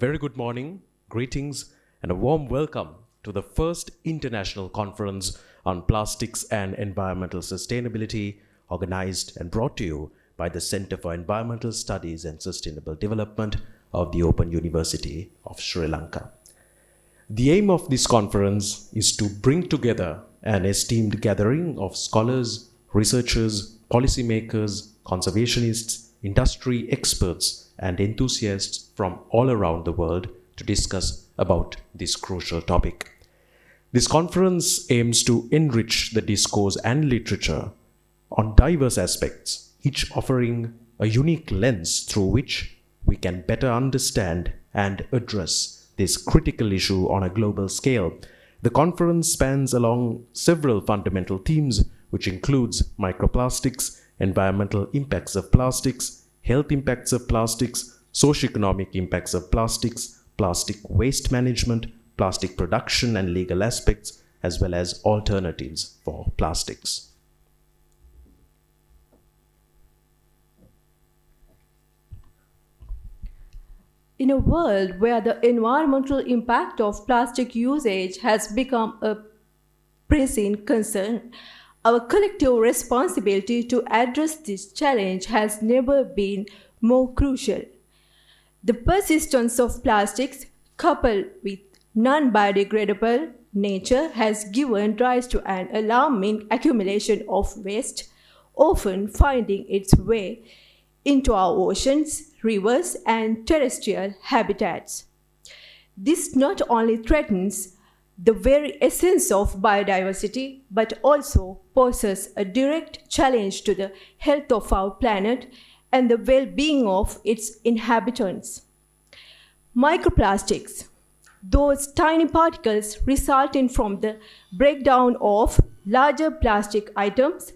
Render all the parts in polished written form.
very good morning, greetings, and a warm welcome to the first international conference on plastics and environmental sustainability, organized and brought to you by the Center for Environmental Studies and Sustainable Development of the Open University of Sri Lanka. The aim of this conference is to bring together an esteemed gathering of scholars, researchers, policymakers, conservationists, industry experts, and enthusiasts from all around the world to discuss about this crucial topic. This conference aims to enrich the discourse and literature on diverse aspects, each offering a unique lens through which we can better understand and address this critical issue on a global scale. The conference spans along several fundamental themes, which includes microplastics, environmental impacts of plastics, health impacts of plastics, socio-economic impacts of plastics, plastic waste management, plastic production and legal aspects, as well as alternatives for plastics. In a world where the environmental impact of plastic usage has become a pressing concern, our collective responsibility to address this challenge has never been more crucial. The persistence of plastics, coupled with non-biodegradable nature, has given rise to an alarming accumulation of waste, often finding its way into our oceans, rivers, and terrestrial habitats. This not only threatens the very essence of biodiversity, but also poses a direct challenge to the health of our planet and the well-being of its inhabitants. Microplastics, those tiny particles resulting from the breakdown of larger plastic items,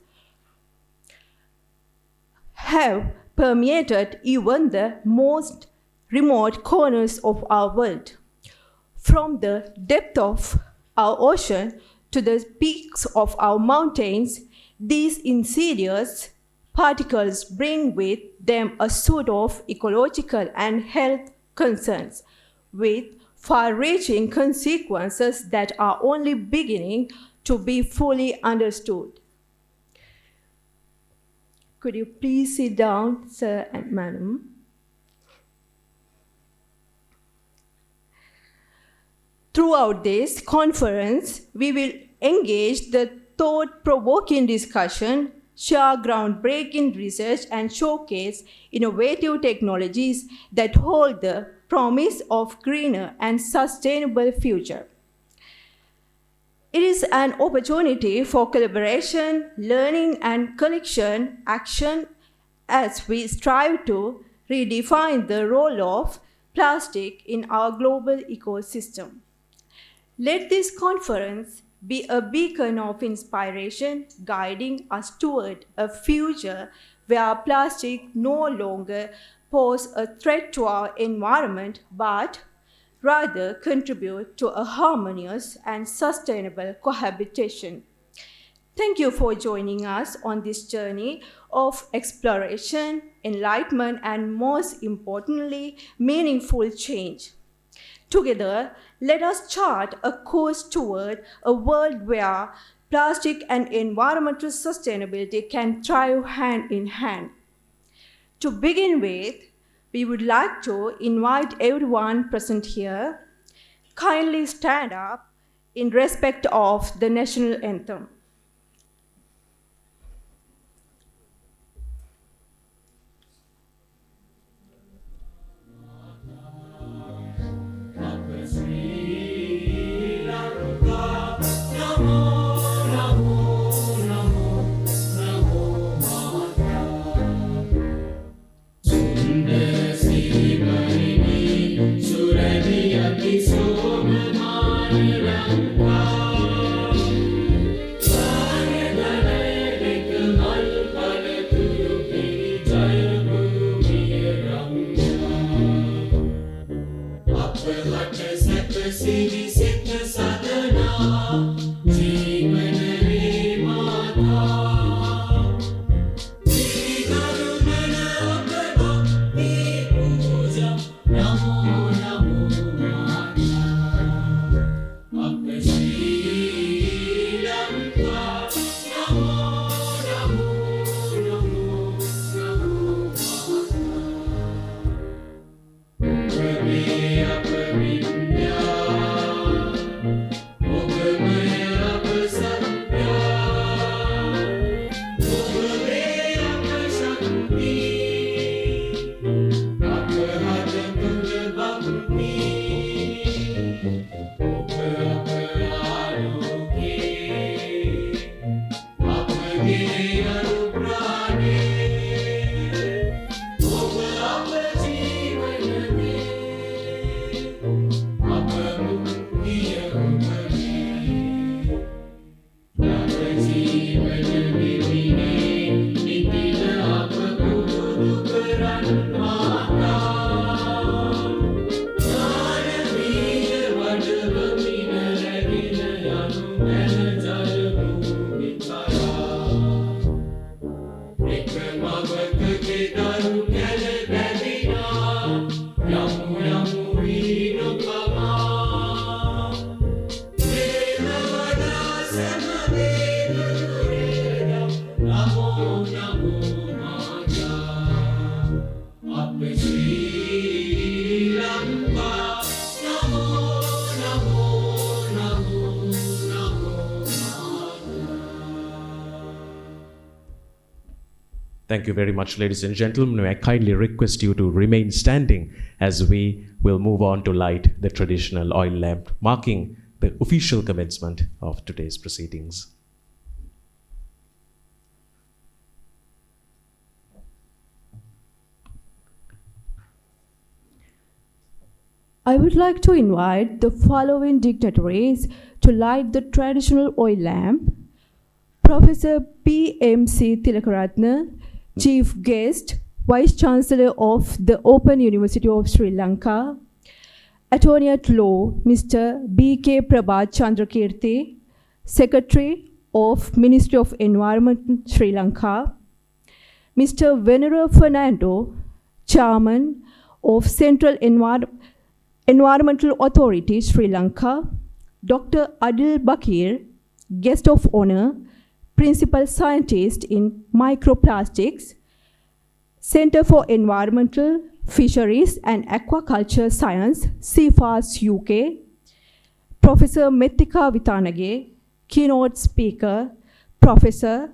have permeated even the most remote corners of our world. From the depth of our ocean to the peaks of our mountains, these insidious particles bring with them a suite of ecological and health concerns, with far-reaching consequences that are only beginning to be fully understood. Could you please sit down, sir and madam? Throughout this conference, we will engage the thought-provoking discussion, share groundbreaking research, and showcase innovative technologies that hold the promise of greener and sustainable future. It is an opportunity for collaboration, learning, and collection action as we strive to redefine the role of plastic in our global ecosystem. Let this conference be a beacon of inspiration, guiding us toward a future where plastic no longer poses a threat to our environment, but rather contribute to a harmonious and sustainable cohabitation. Thank you for joining us on this journey of exploration, enlightenment, and most importantly, meaningful change. Together, let us chart a course toward a world where plastic and environmental sustainability can thrive hand in hand. To begin with, we would like to invite everyone present here, kindly stand up in respect of the national anthem. Namo Thank you very much, ladies and gentlemen. May I kindly request you to remain standing as we will move on to light the traditional oil lamp, marking the official commencement of today's proceedings. I would like to invite the following dignitaries to light the traditional oil lamp. Professor P.M.C. Tilakaratne, Chief Guest, Vice Chancellor of the Open University of Sri Lanka. Attorney at Law, Mr. B.K. Prabhat Chandrakirti, Secretary of Ministry of Environment, Sri Lanka. Mr. Venera Fernando, Chairman of Central Environmental Authority, Sri Lanka. Dr. Adil Bakir, Guest of Honor, Principal Scientist in Microplastics, Center for Environmental, Fisheries and Aquaculture Science, Cefas, UK. Professor Methika Vitanage, Keynote Speaker, Professor,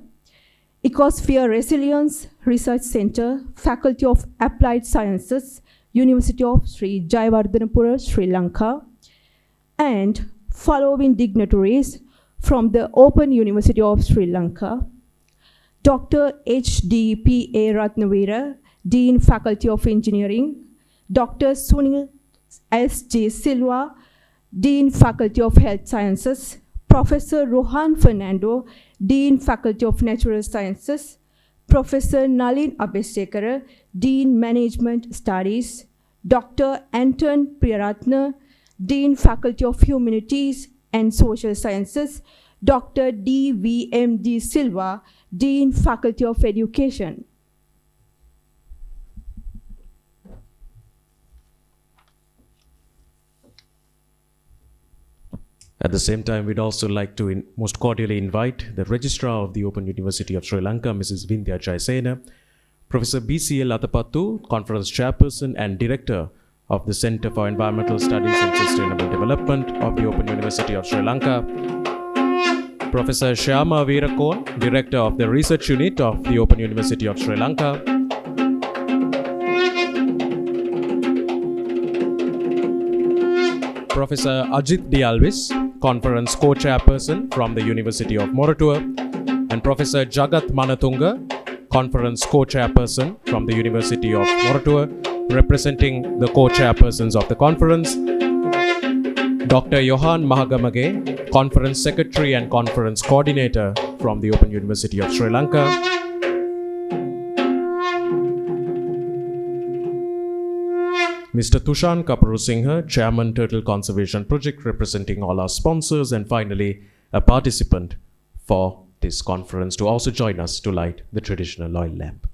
Ecosphere Resilience Research Center, Faculty of Applied Sciences, University of Sri Jayawardhanapura, Sri Lanka. And following dignitaries from the Open University of Sri Lanka. Dr. H.D.P.A. Ratnavira, Dean, Faculty of Engineering. Dr. Sunil S.G. Silva, Dean, Faculty of Health Sciences. Professor Rohan Fernando, Dean, Faculty of Natural Sciences. Professor Nalin Abhisekara, Dean, Management Studies. Dr. Anton Priyaratna, Dean, Faculty of Humanities and Social Sciences. Dr. D.V.M.D. Silva, Dean, Faculty of Education. At the same time, we'd also like to most cordially invite the Registrar of the Open University of Sri Lanka, Mrs. Vindhya Jaisena, Professor B.C.L. Atapattu, Conference Chairperson and Director of the Center for Environmental Studies and Sustainable Development of the Open University of Sri Lanka, Professor Shyama Veerakon, Director of the Research Unit of the Open University of Sri Lanka, Professor Ajit Dialvis, Conference Co-Chairperson from the University of Moratuwa, and Professor Jagat Manatunga, Conference Co-Chairperson from the University of Moratuwa, representing the co-chairpersons of the conference, Dr. Johan Mahagamage, Conference Secretary and Conference Coordinator from the Open University of Sri Lanka, Mr. Tushan Kaparusinghe, Chairman Turtle Conservation Project, representing all our sponsors, and finally, a participant for this conference to also join us to light the traditional oil lamp.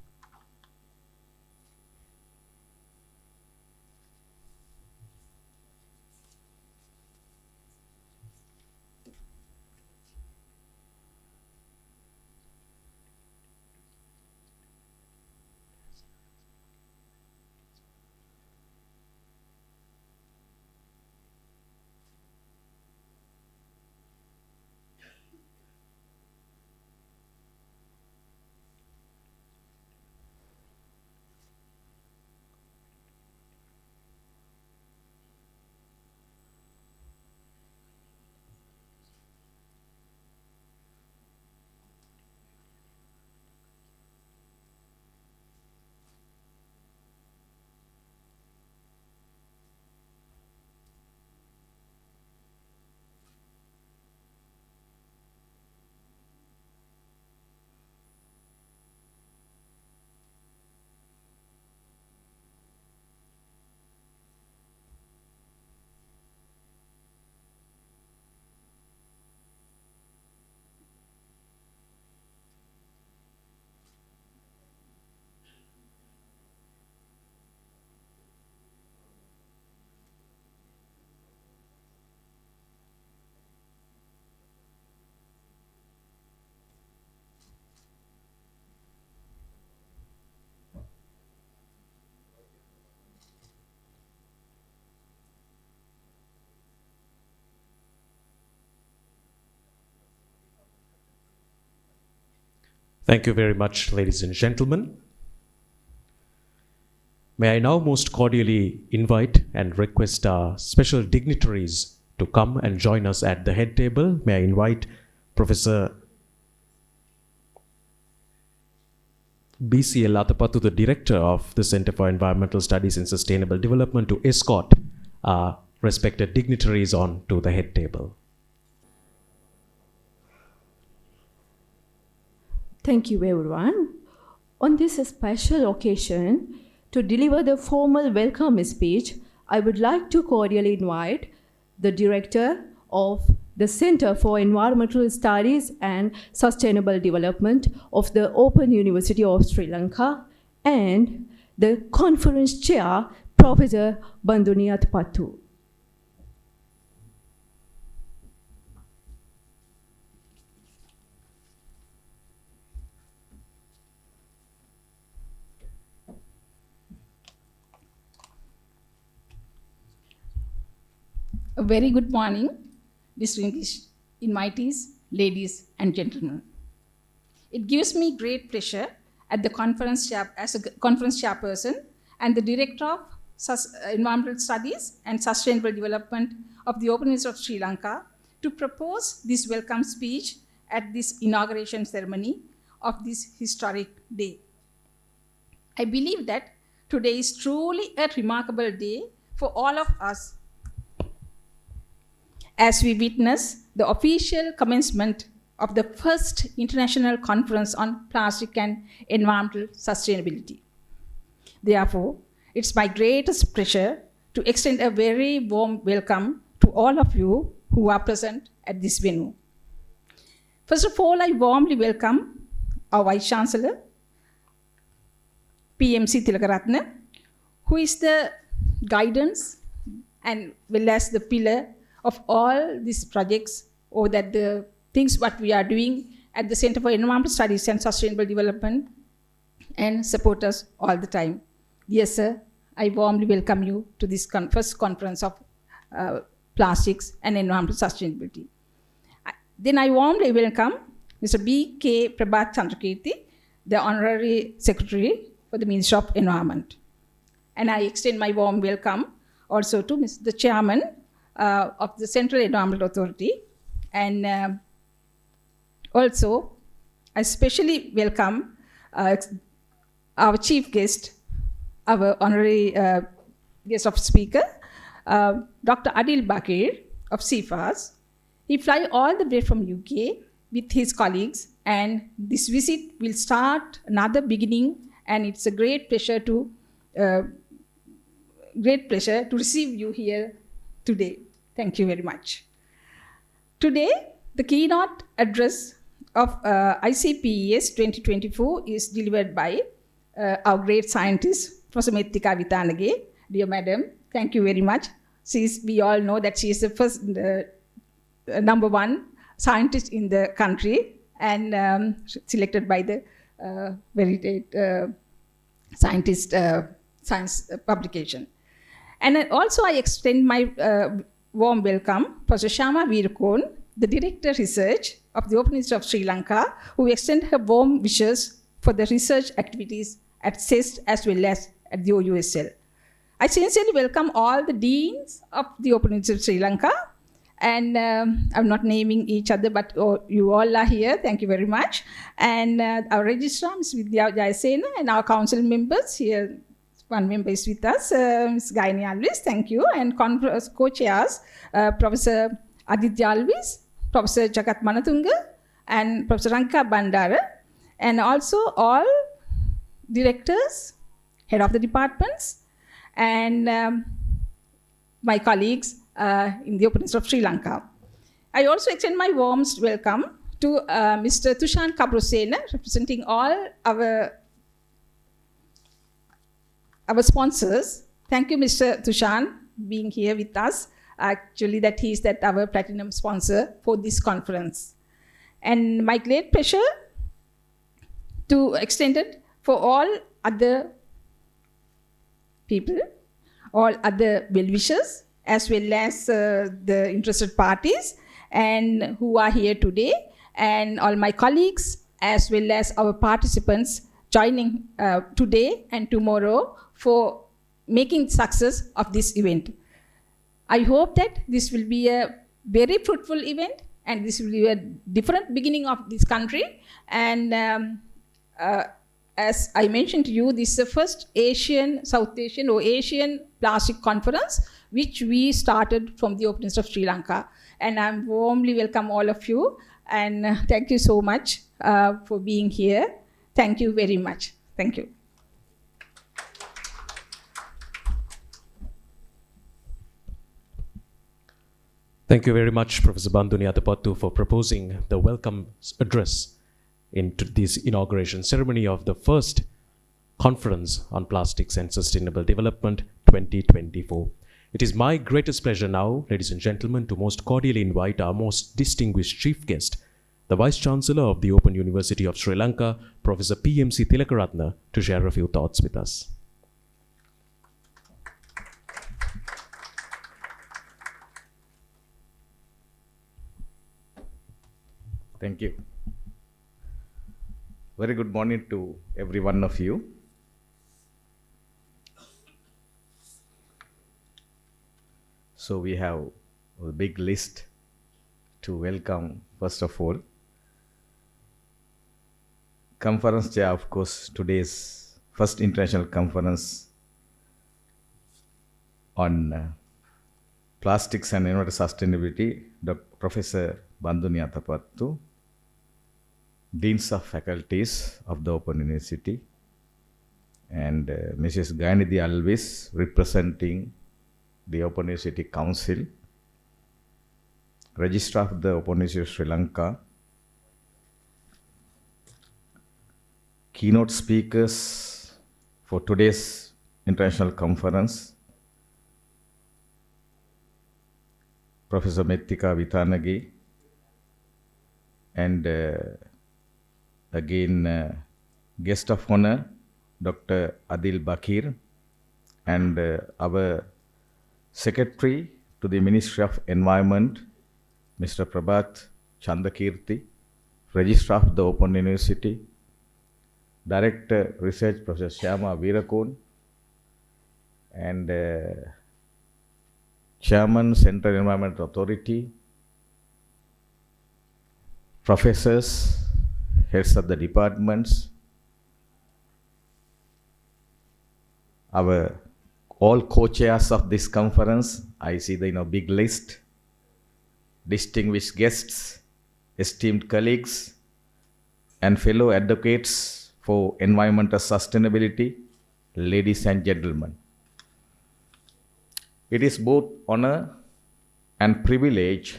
Thank you very much, ladies and gentlemen. May I now most cordially invite and request our special dignitaries to come and join us at the head table. May I invite Professor BCL Atapattu, the Director of the Center for Environmental Studies and Sustainable Development, to escort our respected dignitaries on to the head table. Thank you, everyone. On this special occasion, to deliver the formal welcome speech, I would like to cordially invite the Director of the Center for Environmental Studies and Sustainable Development of the Open University of Sri Lanka and the Conference Chair, Professor Banduni Atapattu. A very good morning, distinguished invitees, ladies and gentlemen. It gives me great pleasure as a conference chairperson and the Director of Environmental Studies and Sustainable Development of the Open University of Sri Lanka to propose this welcome speech at this inauguration ceremony of this historic day. I believe that today is truly a remarkable day for all of us as we witness the official commencement of the first international conference on plastic and environmental sustainability. Therefore, it's my greatest pleasure to extend a very warm welcome to all of you who are present at this venue. First of all, I warmly welcome our Vice Chancellor, PMC Tilakaratne, who is the guidance and well as the pillar of all these projects, or that the things what we are doing at the Center for Environmental Studies and Sustainable Development, and support us all the time. Yes, sir, I warmly welcome you to this first conference of plastics and environmental sustainability. Then I warmly welcome Mr. B.K. Prabhat Chandrakirti, the Honorary Secretary for the Ministry of Environment. And I extend my warm welcome also to the Chairman of the Central Environmental Authority. And also, I especially welcome our chief guest, our honorary guest of speaker, Dr. Adil Bakir of Cefas. He fly all the way from UK with his colleagues, and this visit will start another beginning, and it's a great pleasure to receive you here today. Thank you very much. Today, the keynote address of ICPES 2024 is delivered by our great scientist, Professor Mettika Vitanage. Dear Madam, thank you very much. We all know that she is the first, number one scientist in the country, and selected by the very great science publication. And also I extend my warm welcome, Professor Shama Veerakon, the Director Research of the Open University of Sri Lanka, who extend her warm wishes for the research activities at CESSD as well as at the OUSL. I sincerely welcome all the deans of the Open University of Sri Lanka, and I'm not naming each other, but you all are here. Thank you very much. And our registrar, Ms. Vidya Jayasena, and our council members here. One member is with us, Ms. Gaini Alvis, thank you, and co-chairs, Professor Aditya Alvis, Professor Jagat Manatunga, and Professor Lanka Bandara, and also all directors, head of the departments, and my colleagues in the Open University of Sri Lanka. I also extend my warmest welcome to Mr. Tushan Kabrosena, representing all our sponsors. Thank you, Mr. Tushan, being here with us. Actually, that he is our platinum sponsor for this conference. And my great pleasure to extend it for all other people, all other well-wishers, as well as the interested parties and who are here today, and all my colleagues as well as our participants joining today and tomorrow for making success of this event. I hope that this will be a very fruitful event and this will be a different beginning of this country. And as I mentioned to you, this is the first South Asian or Asian plastic conference which we started from the Open University of Sri Lanka. And I warmly welcome all of you and thank you so much for being here. Thank you very much. Thank you. Thank you very much, Professor Banduni Atapattu, for proposing the welcome address into this inauguration ceremony of the first Conference on Plastics and Sustainable Development 2024. It is my greatest pleasure now, ladies and gentlemen, to most cordially invite our most distinguished chief guest, the Vice-Chancellor of the Open University of Sri Lanka, Professor P.M.C. Tilakaratne, to share a few thoughts with us. Thank you. Very good morning to every one of you. So we have a big list to welcome, first of all. Conference chair, of course, today's first international conference on plastics and environmental sustainability, Professor Banduni Atapattu, Deans of Faculties of the Open University, and Mrs. Gayanidhi Alvis, representing the Open University Council, Registrar of the Open University of Sri Lanka, keynote speakers for today's international conference, Professor Mettika Vithanagi, and again guest of honor, Dr. Adil Bakir, and our Secretary to the Ministry of Environment, Mr. Prabhat Chandakirti, Registrar of the Open University, Director Research, Professor Shyama Veerakon, and Chairman, Central Environment Authority, professors, heads of the departments, our all co-chairs of this conference. I see the big list, distinguished guests, esteemed colleagues, and fellow advocates for environmental sustainability, ladies and gentlemen. It is both honor and privilege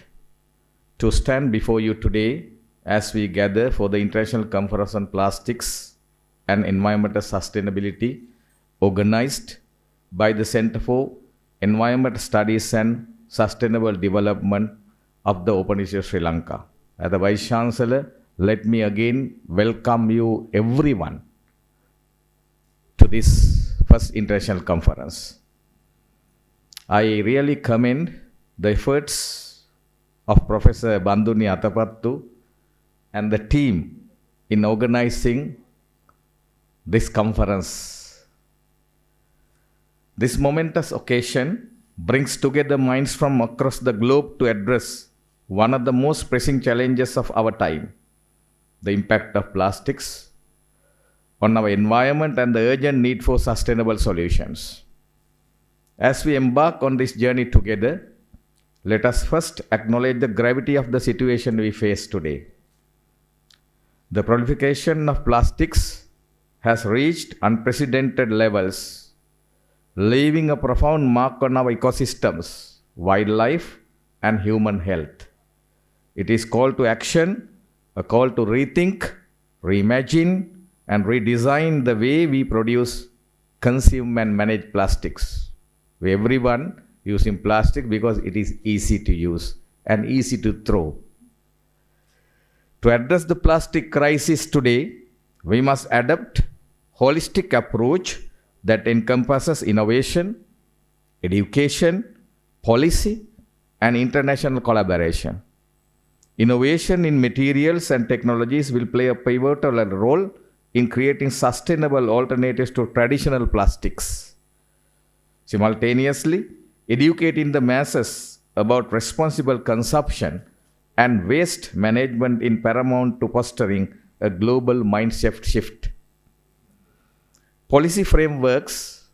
to stand before you today as we gather for the International Conference on Plastics and Environmental Sustainability, organized by the Center for Environmental Studies and Sustainable Development of the Open University of Sri Lanka. As the Vice Chancellor, let me again welcome you everyone to this first international conference. I really commend the efforts of Professor Banduni Atapattu and the team in organizing this conference. This momentous occasion brings together minds from across the globe to address one of the most pressing challenges of our time, the impact of plastics on our environment and the urgent need for sustainable solutions. As we embark on this journey together, let us first acknowledge the gravity of the situation we face today. The proliferation of plastics has reached unprecedented levels, leaving a profound mark on our ecosystems, wildlife, and human health. It is call to action, a call to rethink, reimagine, and redesign the way we produce, consume, and manage plastics. Everyone using plastic because it is easy to use and easy to throw. To address the plastic crisis today, we must adopt a holistic approach that encompasses innovation, education, policy, and international collaboration. Innovation in materials and technologies will play a pivotal role in creating sustainable alternatives to traditional plastics. Simultaneously, educating the masses about responsible consumption and waste management is paramount to fostering a global mindset shift. Policy frameworks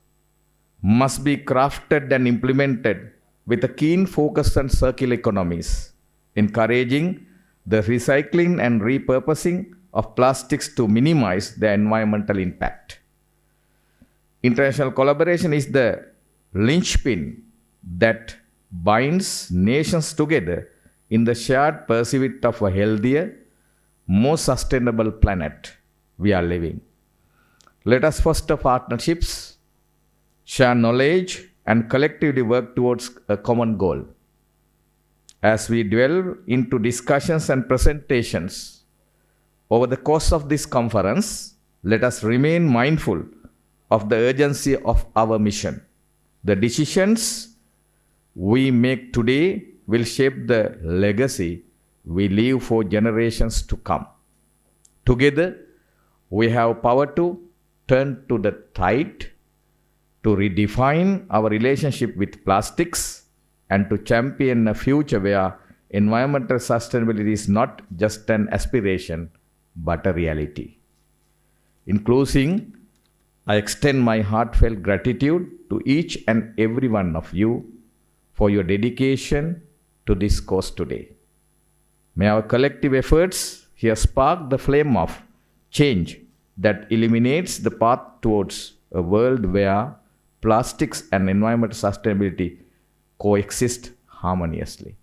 must be crafted and implemented with a keen focus on circular economies, encouraging the recycling and repurposing of plastics to minimize the environmental impact. International collaboration is the linchpin that binds nations together in the shared pursuit of a healthier, more sustainable planet we are living. Let us foster partnerships, share knowledge, and collectively work towards a common goal. As we delve into discussions and presentations over the course of this conference, let us remain mindful of the urgency of our mission. The decisions we make today will shape the legacy we leave for generations to come. Together, we have power to turn to the tide, to redefine our relationship with plastics, and to champion a future where environmental sustainability is not just an aspiration, but a reality. In closing, I extend my heartfelt gratitude to each and every one of you for your dedication to this cause today. May our collective efforts here spark the flame of change that illuminates the path towards a world where plastics and environmental sustainability coexist harmoniously.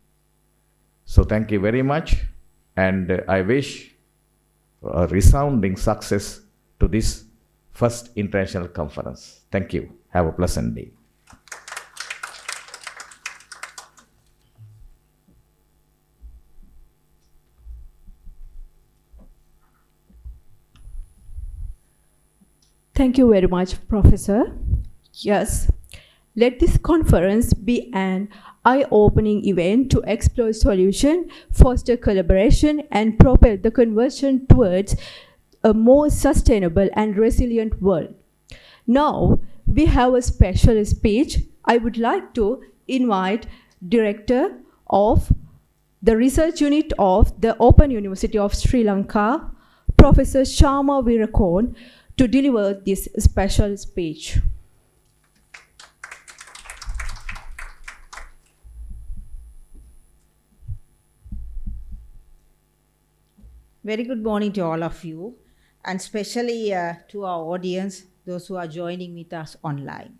So thank you very much, and I wish a resounding success to this first international conference. Thank you. Have a pleasant day. Thank you very much, Professor. Yes, let this conference be an eye-opening event to explore solutions, foster collaboration, and propel the conversion towards a more sustainable and resilient world. Now, we have a special speech. I would like to invite Director of the Research Unit of the Open University of Sri Lanka, Professor Sharma Virakon, to deliver this special speech. Very good morning to all of you, and especially to our audience, those who are joining with us online.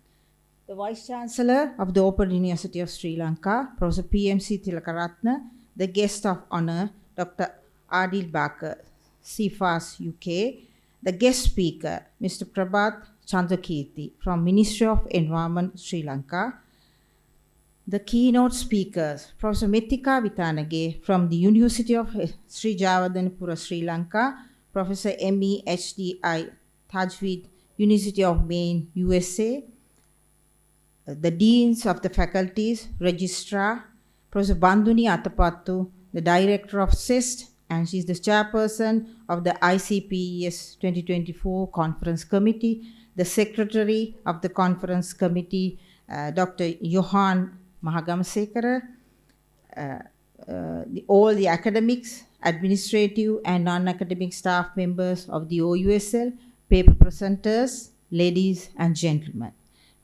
The Vice Chancellor of the Open University of Sri Lanka, Professor P.M.C. Tilakaratne, the guest of honor, Dr. Adil Bakir, Cefas, UK, the guest speaker, Mr. Prabhat Chandrakirti from Ministry of Environment, Sri Lanka, the keynote speakers, Professor Mettika Vitanage from the University of Sri Jawadanapura, Sri Lanka, Professor M.E. H.D.I. Tajweed, University of Maine, USA, the deans of the faculties, registrar, Professor Banduni Atapattu, the director of CESSD, and she's the chairperson of the ICPES 2024 Conference Committee, the secretary of the Conference Committee, Dr. Johan Mahagamasekara, all the academics, administrative and non-academic staff members of the OUSL, paper presenters, ladies and gentlemen.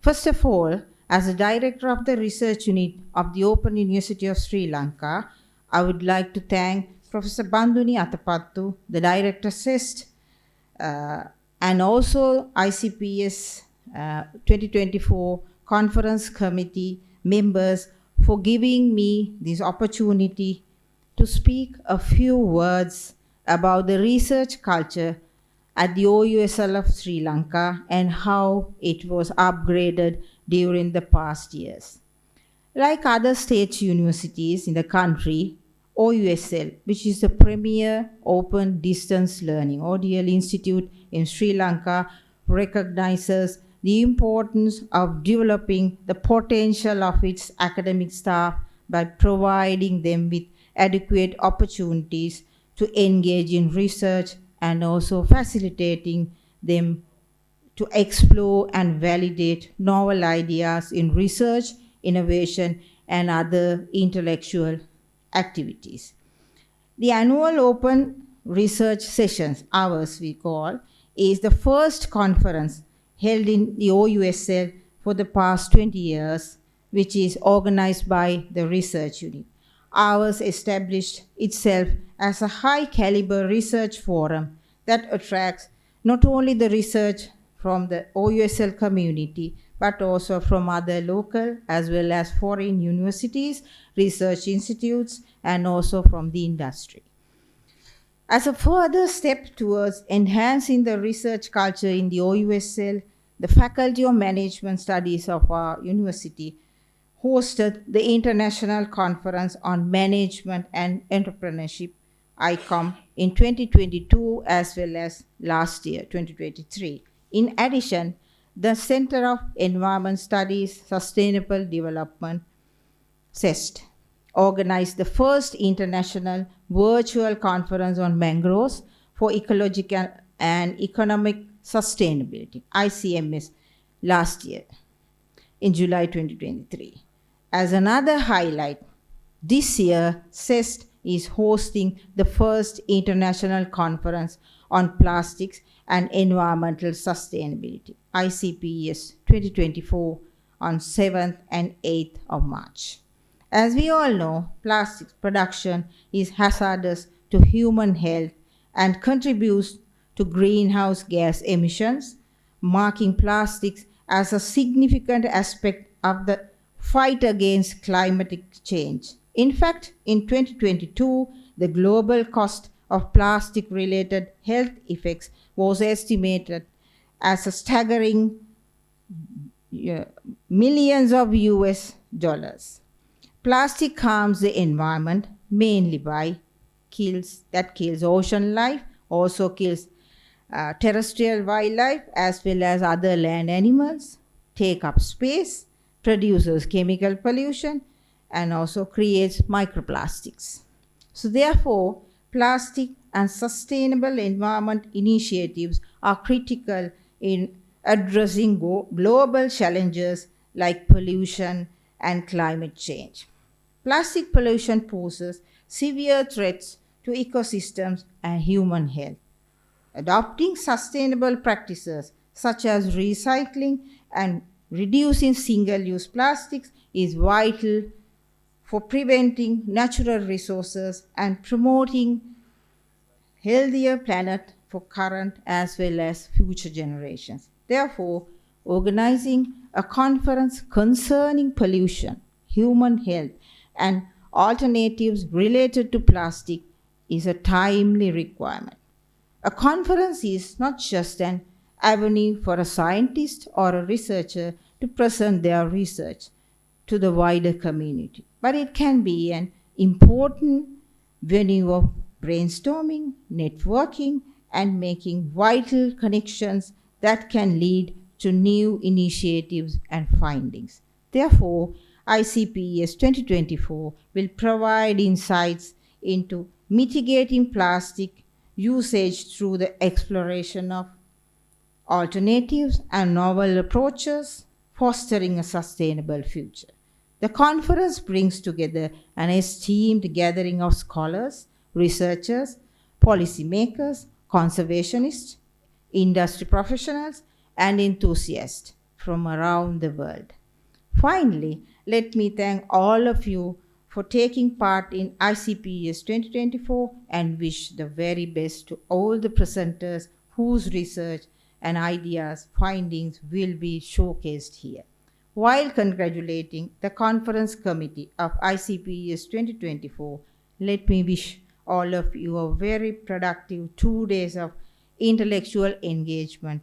First of all, as the director of the research unit of the Open University of Sri Lanka, I would like to thank Professor Banduni Atapattu, the director CESSD, and also ICPES 2024 Conference Committee members for giving me this opportunity to speak a few words about the research culture at the OUSL of Sri Lanka and how it was upgraded during the past years. Like other state universities in the country, OUSL, which is the premier open distance learning ODL institute in Sri Lanka, recognizes the importance of developing the potential of its academic staff by providing them with adequate opportunities to engage in research and also facilitating them to explore and validate novel ideas in research, innovation, and other intellectual activities. The annual open research sessions, hours we call, is the first conference held in the OUSL for the past 20 years, which is organized by the research unit. Hours established itself as a high caliber research forum that attracts not only the research from the OUSL community, but also from other local as well as foreign universities, research institutes, and also from the industry. As a further step towards enhancing the research culture in the OUSL, the Faculty of Management Studies of our university hosted the International Conference on Management and Entrepreneurship, ICOM, in 2022 as well as last year, 2023. In addition, the Center of Environment Studies, Sustainable Development, CESSD, organized the first international virtual conference on mangroves for ecological and economic sustainability, ICPES, last year in July 2023. As another highlight, this year, CESSD is hosting the first international conference on plastics and environmental sustainability, ICPES 2024, on 7th and 8th of March. As we all know, plastics production is hazardous to human health and contributes to greenhouse gas emissions, marking plastics as a significant aspect of the fight against climatic change. In fact, in 2022, the global cost of plastic-related health effects was estimated as a staggering millions of US dollars. Plastic harms the environment mainly by kills ocean life, also kills terrestrial wildlife as well as other land animals, take up space, produces chemical pollution, and also creates microplastics. So therefore, plastic and sustainable environment initiatives are critical in addressing global challenges like pollution and climate change. Plastic pollution poses severe threats to ecosystems and human health. Adopting sustainable practices such as recycling and reducing single-use plastics is vital for preventing natural resources and promoting healthier planet for current as well as future generations. Therefore, organizing a conference concerning pollution, human health, and alternatives related to plastic is a timely requirement. A conference is not just an avenue for a scientist or a researcher to present their research to the wider community, but it can be an important venue of brainstorming, networking, and making vital connections that can lead to new initiatives and findings. Therefore, ICPES 2024 will provide insights into mitigating plastic usage through the exploration of alternatives and novel approaches, fostering a sustainable future. The conference brings together an esteemed gathering of scholars, researchers, policymakers, conservationists, industry professionals, and enthusiasts from around the world. Finally, let me thank all of you for taking part in ICPES 2024 and wish the very best to all the presenters whose research and ideas, findings will be showcased here. While congratulating the conference committee of ICPES 2024, let me wish all of you a very productive 2 days of intellectual engagement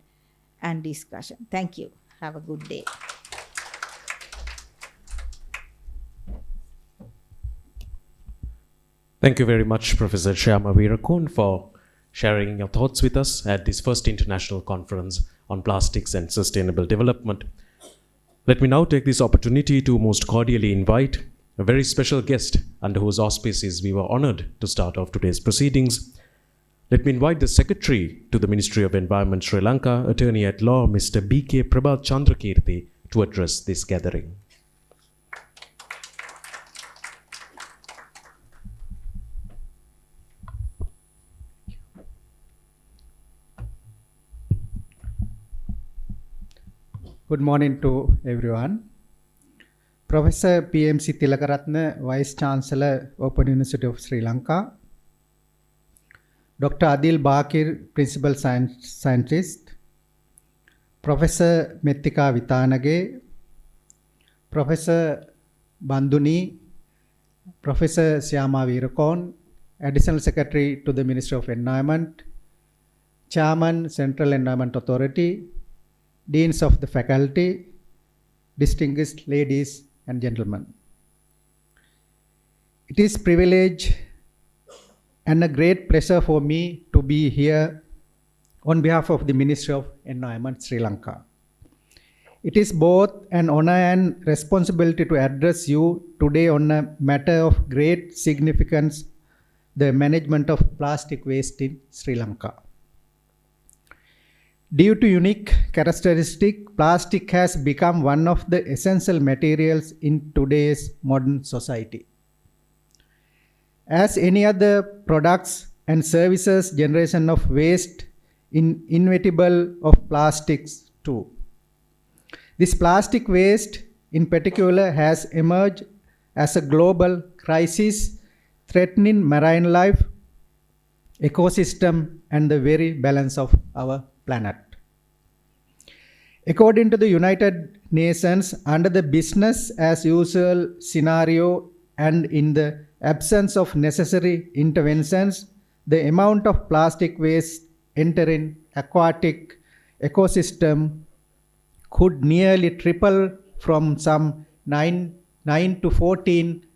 and discussion. Thank you. Have a good day. Thank you very much, Professor Shyama Veerakon, for sharing your thoughts with us at this first international conference on plastics and sustainable development. Let me now take this opportunity to most cordially invite a very special guest under whose auspices we were honored to start off today's proceedings. Let me invite the Secretary to the Ministry of Environment, Sri Lanka, Attorney at Law, Mr. B.K. Prabhat Chandrakirti, to address this gathering. Good morning to everyone. Professor PMC Tilakaratne, Vice Chancellor, Open University of Sri Lanka. Dr. Adil Bakir, Principal Scientist. Professor Mettika Vitanage. Professor Banduni. Professor Syama Virakon, Additional Secretary to the Ministry of Environment. Chairman, Central Environment Authority. Deans of the faculty, distinguished ladies and gentlemen. It is a privilege and a great pleasure for me to be here on behalf of the Ministry of Environment, Sri Lanka. It is both an honor and responsibility to address you today on a matter of great significance, the management of plastic waste in Sri Lanka. Due to unique characteristics, plastic has become one of the essential materials in today's modern society. As any other products and services, generation of waste is inevitable of plastics too. This plastic waste in particular has emerged as a global crisis threatening marine life, ecosystem, and the very balance of our planet. According to the United Nations, under the business as usual scenario and in the absence of necessary interventions, the amount of plastic waste entering aquatic ecosystem could nearly triple from some 9 to 14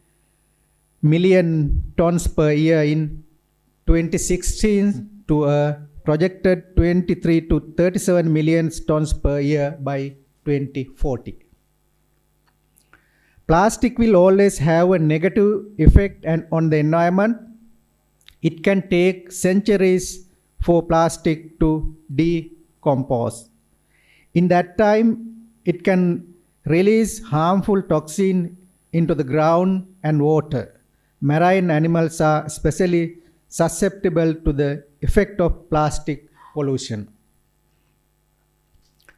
million tons per year in 2016 to a projected 23 to 37 million tons per year by 2040. Plastic will always have a negative effect on the environment. It can take centuries for plastic to decompose. In that time, it can release harmful toxins into the ground and water. Marine animals are especially susceptible to the effect of plastic pollution.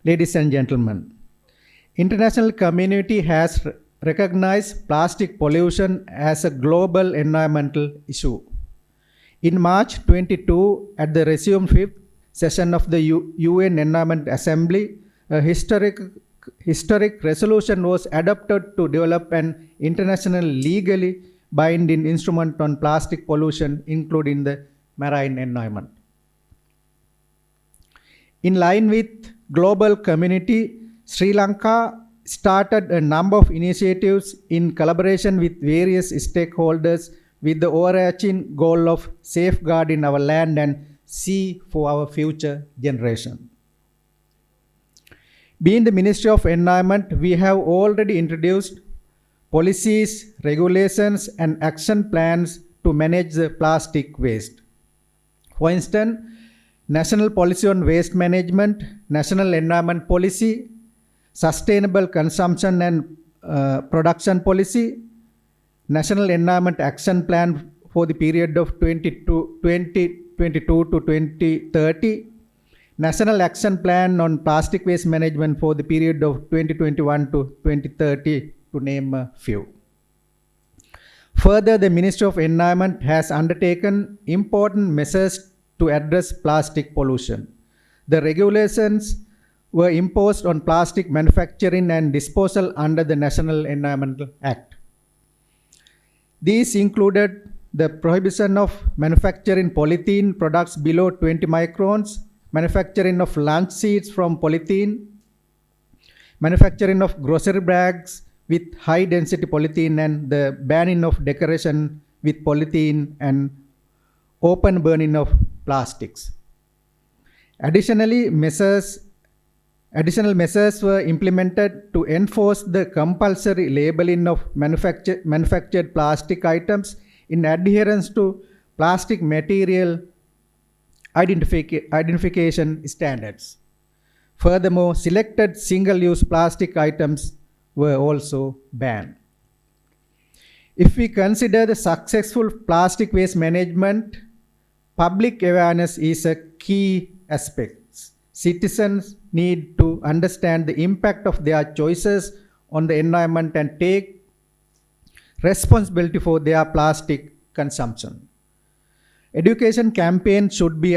Ladies and gentlemen, international community has recognized plastic pollution as a global environmental issue. In March 22, at the resumed fifth session of the UN Environment Assembly, a historic resolution was adopted to develop an international legally binding instrument on plastic pollution, including the marine environment. In line with global community, Sri Lanka started a number of initiatives in collaboration with various stakeholders with the overarching goal of safeguarding our land and sea for our future generation. Being the Ministry of Environment, we have already introduced policies, regulations, and action plans to manage the plastic waste. For instance, National Policy on Waste Management, National Environment Policy, Sustainable Consumption and Production Policy, National Environment Action Plan for the period of 2022 to 2030, National Action Plan on Plastic Waste Management for the period of 2021 to 2030, to name a few. Further, the Ministry of Environment has undertaken important measures to address plastic pollution. The regulations were imposed on plastic manufacturing and disposal under the National Environmental Act. These included the prohibition of manufacturing polythene products below 20 microns, manufacturing of lunch seeds from polythene, manufacturing of grocery bags with high density polythene, and the banning of decoration with polythene and open burning of plastics. Additionally, measures Additional measures were implemented to enforce the compulsory labeling of manufactured plastic items in adherence to plastic material identification standards. Furthermore, selected single-use plastic items were also banned. If we consider the successful plastic waste management, public awareness is a key aspect. Citizens need to understand the impact of their choices on the environment and take responsibility for their plastic consumption. Education campaigns should be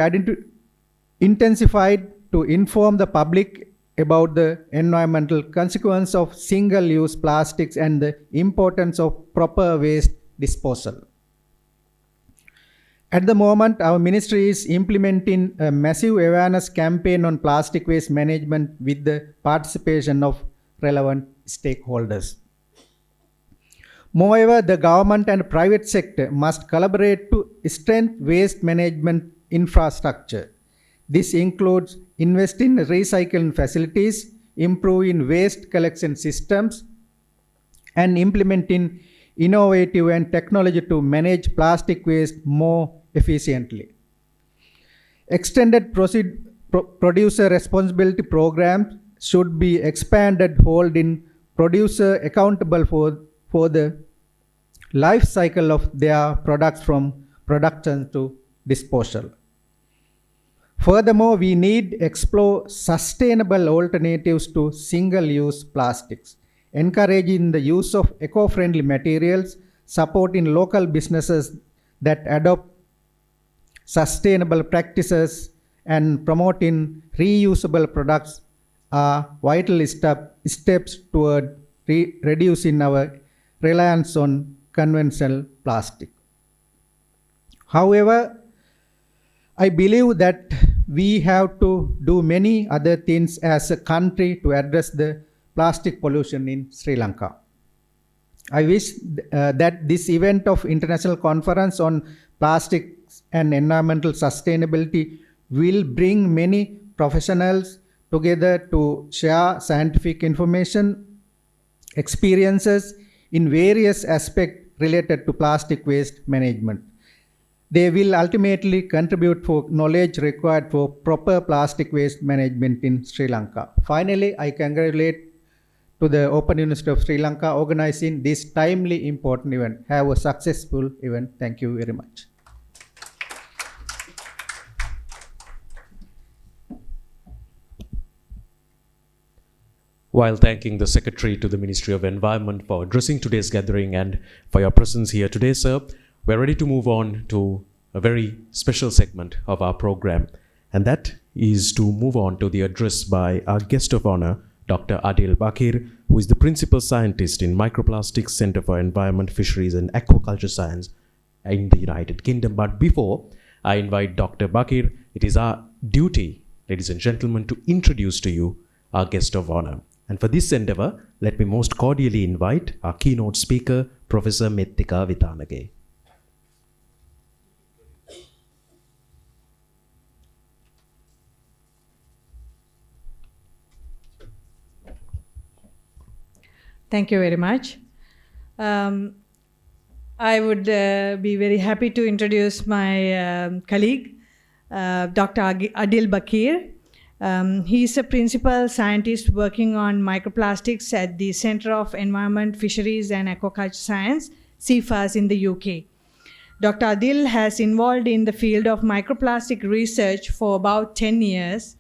intensified to inform the public about the environmental consequences of single-use plastics and the importance of proper waste disposal. At the moment, our ministry is implementing a massive awareness campaign on plastic waste management with the participation of relevant stakeholders. Moreover, the government and private sector must collaborate to strengthen waste management infrastructure. This includes investing in recycling facilities, improving waste collection systems, and implementing innovative and technology to manage plastic waste more efficiently. Extended producer responsibility programs should be expanded, holding producer accountable for the life cycle of their products from production to disposal. Furthermore, we need to explore sustainable alternatives to single-use plastics, encouraging the use of eco-friendly materials, supporting local businesses that adopt sustainable practices, and promoting reusable products are vital steps toward reducing our reliance on conventional plastic. However, I believe that we have to do many other things as a country to address the plastic pollution in Sri Lanka. I wish that this event of International Conference on Plastics and Environmental Sustainability will bring many professionals together to share scientific information, experiences in various aspects related to plastic waste management. They will ultimately contribute for knowledge required for proper plastic waste management in Sri Lanka. Finally, I congratulate to the Open University of Sri Lanka organizing this timely important event. Have a successful event. Thank you very much. While thanking the Secretary to the Ministry of Environment for addressing today's gathering and for your presence here today, sir, we're ready to move on to a very special segment of our program, and that is to move on to the address by our guest of honor, Dr. Adil Bakir, who is the Principal Scientist in Microplastics Center for Environment, Fisheries and Aquaculture Science in the United Kingdom. But before I invite Dr. Bakir, it is our duty, ladies and gentlemen, to introduce to you our guest of honor. And for this endeavor, let me most cordially invite our keynote speaker, Professor Mettika Vitanage. Thank you very much. I would be very happy to introduce my colleague, Dr. Adil Bakir. He is a principal scientist working on microplastics at the Center of Environment, Fisheries and Aquaculture Science, Cefas in the UK. Dr. Adil has involved in the field of microplastic research for about 10 years,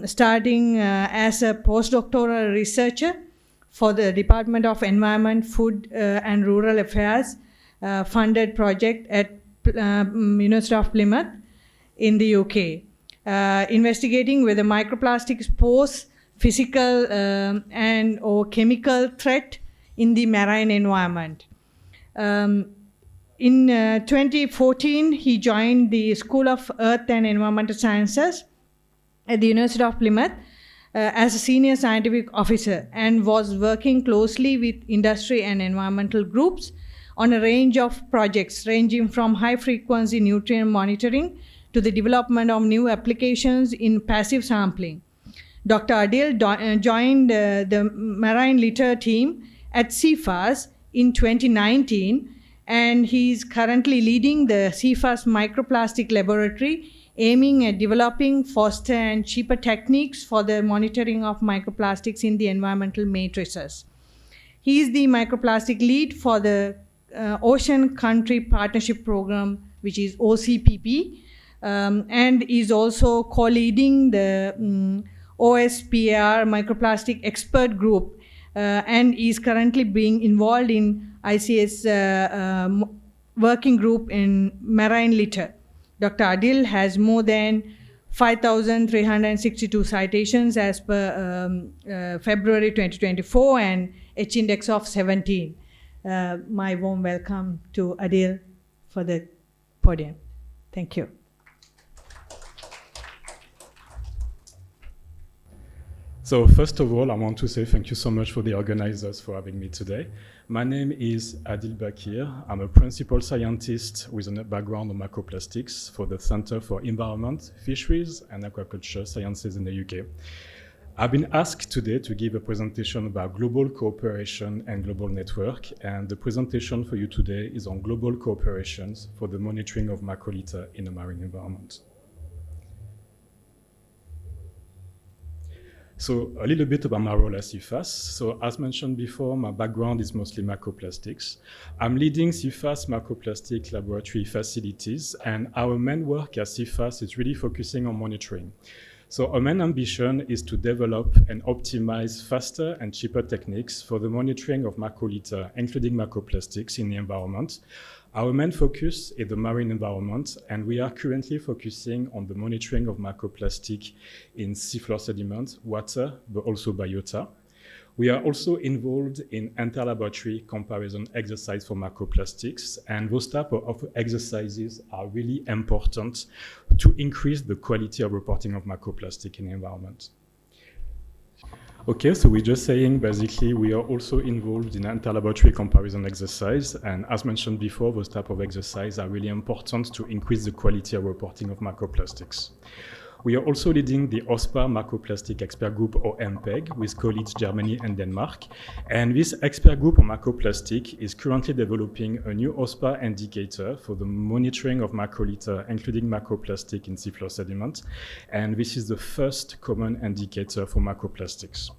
starting as a postdoctoral researcher for the Department of Environment, Food and Rural Affairs funded project at University of Plymouth in the UK. Investigating whether microplastics pose physical and or chemical threat in the marine environment. In 2014, he joined the School of Earth and Environmental Sciences at the University of Plymouth as a senior scientific officer and was working closely with industry and environmental groups on a range of projects ranging from high-frequency nutrient monitoring to the development of new applications in passive sampling. Dr. Adil joined the marine litter team at Cefas in 2019, and he's currently leading the Cefas microplastic laboratory, aiming at developing faster and cheaper techniques for the monitoring of microplastics in the environmental matrices. He is the microplastic lead for the Ocean Country Partnership Program, which is OCPP, and is also co-leading the OSPAR microplastic expert group, and is currently being involved in ICS working group in marine litter. Dr. Adil has more than 5,362 citations as per February 2024 and H-index of 17. My warm welcome to Adil for the podium. Thank you. So first of all, I want to say thank you so much for the organizers for having me today. My name is Adil Bakir. I'm a principal scientist with a background in microplastics for the Center for Environment, Fisheries and Aquaculture Sciences in the UK. I've been asked today to give a presentation about global cooperation and global network, and the presentation for you today is on global cooperations for the monitoring of macrolitter in the marine environment. So a little bit about my role at Cefas. So as mentioned before, my background is mostly microplastics. I'm leading Cefas microplastic laboratory facilities, and our main work at Cefas is really focusing on monitoring. So our main ambition is to develop and optimize faster and cheaper techniques for the monitoring of macrolitter, including microplastics in the environment. Our main focus is the marine environment, and we are currently focusing on the monitoring of microplastic in seafloor sediment, water, but also biota. We are also involved in interlaboratory comparison exercise for microplastics, and those type of exercises are really important to increase the quality of reporting of microplastic in the environment. Okay, so we're just saying basically we are also involved in interlaboratory comparison exercise, and as mentioned before, those type of exercises are really important to increase the quality of reporting of microplastics. We are also leading the OSPAR Microplastic Expert Group, or MPEG, with colleagues Germany and Denmark. And this expert group on microplastic is currently developing a new OSPAR indicator for the monitoring of macrolitter, including microplastic in seafloor sediment. And this is the first common indicator for microplastics.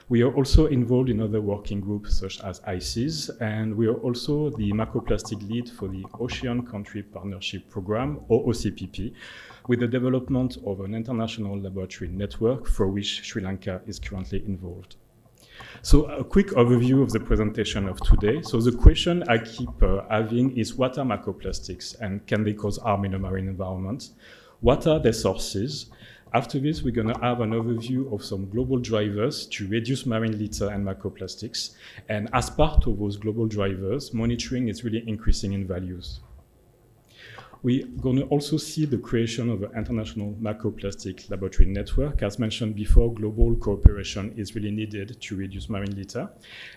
We are also involved in other working groups such as ICEPES, and we are also the macroplastic lead for the Ocean Country Partnership Program, or OCPP, with the development of an international laboratory network for which Sri Lanka is currently involved. So a quick overview of the presentation of today. So the question I keep having is, what are microplastics and can they cause harm in the marine environment? What are their sources? After this, we're going to have an overview of some global drivers to reduce marine litter and microplastics. And as part of those global drivers, monitoring is really increasing in values. We're going to also see the creation of an international microplastic laboratory network. As mentioned before, global cooperation is really needed to reduce marine litter.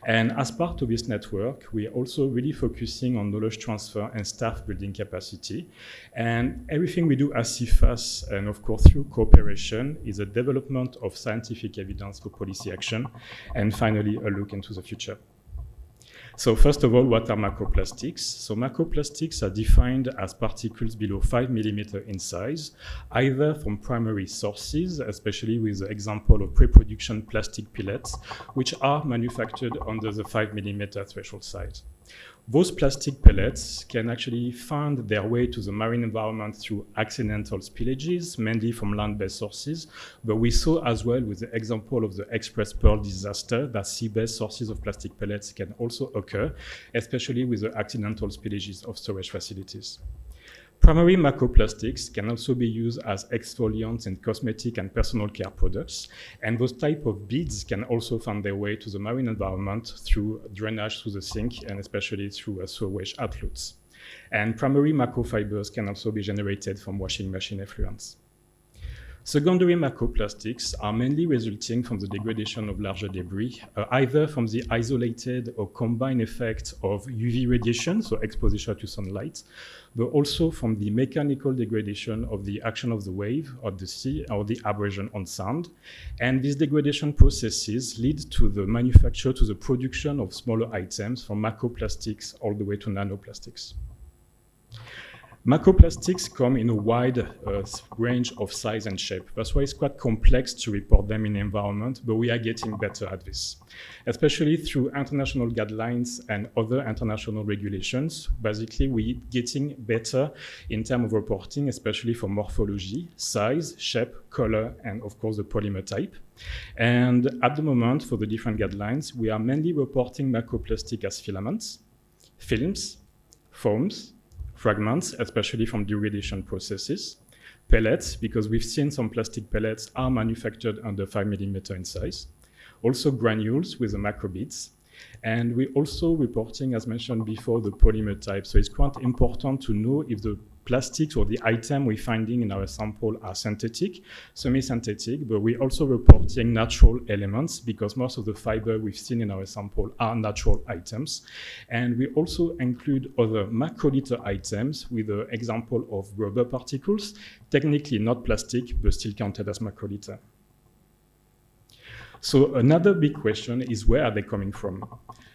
And as part of this network, we are also really focusing on knowledge transfer and staff building capacity. And everything we do as Cefas, and of course through cooperation, is a development of scientific evidence for policy action. And finally, a look into the future. So first of all, what are macroplastics? So macroplastics are defined as particles below 5 millimeters in size, either from primary sources, especially with the example of pre-production plastic pellets, which are manufactured under the 5 millimeter threshold size. Those plastic pellets can actually find their way to the marine environment through accidental spillages, mainly from land-based sources. But we saw as well with the example of the Express Pearl disaster that sea-based sources of plastic pellets can also occur, especially with the accidental spillages of storage facilities. Primary macroplastics can also be used as exfoliants in cosmetic and personal care products, and those type of beads can also find their way to the marine environment through drainage through the sink and especially through sewage outflows. And primary macrofibers can also be generated from washing machine effluents. Secondary macroplastics are mainly resulting from the degradation of larger debris, either from the isolated or combined effect of UV radiation, so exposure to sunlight, but also from the mechanical degradation of the action of the wave of the sea or the abrasion on sand. And these degradation processes lead to the manufacture, to the production of smaller items from macroplastics all the way to nanoplastics. Macroplastics come in a wide range of size and shape. That's why it's quite complex to report them in the environment, but we are getting better at this, especially through international guidelines and other international regulations. Basically, we're getting better in terms of reporting, especially for morphology, size, shape, color, and of course the polymer type. And at the moment, for the different guidelines, we are mainly reporting macroplastic as filaments, films, foams, fragments, especially from degradation processes, pellets, because we've seen some plastic pellets are manufactured under 5 mm in size, also granules with the macrobeads, and we're also reporting, as mentioned before, the polymer type. So it's quite important to know if the plastics or the item we're finding in our sample are synthetic, semi-synthetic, but we're also reporting natural elements because most of the fiber we've seen in our sample are natural items. And we also include other macrolither items with the example of rubber particles, technically not plastic, but still counted as macrolither. So another big question is, where are they coming from?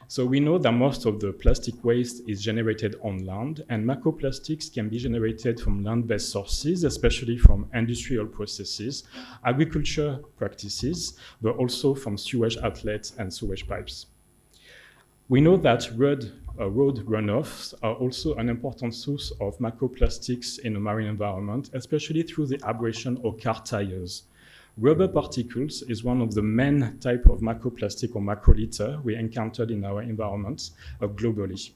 So we know that most of the plastic waste is generated on land, and macroplastics can be generated from land-based sources, especially from industrial processes, agriculture practices, but also from sewage outlets and sewage pipes. We know that road runoffs are also an important source of macroplastics in the marine environment, especially through the abrasion of car tires. Rubber particles is one of the main type of macroplastic or macrolither we encountered in our environments globally.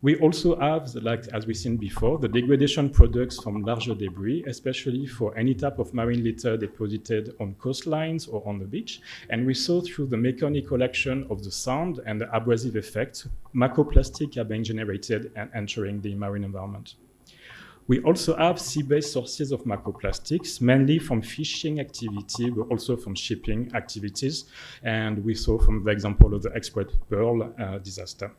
We also have, like as we've seen before, the degradation products from larger debris, especially for any type of marine litter deposited on coastlines or on the beach. And we saw through the mechanical action of the sand and the abrasive effect, macroplastic are being generated and entering the marine environment. We also have sea-based sources of macroplastics, mainly from fishing activity, but also from shipping activities. And we saw from the example of the Express Pearl disaster.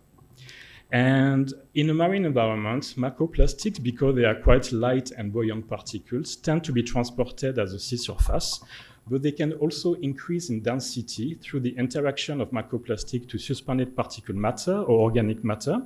And in a marine environment, macroplastics, because they are quite light and buoyant particles, tend to be transported at the sea surface, but they can also increase in density through the interaction of macroplastic to suspended particle matter or organic matter.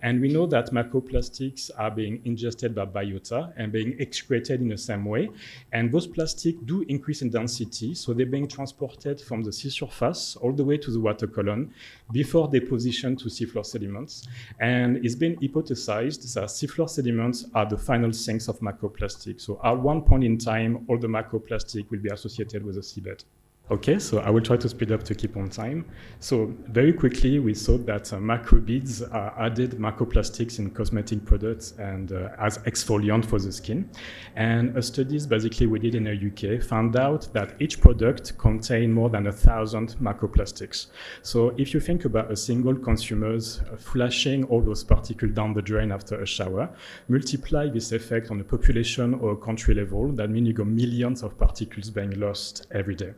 And we know that macroplastics are being ingested by biota and being excreted in the same way. And those plastics do increase in density, so they're being transported from the sea surface all the way to the water column before deposition to seafloor sediments. And it's been hypothesized that seafloor sediments are the final sinks of macroplastics. So at one point in time, all the macroplastic will be associated with the seabed. Okay, so I will try to speed up to keep on time. So very quickly, we saw that macrobeads are added macroplastics in cosmetic products and as exfoliant for the skin. And studies basically we did in the UK found out that each product contained more than 1,000 macroplastics. So if you think about a single consumer's flashing all those particles down the drain after a shower, multiply this effect on a population or a country level, that means you got millions of particles being lost every day.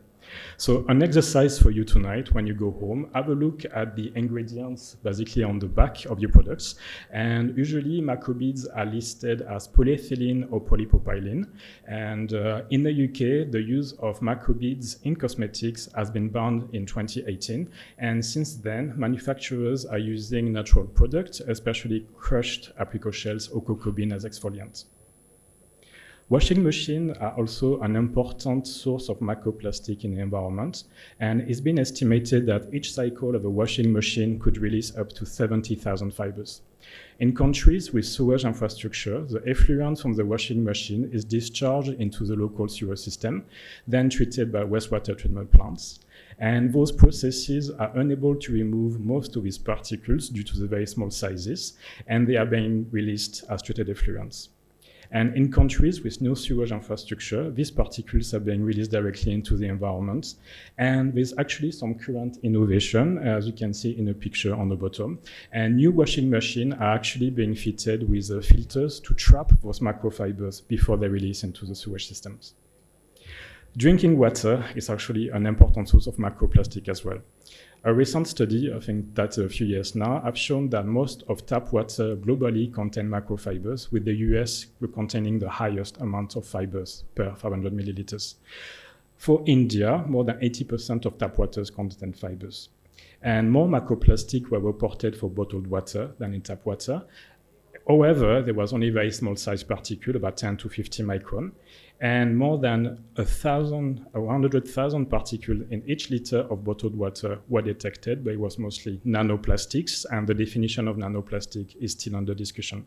So an exercise for you tonight when you go home, have a look at the ingredients basically on the back of your products. And usually macrobeads are listed as polyethylene or polypropylene. And in the UK, the use of macrobeads in cosmetics has been banned in 2018. And since then, manufacturers are using natural products, especially crushed apricot shells or cocoa bean as exfoliants. Washing machines are also an important source of macroplastic in the environment, and it's been estimated that each cycle of a washing machine could release up to 70,000 fibers. In countries with sewage infrastructure, the effluent from the washing machine is discharged into the local sewer system, then treated by wastewater treatment plants. And those processes are unable to remove most of these particles due to the very small sizes, and they are being released as treated effluents. And in countries with no sewage infrastructure, these particles are being released directly into the environment. And there's actually some current innovation, as you can see in the picture on the bottom. And new washing machines are actually being fitted with filters to trap those microfibers before they release into the sewage systems. Drinking water is actually an important source of microplastic as well. A recent study, I think that's a few years now, have shown that most of tap water globally contain microfibers, with the US containing the highest amount of fibers per 500 milliliters. For India, more than 80% of tap waters contain fibers. And more microplastic were reported for bottled water than in tap water. However, there was only very small size particule, about 10 to 50 micron, and more than 100,000 particles in each liter of bottled water were detected, but it was mostly nanoplastics, and the definition of nanoplastic is still under discussion.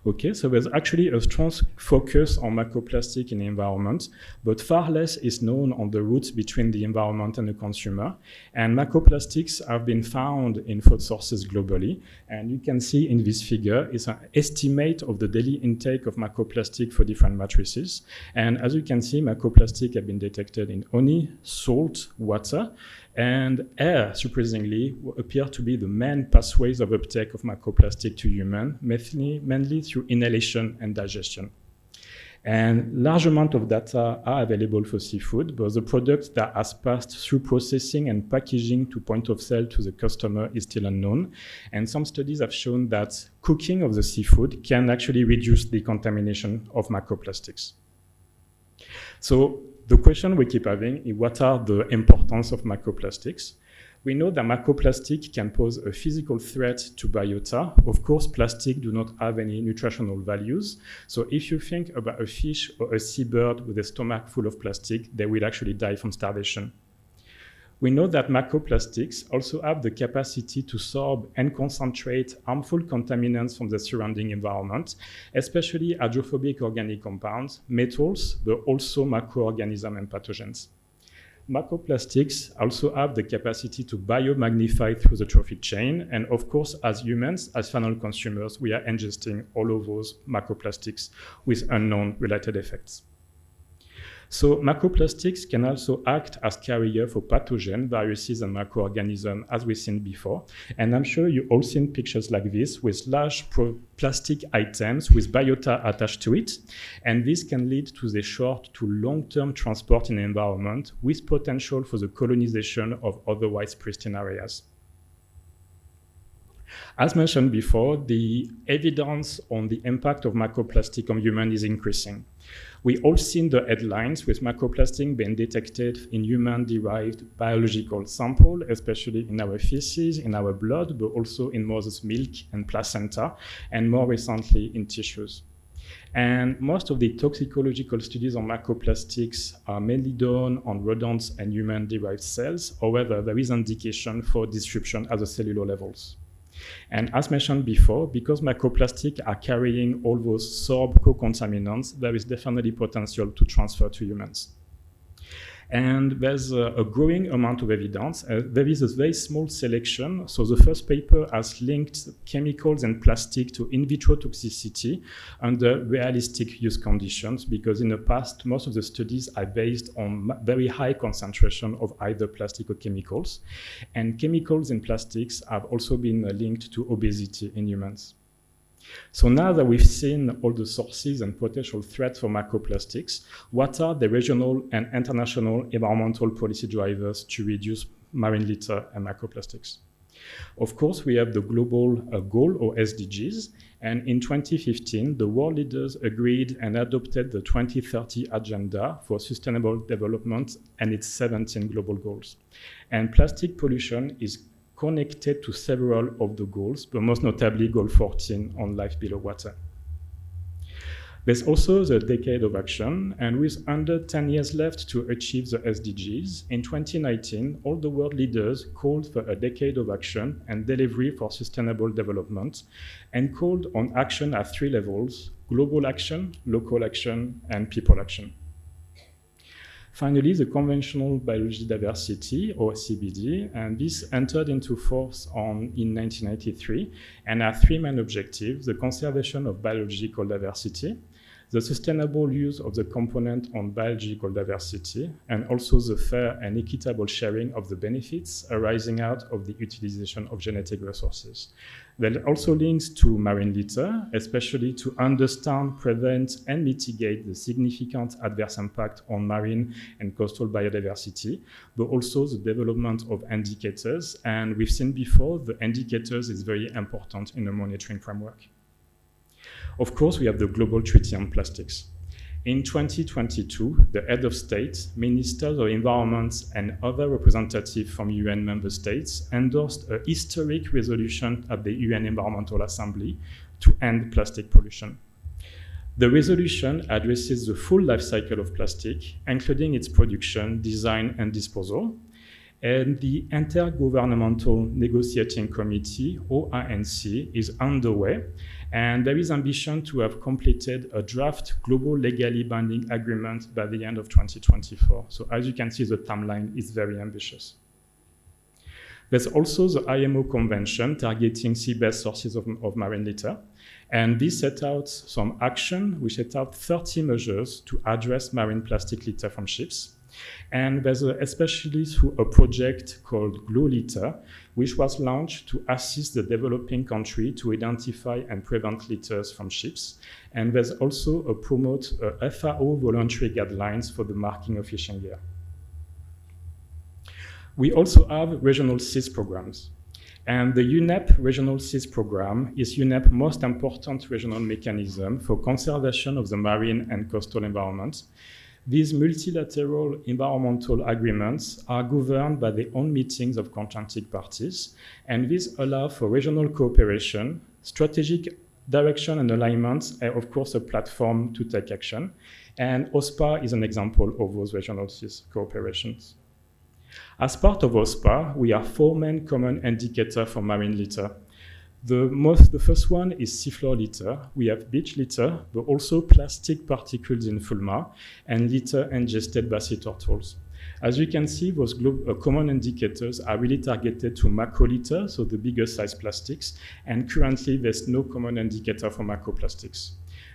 Okay, so there's actually a strong focus on microplastic in the environment, but far less is known on the routes between the environment and the consumer. And microplastics have been found in food sources globally. And you can see in this figure is an estimate of the daily intake of microplastic for different matrices. And as you can see, microplastic have been detected in honey, salt, water, and air, surprisingly, appear to be the main pathways of uptake of microplastic to human, mainly through inhalation and digestion. And large amount of data are available for seafood, but the product that has passed through processing and packaging to point of sale to the customer is still unknown. And some studies have shown that cooking of the seafood can actually reduce the contamination of microplastics. So the question we keep having is, what are the importance of microplastics? We know that microplastic can pose a physical threat to biota. Of course, plastic do not have any nutritional values. So if you think about a fish or a seabird with a stomach full of plastic, they will actually die from starvation. We know that microplastics also have the capacity to sorb and concentrate harmful contaminants from the surrounding environment, especially hydrophobic organic compounds, metals, but also microorganisms and pathogens. Microplastics also have the capacity to biomagnify through the trophic chain. And of course, as humans, as final consumers, we are ingesting all of those microplastics with unknown related effects. So microplastics can also act as carrier for pathogen, viruses, and microorganisms, as we've seen before. And I'm sure you've all seen pictures like this with large plastic items with biota attached to it. And this can lead to the short to long-term transport in the environment with potential for the colonization of otherwise pristine areas. As mentioned before, the evidence on the impact of microplastic on humans is increasing. We all seen the headlines with microplastic being detected in human-derived biological samples, especially in our feces, in our blood, but also in mother's milk and placenta, and more recently in tissues. And most of the toxicological studies on microplastics are mainly done on rodents and human-derived cells. However, there is indication for disruption at the cellular levels. And as mentioned before, because microplastics are carrying all those sorb co-contaminants, there is definitely potential to transfer to humans. And there's a growing amount of evidence. There is a very small selection. So the first paper has linked chemicals and plastic to in vitro toxicity under realistic use conditions, because in the past, most of the studies are based on very high concentration of either plastic or chemicals. And chemicals and plastics have also been linked to obesity in humans. So now that we've seen all the sources and potential threats for microplastics, what are the regional and international environmental policy drivers to reduce marine litter and microplastics? Of course, we have the global goal, or SDGs, and in 2015, the world leaders agreed and adopted the 2030 Agenda for Sustainable Development and its 17 global goals. And plastic pollution is connected to several of the goals, but most notably Goal 14 on life below water. There's also the Decade of Action, and with under 10 years left to achieve the SDGs, in 2019, all the world leaders called for a Decade of Action and delivery for sustainable development, and called on action at 3 levels: global action, local action, and people action. Finally, the Conventional Biology Diversity, or CBD, and this entered into force in 1993 and had 3 main objectives: the conservation of biological diversity, the sustainable use of the component on biological diversity, and also the fair and equitable sharing of the benefits arising out of the utilization of genetic resources. That also links to marine litter, especially to understand, prevent, and mitigate the significant adverse impact on marine and coastal biodiversity, but also the development of indicators. And we've seen before, the indicators is very important in the monitoring framework. Of course, we have the Global Treaty on Plastics. In 2022, the head of state, ministers of environment, and other representatives from UN member states endorsed a historic resolution at the UN Environmental Assembly to end plastic pollution. The resolution addresses the full life cycle of plastic, including its production, design, and disposal. And the Intergovernmental Negotiating Committee, OINC, is underway, and there is ambition to have completed a draft global legally binding agreement by the end of 2024. So as you can see, the timeline is very ambitious. There's also the IMO Convention targeting sea-based sources of marine litter. And this set out some action. We set out 30 measures to address marine plastic litter from ships. And there's especially through a project called Glow Litter, which was launched to assist the developing country to identify and prevent litters from ships. And there's also a promote FAO voluntary guidelines for the marking of fishing gear. We also have regional CESSD programs. And the UNEP Regional CESSD program is UNEP's most important regional mechanism for conservation of the marine and coastal environment. These multilateral environmental agreements are governed by their own meetings of contracting parties, and these allow for regional cooperation, strategic direction and alignment, and of course a platform to take action. And OSPA is an example of those regional CESSD cooperations. As part of OSPA, we have 4 main common indicators for marine litter. The first one is seafloor litter. We have beach litter, but also plastic particles in fulma and litter ingested by sea turtles. As you can see, those common indicators are really targeted to macro litter, so the bigger size plastics, and currently there's no common indicator for microplastics.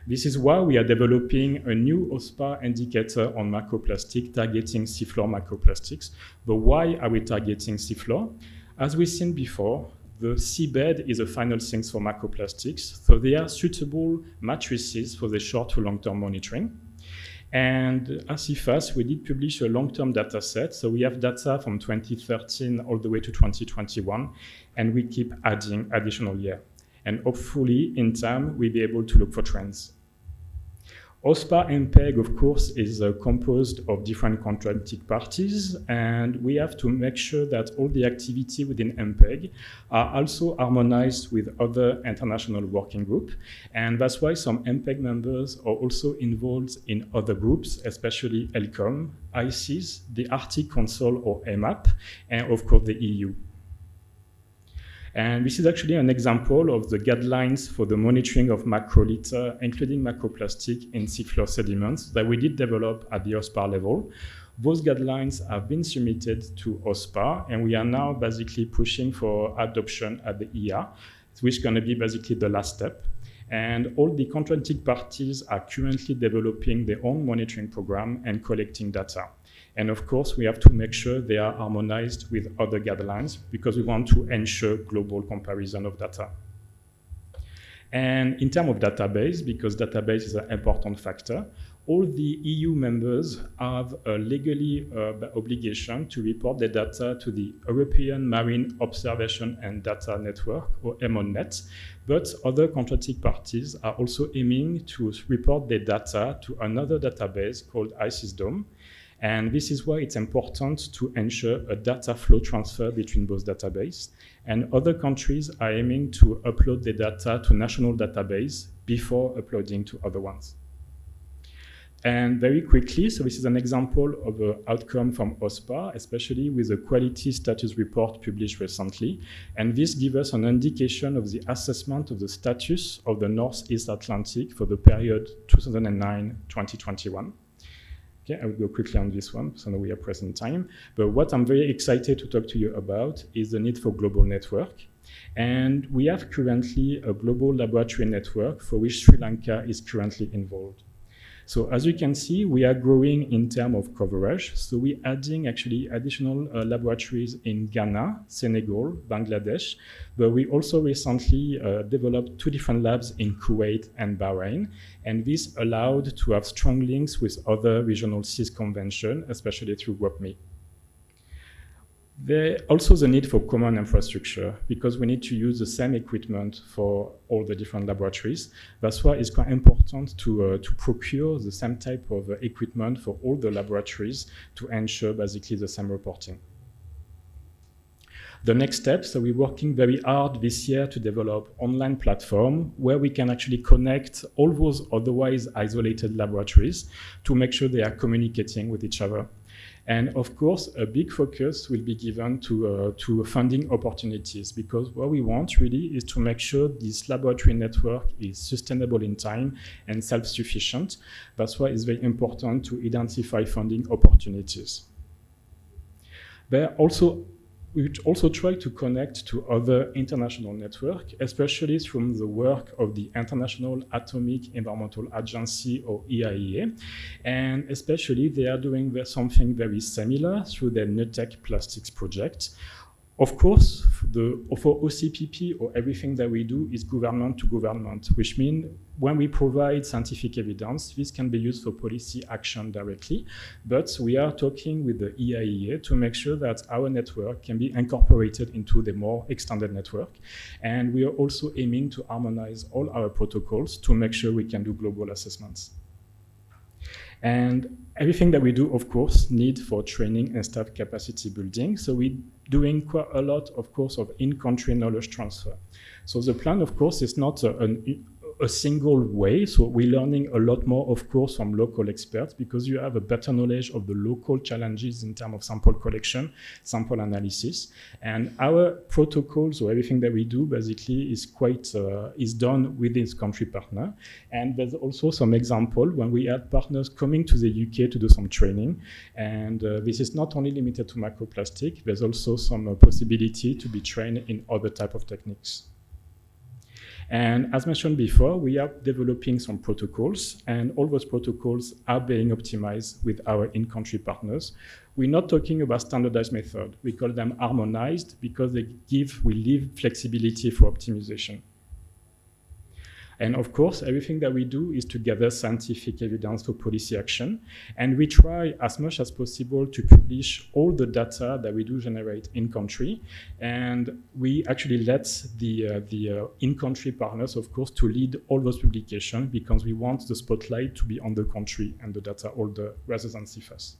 This is why we are developing a new OSPA indicator on microplastic targeting seafloor microplastics. But why are we targeting seafloor? As we've seen before, the seabed is a final sink for microplastics, so they are suitable matrices for the short to long-term monitoring. And at Cefas, we did publish a long-term data set, so we have data from 2013 all the way to 2021, and we keep adding additional year. And hopefully, in time, we'll be able to look for trends. OSPA MPEG, of course, is composed of different contracting parties, and we have to make sure that all the activity within MPEG are also harmonized with other international working groups. And that's why some MPEG members are also involved in other groups, especially ELCOM, ICES, the Arctic Council or EMAP, and of course the EU. And this is actually an example of the guidelines for the monitoring of macro litter, including microplastic in seafloor sediments that we did develop at the OSPA level. Those guidelines have been submitted to OSPA, and we are now basically pushing for adoption at the EA, which is going to be basically the last step. And all the contracting parties are currently developing their own monitoring program and collecting data. And of course, we have to make sure they are harmonized with other guidelines because we want to ensure global comparison of data. And in terms of database, because database is an important factor, all the EU members have a legally obligation to report their data to the European Marine Observation and Data Network, or EMONNET, but other contracting parties are also aiming to report their data to another database called ICESD. And this is why it's important to ensure a data flow transfer between both databases. And other countries are aiming to upload the data to national database before uploading to other ones. And very quickly, so this is an example of an outcome from OSPA, especially with the quality status report published recently. And this gives us an indication of the assessment of the status of the Northeast Atlantic for the period 2009-2021. Okay, I will go quickly on this one, so now we are present time. But what I'm very excited to talk to you about is the need for global network. And we have currently a global laboratory network for which Sri Lanka is currently involved. So as you can see, we are growing in terms of coverage. So we're adding actually additional laboratories in Ghana, Senegal, Bangladesh, but we also recently developed 2 different labs in Kuwait and Bahrain. And this allowed to have strong links with other regional CESSD conventions, especially through WOPME. There also the need for common infrastructure because we need to use the same equipment for all the different laboratories. That's why it's quite important to procure the same type of equipment for all the laboratories to ensure basically the same reporting. The next step, so we're working very hard this year to develop online platform where we can actually connect all those otherwise isolated laboratories to make sure they are communicating with each other. And of course, a big focus will be given to funding opportunities because what we want really is to make sure this laboratory network is sustainable in time and self-sufficient. That's why it's very important to identify funding opportunities. We also try to connect to other international networks, especially from the work of the International Atomic Environmental Agency, or EIEA. And especially they are doing something very similar through their NETEC Plastics project. Of course, for OCPP or everything that we do is government to government, which means when we provide scientific evidence, this can be used for policy action directly. But we are talking with the EIEA to make sure that our network can be incorporated into the more extended network. And we are also aiming to harmonize all our protocols to make sure we can do global assessments. And everything that we do, of course, need for training and staff capacity building. So we're doing quite a lot, of course, of in-country knowledge transfer. So the plan, of course, is not a single way. So we're learning a lot more, of course, from local experts because you have a better knowledge of the local challenges in terms of sample collection, sample analysis. And our protocols or everything that we do basically is done with this country partner. And there's also some example when we had partners coming to the UK to do some training. And this is not only limited to microplastic, there's also some possibility to be trained in other type of techniques. And as mentioned before, we are developing some protocols, and all those protocols are being optimized with our in-country partners. We're not talking about standardized method. We call them harmonized because we leave flexibility for optimization. And of course, everything that we do is to gather scientific evidence for policy action. And we try as much as possible to publish all the data that we do generate in country. And we actually let the in-country partners, of course, to lead all those publications because we want the spotlight to be on the country and the data holder rather than Cefas.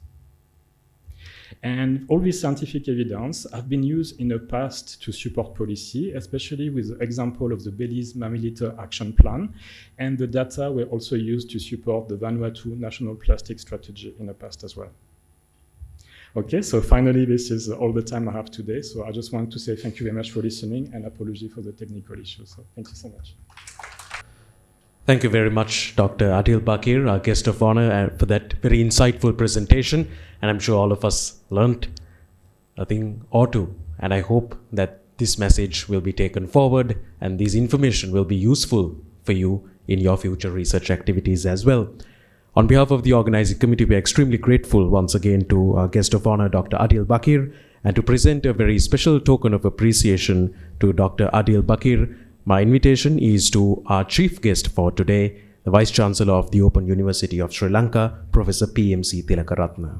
And all this scientific evidence have been used in the past to support policy, especially with the example of the Belize Mammaliter Action Plan. And the data were also used to support the Vanuatu National Plastic Strategy in the past as well. Okay, so finally, this is all the time I have today. So I just want to say thank you very much for listening and apology for the technical issues. So thank you so much. Thank you very much, Dr. Adil Bakir, our guest of honor, for that very insightful presentation. And I'm sure all of us learned a thing or two. And I hope that this message will be taken forward and this information will be useful for you in your future research activities as well. On behalf of the organizing committee, we are extremely grateful once again to our guest of honor, Dr. Adil Bakir, and to present a very special token of appreciation to Dr. Adil Bakir. My invitation is to our chief guest for today, the Vice Chancellor of the Open University of Sri Lanka, Professor PMC Tilakaratna.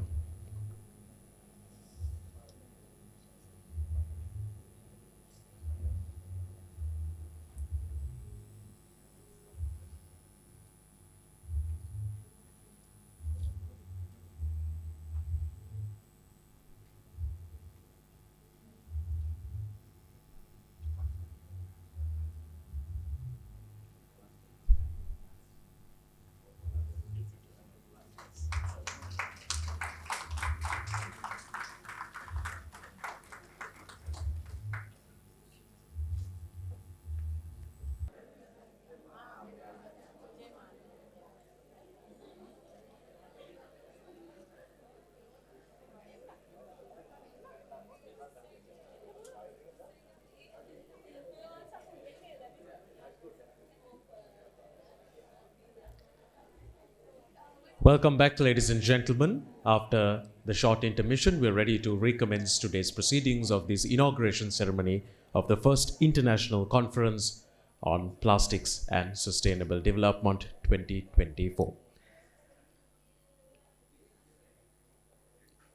Welcome back, ladies and gentlemen. After the short intermission, we're ready to recommence today's proceedings of this inauguration ceremony of the first International Conference on Plastics and Sustainable Development 2024.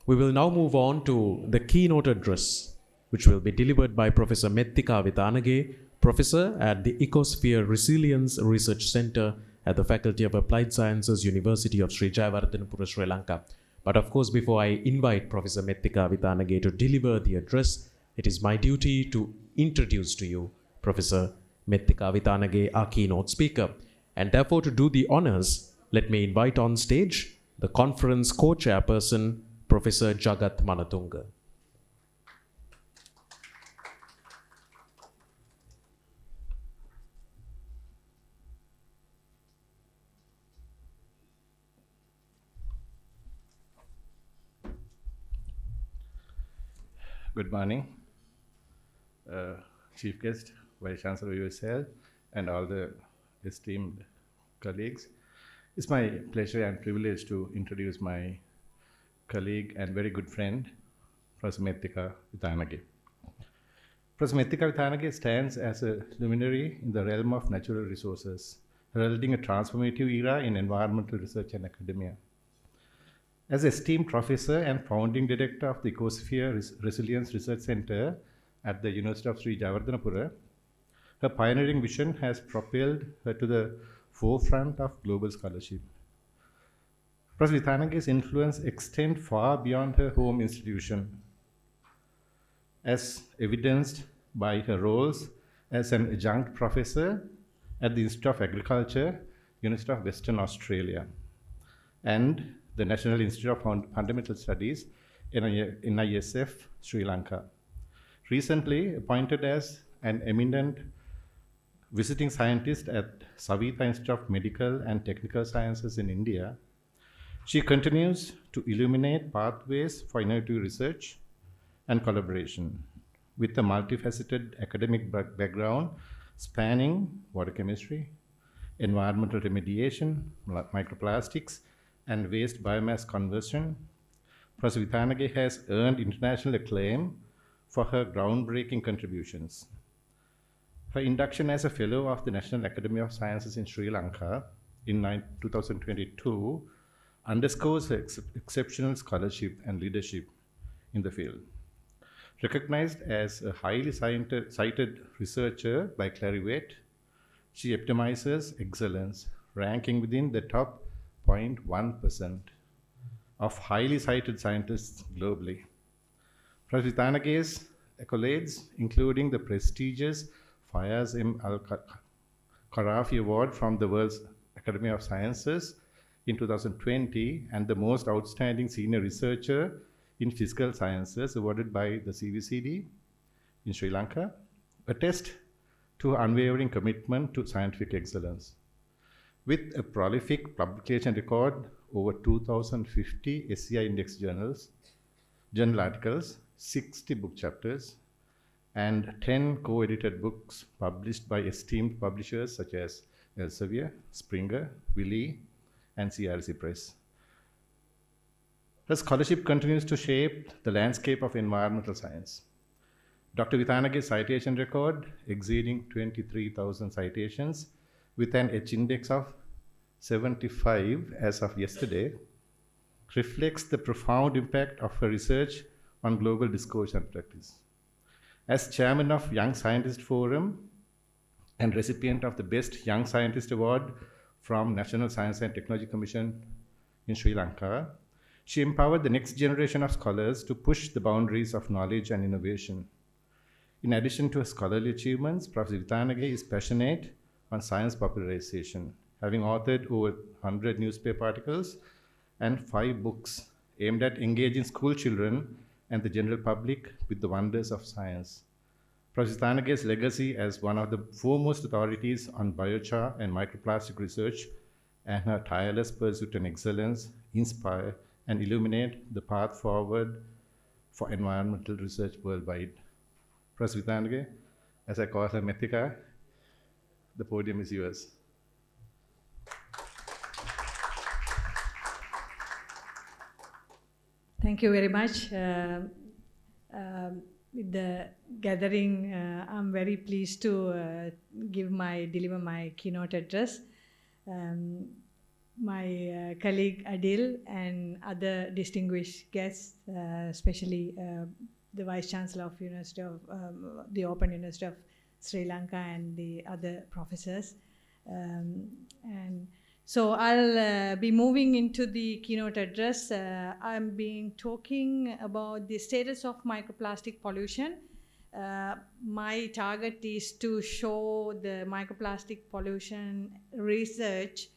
We will now move on to the keynote address, which will be delivered by Professor Mettika Vitanage, Professor at the Ecosphere Resilience Research Center at the Faculty of Applied Sciences, University of Sri Jayawardenepura, Sri Lanka. But of course, before I invite Professor Mettika Vitanage to deliver the address, it is my duty to introduce to you Professor Mettika Vitanage, our keynote speaker. And therefore, to do the honors, let me invite on stage the conference co-chairperson, Professor Jagat Manatunga. Good morning, Chief Guest, Vice Chancellor OUSL, and all the esteemed colleagues. It's my pleasure and privilege to introduce my colleague and very good friend, Professor Mettika Vitanage. Professor Mettika Vitanage stands as a luminary in the realm of natural resources, heralding a transformative era in environmental research and academia. As esteemed professor and founding director of the Ecosphere Resilience Research Center at the University of Sri Jayawardenepura, her pioneering vision has propelled her to the forefront of global scholarship. Professor Vitanage's influence extends far beyond her home institution, as evidenced by her roles as an adjunct professor at the Institute of Agriculture, University of Western Australia, and the National Institute of Fundamental Studies, NISF, Sri Lanka. Recently appointed as an eminent visiting scientist at Savita Institute of Medical and Technical Sciences in India, she continues to illuminate pathways for innovative research and collaboration with a multifaceted academic background spanning water chemistry, environmental remediation, microplastics, and waste biomass conversion. Professor Vitanage has earned international acclaim for her groundbreaking contributions. Her induction as a Fellow of the National Academy of Sciences in Sri Lanka in 2022 underscores her exceptional scholarship and leadership in the field. Recognized as a highly cited researcher by Clarivate, she epitomizes excellence, ranking within the top 0.1% of highly cited scientists globally. Professor Vitanage's accolades, including the prestigious Fayaz M. Al-Kharafi Award from the World Academy of Sciences in 2020 and the Most Outstanding Senior Researcher in Physical Sciences awarded by the CVCD in Sri Lanka, attest to her unwavering commitment to scientific excellence. With a prolific publication record, over 2,050 SCI index journal articles, 60 book chapters, and 10 co-edited books published by esteemed publishers such as Elsevier, Springer, Wiley, and CRC Press. Her scholarship continues to shape the landscape of environmental science. Dr. Vitanage's citation record, exceeding 23,000 citations, with an H index of 75 as of yesterday, reflects the profound impact of her research on global discourse and practice. As chairman of Young Scientist Forum and recipient of the Best Young Scientist Award from National Science and Technology Commission in Sri Lanka, she empowered the next generation of scholars to push the boundaries of knowledge and innovation. In addition to her scholarly achievements, Professor Vitanage is passionate on science popularization, having authored over 100 newspaper articles and 5 books aimed at engaging school children and the general public with the wonders of science. Professor Vitanage's legacy as one of the foremost authorities on biochar and microplastic research and her tireless pursuit and excellence inspire and illuminate the path forward for environmental research worldwide. Professor Vitanage, as I call her Mettika, the podium is yours. Thank you very much. With the gathering, I'm very pleased to deliver my keynote address. My colleague Adil and other distinguished guests, especially the Vice Chancellor of the Open University of Sri Lanka and the other professors. And so I'll be moving into the keynote address. I'm talking about the status of microplastic pollution. My target is to show the microplastic pollution research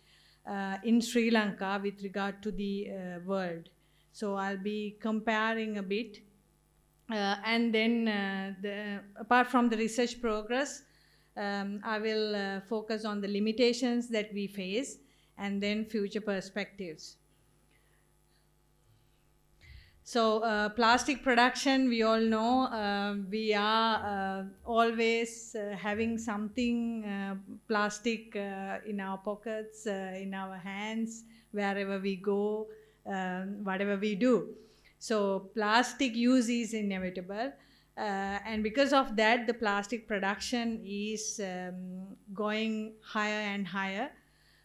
in Sri Lanka with regard to the world. So I'll be comparing a bit. And then apart from the research progress, I will focus on the limitations that we face and then future perspectives. So plastic production, we all know we are always having something plastic in our pockets, in our hands, wherever we go, whatever we do. So plastic use is inevitable. And because of that, the plastic production is going higher and higher.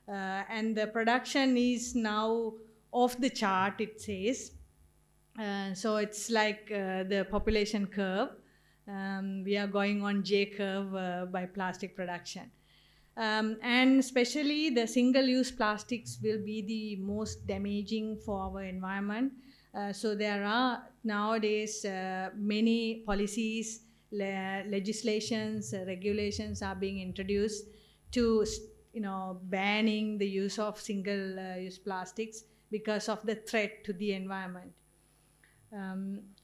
And the production is now off the chart, it says. So it's like the population curve. We are going on J curve by plastic production. And especially the single-use plastics will be the most damaging for our environment. So there are nowadays many policies, legislations, regulations are being introduced to banning the use of single-use plastics because of the threat to the environment.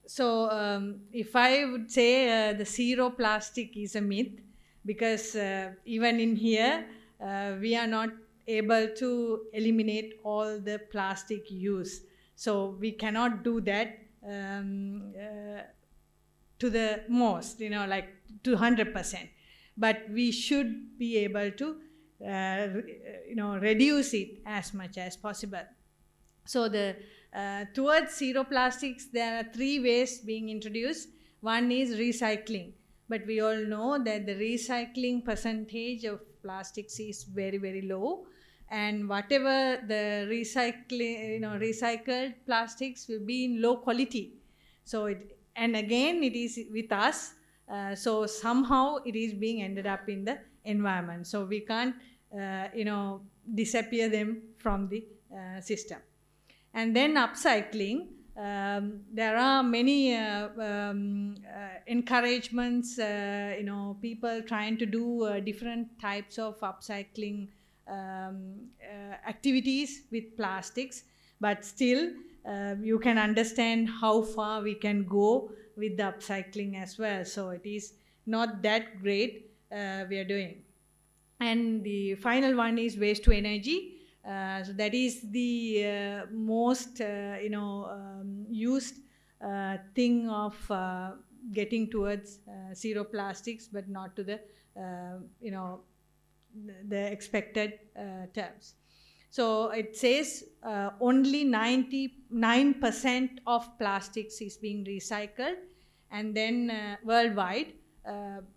So if I would say the zero plastic is a myth, because even in here we are not able to eliminate all the plastic use. So we cannot do that to the most, like to 100%. But we should be able to reduce it as much as possible. So towards zero plastics, there are 3 ways being introduced. One is recycling, but we all know that the recycling percentage of plastics is very, very low. And whatever the recycled plastics will be in low quality. So and again, it is with us. So somehow it is being ended up in the environment. So we can't, disappear them from the system. And then upcycling, there are many encouragements, people trying to do different types of upcycling activities with plastics, but still you can understand how far we can go with the upcycling as well. So it is not that great we are doing. And the final one is waste to energy. So that is the most used thing of getting towards zero plastics, but not to the the expected terms. So it says only 99% of plastics is being recycled, and then worldwide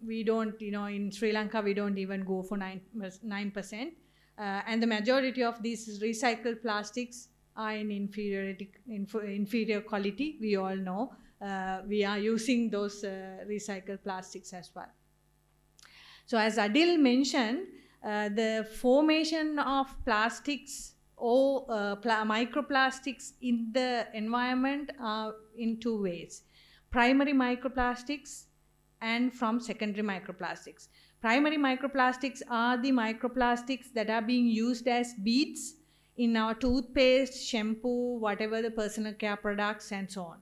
we don't, in Sri Lanka we don't even go for 9%. And the majority of these recycled plastics are in inferior quality. We all know we are using those recycled plastics as well. So as Adil mentioned, the formation of plastics or microplastics in the environment are in 2 ways. Primary microplastics and from secondary microplastics. Primary microplastics are the microplastics that are being used as beads in our toothpaste, shampoo, whatever the personal care products and so on.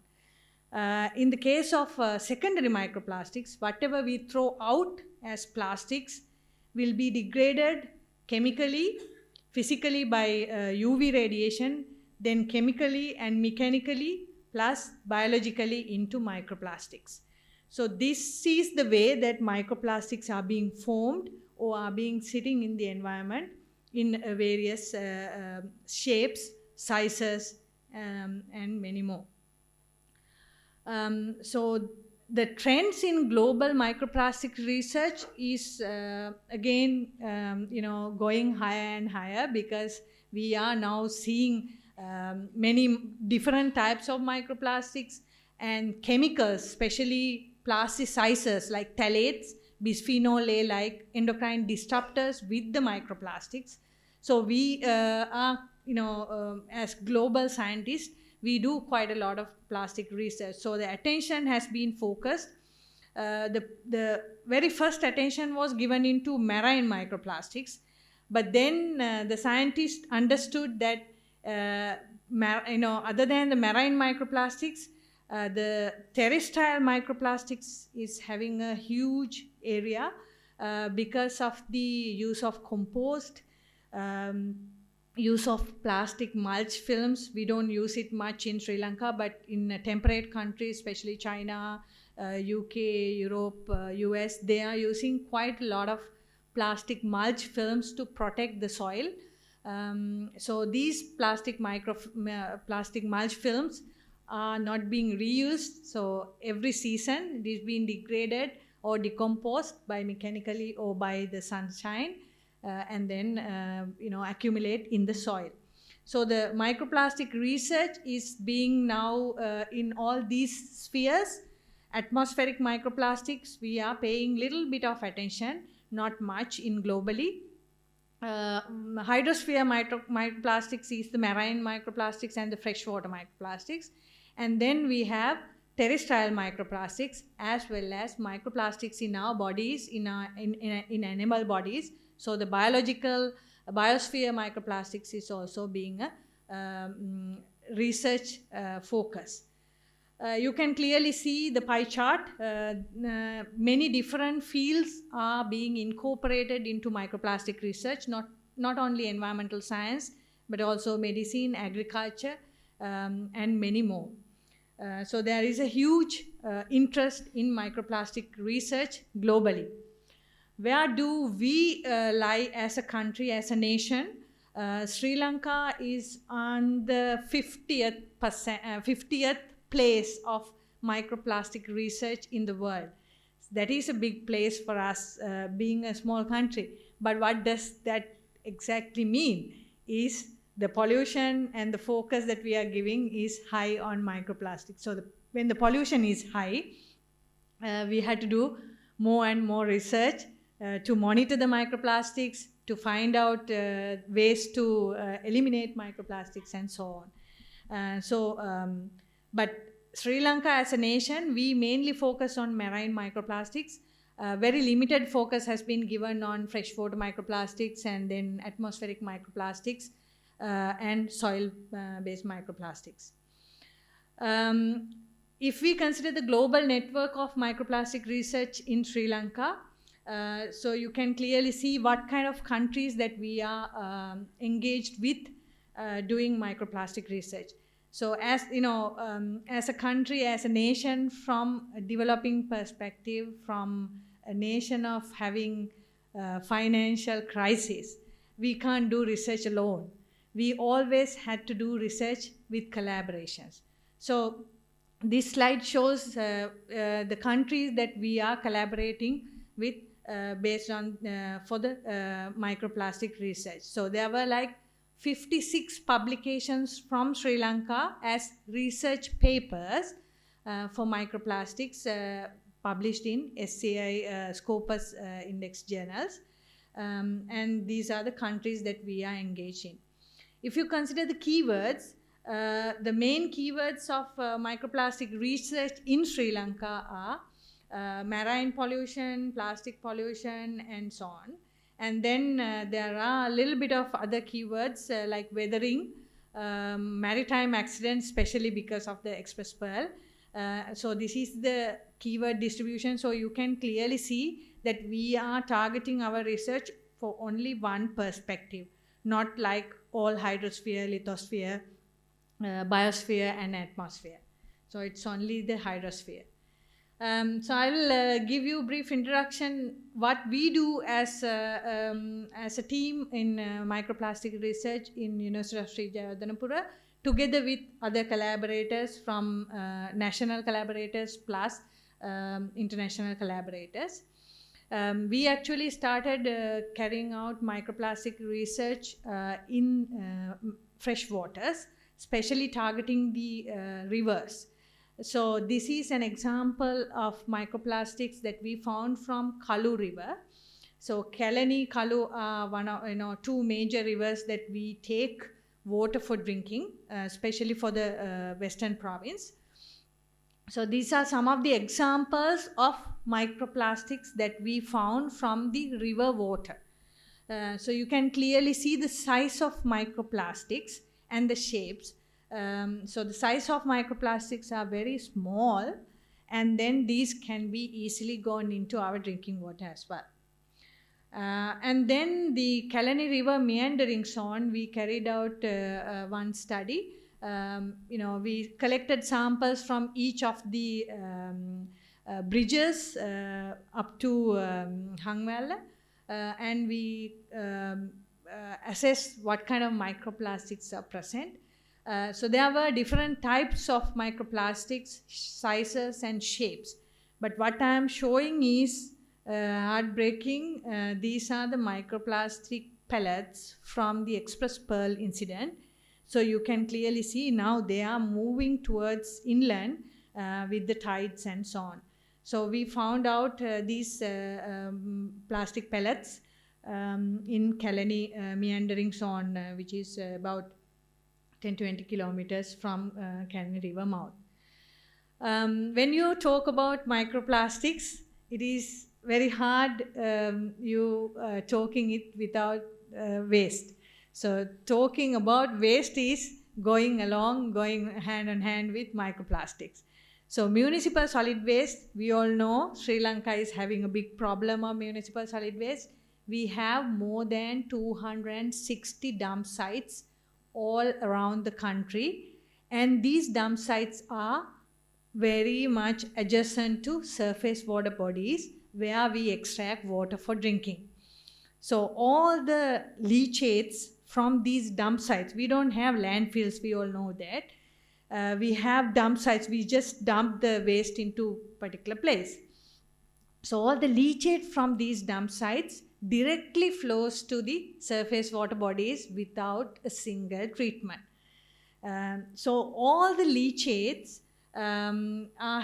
In the case of secondary microplastics, whatever we throw out as plastics will be degraded chemically, physically by UV radiation, then chemically and mechanically, plus biologically into microplastics. So this is the way that microplastics are being formed or are being sitting in the environment in various shapes, sizes, and many more. So the trends in global microplastic research is again, going higher and higher, because we are now seeing many different types of microplastics and chemicals, especially plasticizers like phthalates, bisphenol A like endocrine disruptors with the microplastics. So we are, as global scientists, we do quite a lot of plastic research. So the attention has been focused. The very first attention was given into marine microplastics, but then the scientists understood that other than the marine microplastics, the terrestrial microplastics is having a huge area because of the use of compost, use of plastic mulch films. We don't use it much in Sri Lanka, but in temperate countries, especially China, UK, Europe, US, they are using quite a lot of plastic mulch films to protect the soil. So these plastic mulch films are not being reused. So every season it is being degraded or decomposed by mechanically or by the sunshine, and then accumulate in the soil. So the microplastic research is being now in all these spheres. Atmospheric microplastics, we are paying little bit of attention, not much in globally. Hydrosphere microplastics is the marine microplastics and the freshwater microplastics. And then we have terrestrial microplastics as well as microplastics in our bodies, in animal bodies. So the biosphere microplastics is also being a research focus. You can clearly see the pie chart. Many different fields are being incorporated into microplastic research, not only environmental science, but also medicine, agriculture, and many more. So there is a huge interest in microplastic research globally. Where do we lie as a country, as a nation? Sri Lanka is on the 50th place of microplastic research in the world. That is a big place for us, being a small country. But what does that exactly mean? Is the pollution and the focus that we are giving is high on microplastics. So when the pollution is high, we had to do more and more research to monitor the microplastics, to find out ways to eliminate microplastics and so on. But Sri Lanka as a nation, we mainly focus on marine microplastics. Very limited focus has been given on freshwater microplastics, and then atmospheric microplastics, and soil-based microplastics. If we consider the global network of microplastic research in Sri Lanka, so you can clearly see what kind of countries that we are engaged with doing microplastic research. So as you know, as a country, as a nation, from a developing perspective, from a nation of having financial crisis, we can't do research alone. We always had to do research with collaborations. So this slide shows the countries that we are collaborating with based on for the microplastic research. So there were like 56 publications from Sri Lanka as research papers for microplastics published in SCI Scopus index journals. And these are the countries that we are engaged in. If you consider the keywords, the main keywords of microplastic research in Sri Lanka are marine pollution, plastic pollution, and so on. And then there are a little bit of other keywords like weathering, maritime accidents, especially because of the express pearl. So this is the keyword distribution. So you can clearly see that we are targeting our research for only one perspective, not like all hydrosphere, lithosphere, biosphere, and atmosphere. So it's only the hydrosphere. So I will give you a brief introduction what we do as a team in microplastic research in University of Sri Jayawardenepura together with other collaborators from national collaborators plus international collaborators. We actually started carrying out microplastic research in fresh waters, especially targeting the rivers. So this is an example of microplastics that we found from Kalu River. So Kalani, Kalu are one of two major rivers that we take water for drinking, especially for the Western province. So these are some of the examples of microplastics that we found from the river water. So you can clearly see the size of microplastics and the shapes. So the size of microplastics are very small, and then these can be easily gone into our drinking water as well. And then the Kalani River meandering zone, we carried out one study. We collected samples from each of the bridges up to Hangwalla, and we assessed what kind of microplastics are present. So there were different types of microplastics, sizes and shapes. But what I am showing is heartbreaking. These are the microplastic pellets from the Express Pearl incident. So you can clearly see now they are moving towards inland with the tides and so on. So we found out these plastic pellets in Kalani meandering zone, which is about 10-20 kilometers from Kalani River mouth. When you talk about microplastics, it is very hard talking it without waste. So talking about waste is going hand in hand with microplastics. So municipal solid waste, we all know Sri Lanka is having a big problem of municipal solid waste. We have more than 260 dump sites all around the country, and these dump sites are very much adjacent to surface water bodies where we extract water for drinking. So all the leachates from these dump sites, we don't have landfills, we all know that. We have dump sites, we just dump the waste into particular place. So all the leachate from these dump sites directly flows to the surface water bodies without a single treatment. So all the leachates are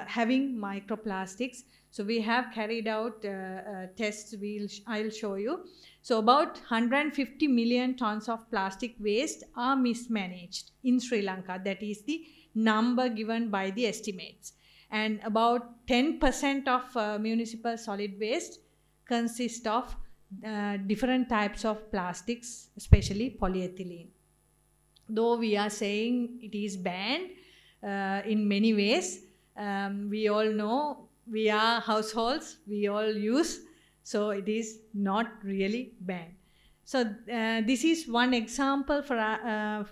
having microplastics. So we have carried out tests, I'll show you. So about 150 million tons of plastic waste are mismanaged in Sri Lanka. That is the number given by the estimates. And about 10% of municipal solid waste consists of different types of plastics, especially polyethylene. Though we are saying it is banned in many ways, we all know we are households, we all use, so it is not really banned. So this is one example that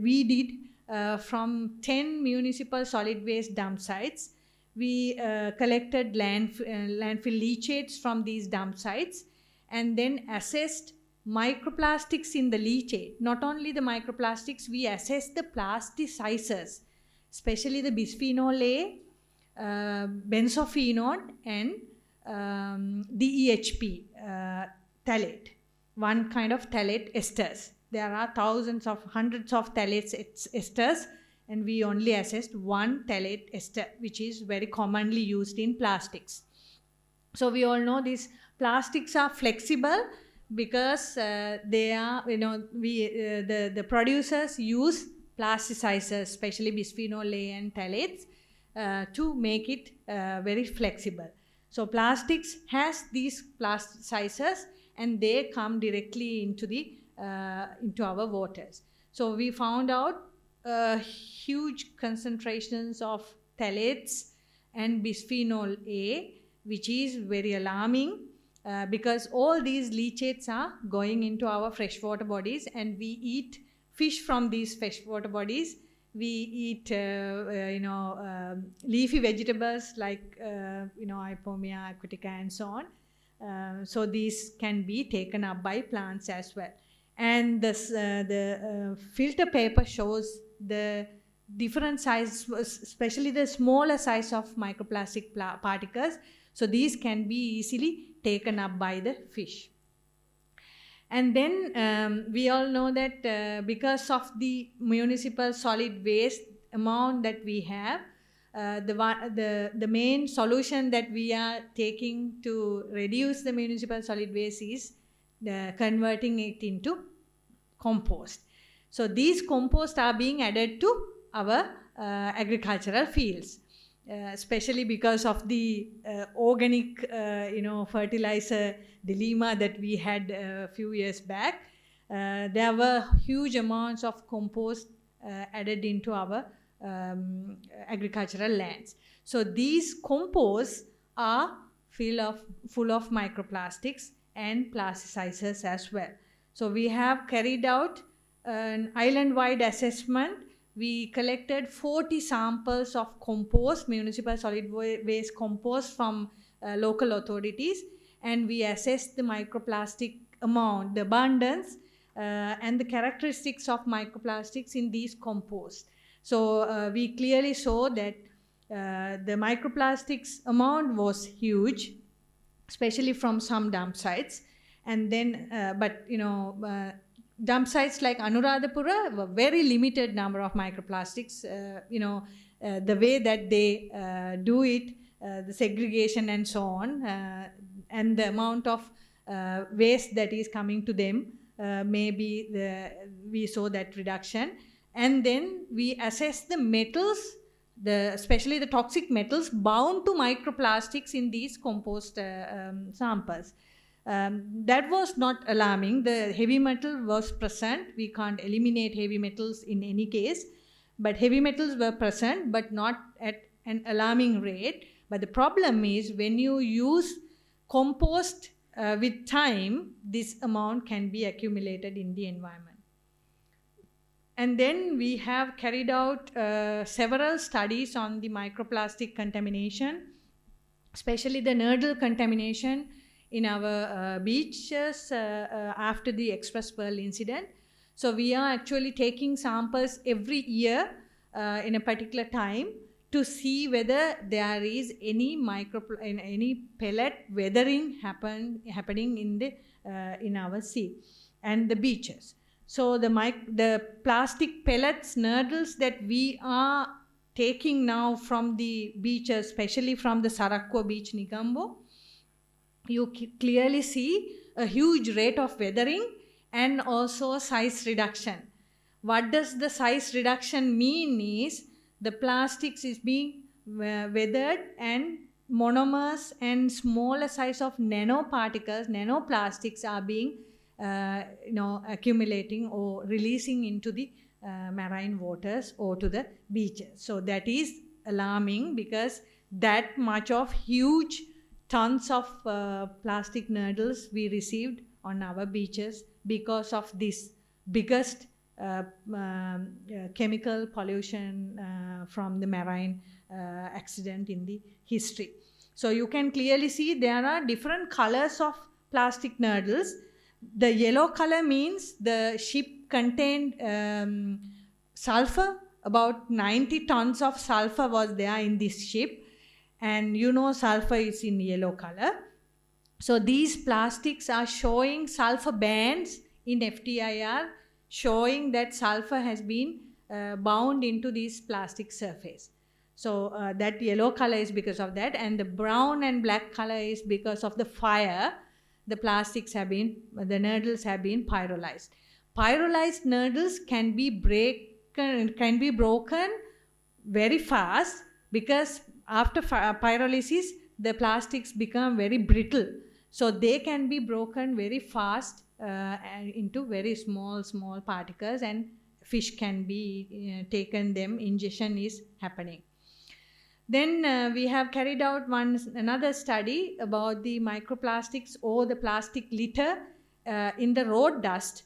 we did from 10 municipal solid waste dump sites. We collected landfill leachates from these dump sites and then assessed microplastics in the leachate. Not only the microplastics, we assessed the plasticizers, especially the bisphenol A, benzophenone and DEHP, phthalate, one kind of phthalate esters. There are hundreds of phthalates esters, and we only assessed one phthalate ester, which is very commonly used in plastics. So we all know these plastics are flexible because they are, the producers use plasticizers, especially bisphenol A and phthalates, to make it very flexible. So plastics has these plasticizers and they come directly into our waters. So we found out huge concentrations of phthalates and bisphenol A, which is very alarming because all these leachates are going into our freshwater bodies, and we eat fish from these freshwater bodies. We eat, leafy vegetables like, Ipomia aquatica and so on. So these can be taken up by plants as well. And the filter paper shows the different size, especially the smaller size of microplastic particles. So these can be easily taken up by the fish. And then we all know that because of the municipal solid waste amount that we have, the main solution that we are taking to reduce the municipal solid waste is converting it into compost. So these compost are being added to our agricultural fields, especially because of the organic fertilizer dilemma that we had a few years back. There were huge amounts of compost added into our agricultural lands. So these composts are full of microplastics and plasticizers as well. So we have carried out an island-wide assessment. We collected 40 samples of compost, municipal solid waste compost from local authorities, and we assessed the microplastic amount, the abundance, and the characteristics of microplastics in these composts. So we clearly saw that the microplastics amount was huge, especially from some dump sites. And then, dump sites like Anuradhapura were very limited number of microplastics. The way that they do it, the segregation and so on, and the amount of waste that is coming to them, we saw that reduction. And then we assess the metals, especially the toxic metals bound to microplastics in these compost samples. That was not alarming. The heavy metal was present. We can't eliminate heavy metals in any case, but heavy metals were present, but not at an alarming rate. But the problem is when you use compost with time, this amount can be accumulated in the environment. And then we have carried out several studies on the microplastic contamination, especially the nurdle contamination in our beaches after the Express Pearl incident. So we are actually taking samples every year in a particular time to see whether there is any pellet weathering happening in our sea and the beaches. So the plastic pellets, nurdles that we are taking now from the beaches, especially from the Sarakwa beach, Negombo, you clearly see a huge rate of weathering and also size reduction. What does the size reduction mean is the plastics is being weathered and monomers and smaller size of nanoparticles, nanoplastics are being accumulating or releasing into the marine waters or to the beaches. So that is alarming because that much of huge tons of plastic nurdles we received on our beaches because of this biggest chemical pollution from the marine accident in the history. So you can clearly see there are different colors of plastic nurdles. The yellow color means the ship contained sulfur. About 90 tons of sulfur was there in this ship. And sulfur is in yellow color. So these plastics are showing sulfur bands in FTIR, showing that sulfur has been bound into this plastic surface. So that yellow color is because of that, and the brown and black color is because of the fire. The the nurdles have been pyrolyzed. Pyrolyzed nurdles can be broken very fast because after pyrolysis, the plastics become very brittle. So they can be broken very fast into very small particles, and fish can be taken, them ingestion is happening. Then we have carried out another study about the microplastics or the plastic litter in the road dust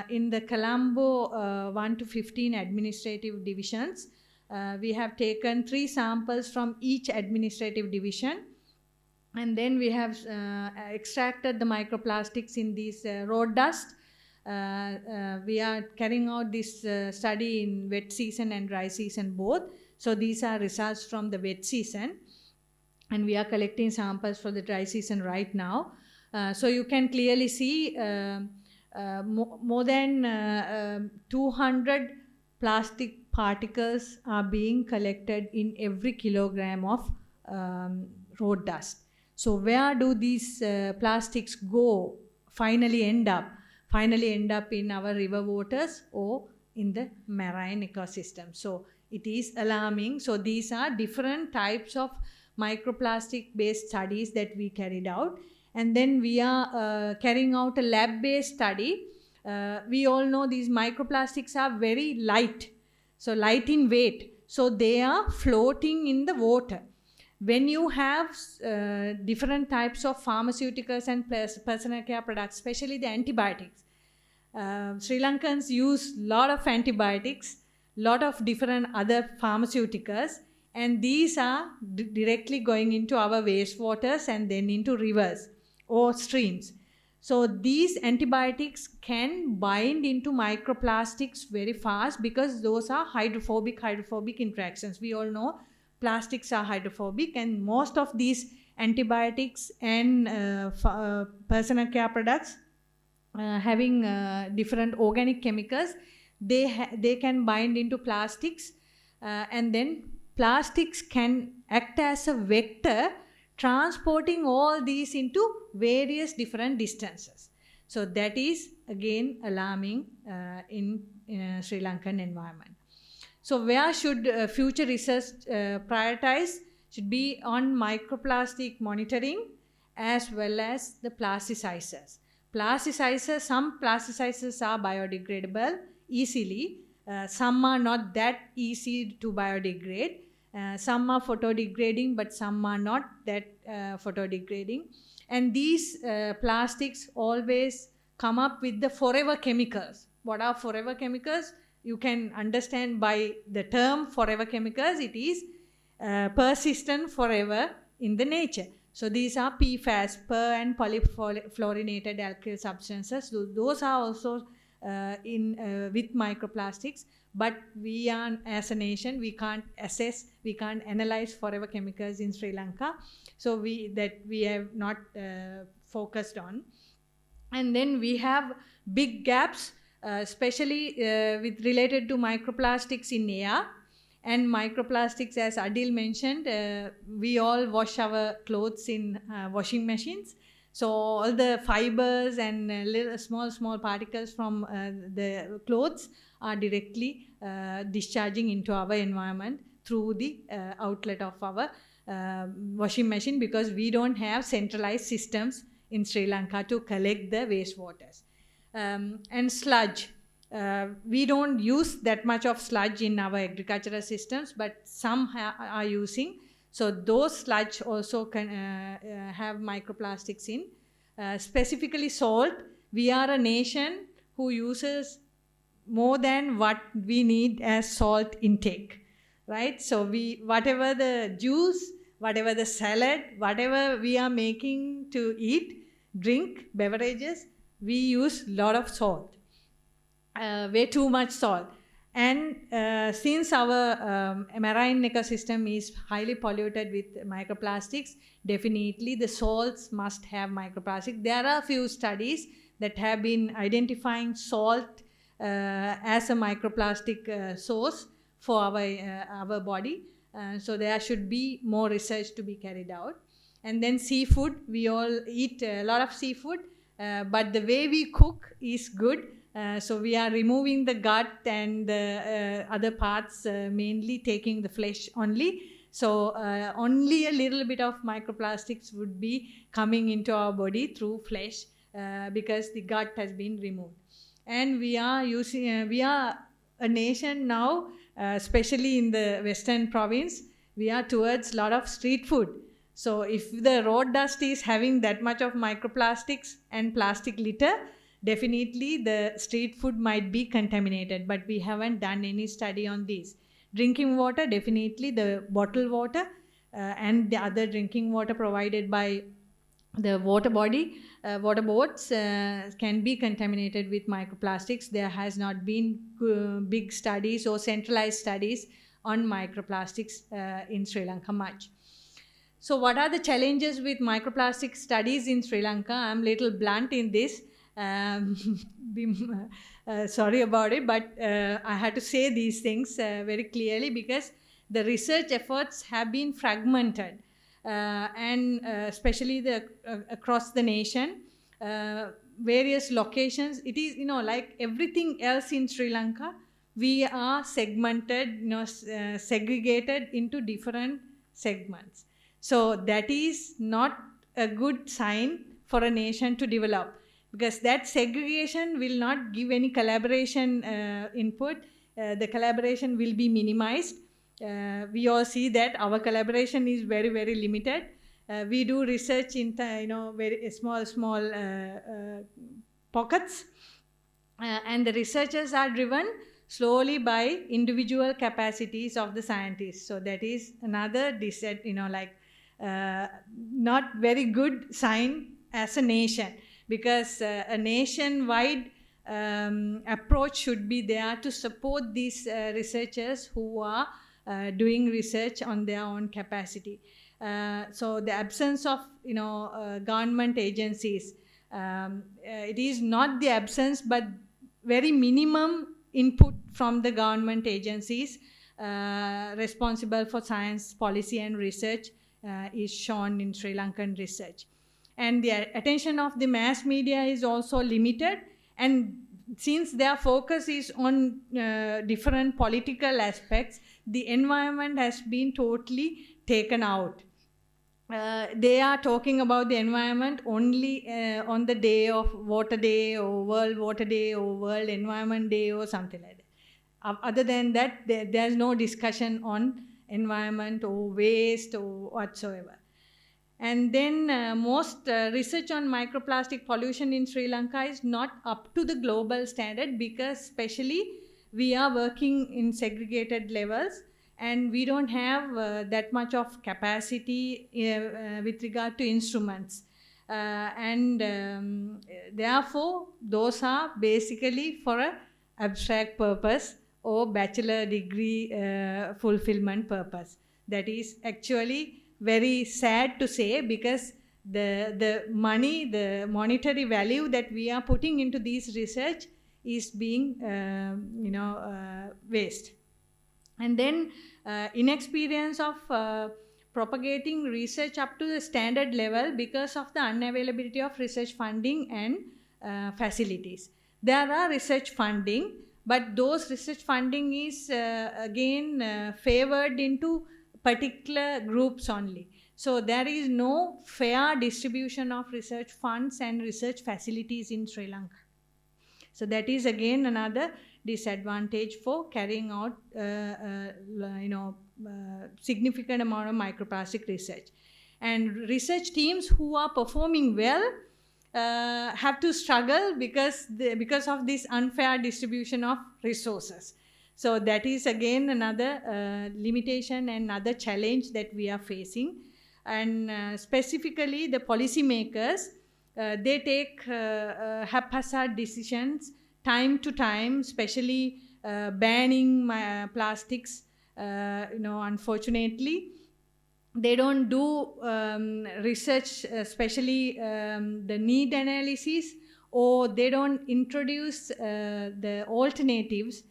in the Colombo 1 to 15 administrative divisions. We have taken 3 samples from each administrative division, and then we have extracted the microplastics in this road dust. We are carrying out this study in wet season and dry season both. So these are results from the wet season, and we are collecting samples for the dry season right now. So you can clearly see more than 200 plastic particles are being collected in every kilogram of road dust. So where do these plastics go, finally end up in our river waters or in the marine ecosystem? So it is alarming. So these are different types of microplastic based studies that we carried out. And then we are carrying out a lab based study. We all know these microplastics are very light, so light in weight, so they are floating in the water. When you have different types of pharmaceuticals and personal care products, especially the antibiotics, Sri Lankans use a lot of antibiotics, lot of different other pharmaceuticals, and these are directly going into our wastewaters and then into rivers or streams. So these antibiotics can bind into microplastics very fast because those are hydrophobic interactions. We all know plastics are hydrophobic, and most of these antibiotics and personal care products having different organic chemicals, they can bind into plastics, and then plastics can act as a vector transporting all these into various different distances. So that is again alarming in Sri Lankan environment. So where should future research prioritize? Should be on microplastic monitoring as well as the plasticizers. Some plasticizers are biodegradable easily. Some are not that easy to biodegrade. Some are photodegrading, but some are not that photodegrading. And these plastics always come up with the forever chemicals. What are forever chemicals? You can understand by the term forever chemicals, it is persistent forever in the nature. So these are PFAS, per and polyfluorinated alkyl substances. Those are also with microplastics, but we are, as a nation, we can't analyze forever chemicals in Sri Lanka, so we have not focused on. And then we have big gaps, especially with related to microplastics in air. And microplastics, as Adil mentioned, we all wash our clothes in washing machines. So all the fibers and little small particles from the clothes are directly discharging into our environment through the outlet of our washing machine, because we don't have centralized systems in Sri Lanka to collect the wastewaters. And sludge. We don't use that much of sludge in our agricultural systems, but some are using. So those sludge also can have microplastics in. Specifically salt. We are a nation who uses more than what we need as salt intake, right? So whatever the juice, whatever the salad, whatever we are making to eat, drink, beverages, we use a lot of salt. Way too much salt. And since our marine ecosystem is highly polluted with microplastics, definitely the salts must have microplastics. There are a few studies that have been identifying salt as a microplastic source for our body. So there should be more research to be carried out. And then seafood. We all eat a lot of seafood, but the way we cook is good. So we are removing the gut and the other parts, mainly taking the flesh only. So only a little bit of microplastics would be coming into our body through flesh, because the gut has been removed. And we are a nation now, especially in the western province, we are towards a lot of street food. So if the road dust is having that much of microplastics and plastic litter, definitely the street food might be contaminated, but we haven't done any study on this. Drinking water, definitely the bottled water and the other drinking water provided by the water body, waterboards can be contaminated with microplastics. There has not been big studies or centralized studies on microplastics in Sri Lanka much. So what are the challenges with microplastic studies in Sri Lanka? I'm a little blunt in this. Sorry about it, but I had to say these things very clearly because the research efforts have been fragmented and especially across the nation, various locations. It is, like everything else in Sri Lanka, we are segmented, segregated into different segments. So that is not a good sign for a nation to develop, because that segregation will not give any collaboration input. The collaboration will be minimized. We all see that our collaboration is very, very limited. We do research in very small pockets, and the researchers are driven slowly by individual capacities of the scientists. So that is another not very good sign as a nation, because a nationwide approach should be there to support these researchers who are doing research on their own capacity. So the absence of government agencies, it is not the absence but very minimum input from the government agencies responsible for science policy and research is shown in Sri Lankan research. And the attention of the mass media is also limited, and since their focus is on different political aspects, the environment has been totally taken out. They are talking about the environment only on the day of Water Day or World Water Day or World Environment Day or something like that. Other than that, there's no discussion on environment or waste or whatsoever. And then most research on microplastic pollution in Sri Lanka is not up to the global standard, because especially we are working in segregated levels and we don't have that much of capacity with regard to instruments. Therefore, those are basically for an abstract purpose or bachelor degree fulfillment purpose. That is actually very sad to say, because the money, the monetary value that we are putting into these research is being waste. And then inexperience of propagating research up to the standard level because of the unavailability of research funding and facilities. There are research funding, but those research funding is again favored into particular groups only. So there is no fair distribution of research funds and research facilities in Sri Lanka. So that is again another disadvantage for carrying out significant amount of microplastic research. And research teams who are performing well have to struggle because of this unfair distribution of resources. So that is again another limitation and another challenge that we are facing. And specifically the policymakers, they take haphazard decisions time to time, especially banning plastics. Unfortunately, they don't do research, especially the need analysis, or they don't introduce the alternatives.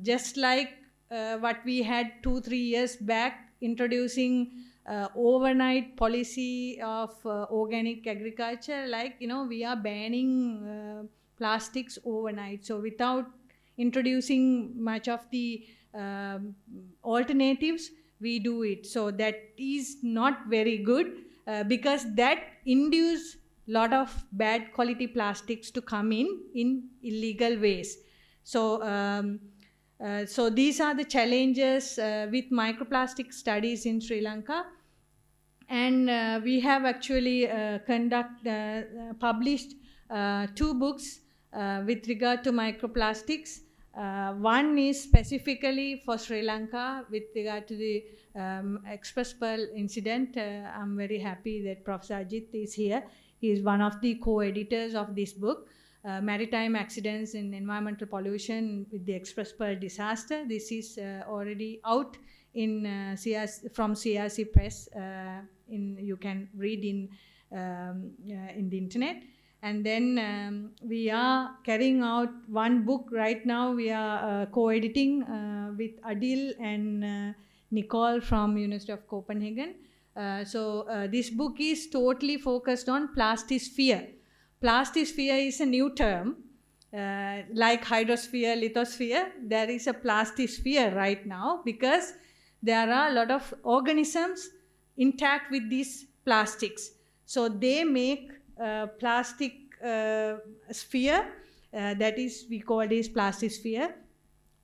Just like what we had 2-3 years back, introducing overnight policy of organic agriculture, like we are banning plastics overnight. So without introducing much of the alternatives, we do it. So that is not very good because that induces a lot of bad quality plastics to come in illegal ways. So these are the challenges with microplastic studies in Sri Lanka. And we have actually published 2 books with regard to microplastics. One is specifically for Sri Lanka with regard to the Express Pearl incident. I'm very happy that Professor Ajit is here. He is one of the co-editors of this book, Maritime Accidents and Environmental Pollution with the Express Pearl Disaster. This is already out in from ICPES. You can read in the internet. And then we are carrying out one book right now. We are co-editing with Adil and Nicole from University of Copenhagen. This book is totally focused on plastisphere. Plastisphere is a new term, like hydrosphere, lithosphere. There is a plastisphere right now because there are a lot of organisms intact with these plastics. So they make plastic sphere, that is, we call this plastisphere.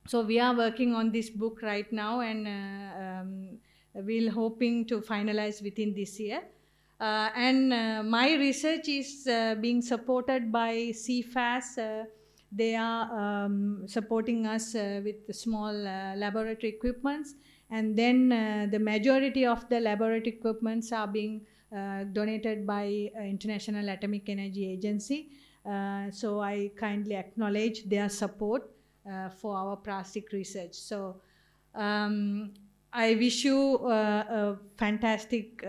So we are working on this book right now, and we're hoping to finalize within this year. My research is being supported by Cefas. They are supporting us with the small laboratory equipments, and then the majority of the laboratory equipments are being donated by International Atomic Energy Agency. So I kindly acknowledge their support for our plastic research. So I wish you a fantastic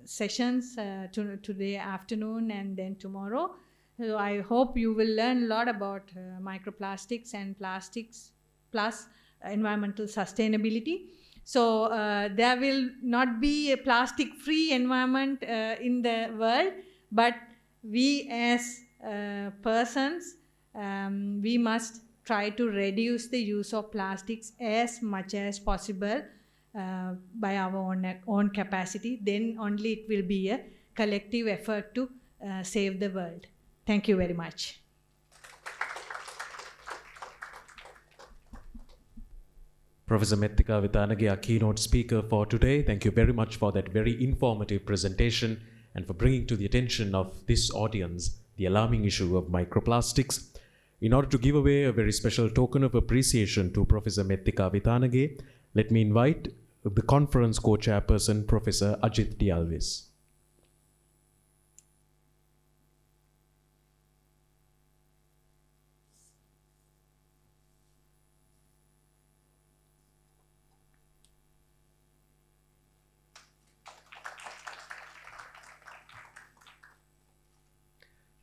sessions today afternoon and then tomorrow. So I hope you will learn a lot about microplastics and plastics plus environmental sustainability. So there will not be a plastic-free environment in the world, but we as persons, we must try to reduce the use of plastics as much as possible by our own capacity. Then only it will be a collective effort to save the world. Thank you very much. Professor Methika Vitanage, our keynote speaker for today. Thank you very much for that very informative presentation and for bringing to the attention of this audience the alarming issue of microplastics. In order to give away a very special token of appreciation to Professor Methika Vitanage, let me invite the conference co-chairperson, Professor Ajit Dialvis.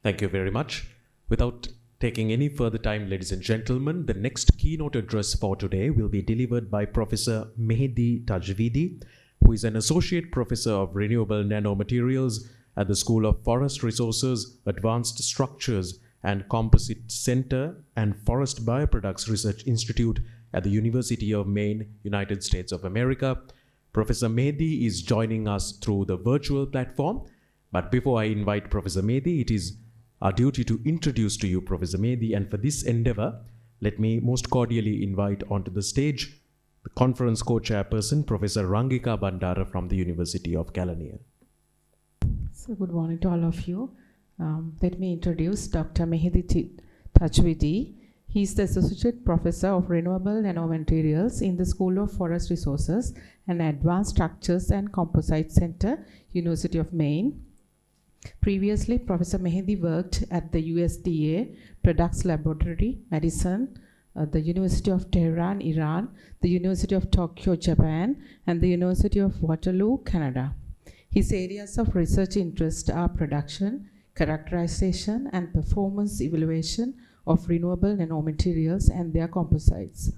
Thank you very much. Without taking any further time, ladies and gentlemen, the next keynote address for today will be delivered by Professor Mehdi Tajvidi, who is an Associate Professor of Renewable Nanomaterials at the School of Forest Resources, Advanced Structures and Composite Center and Forest Bioproducts Research Institute at the University of Maine, United States of America. Professor Mehdi is joining us through the virtual platform. But before I invite Professor Mehdi, it is our duty to introduce to you Professor Mehdi, and for this endeavor, let me most cordially invite onto the stage the conference co-chairperson, Professor Rangika Bandara from the University of Kelaniya. So good morning to all of you. Let me introduce Dr. Mehdi Tajvidi. He is the Associate Professor of Renewable Nanomaterials in the School of Forest Resources and Advanced Structures and Composite Center, University of Maine. Previously, Professor Mehdi worked at the USDA Products Laboratory, Madison, the University of Tehran, Iran, the University of Tokyo, Japan, and the University of Waterloo, Canada. His areas of research interest are production, characterization, and performance evaluation of renewable nanomaterials and their composites.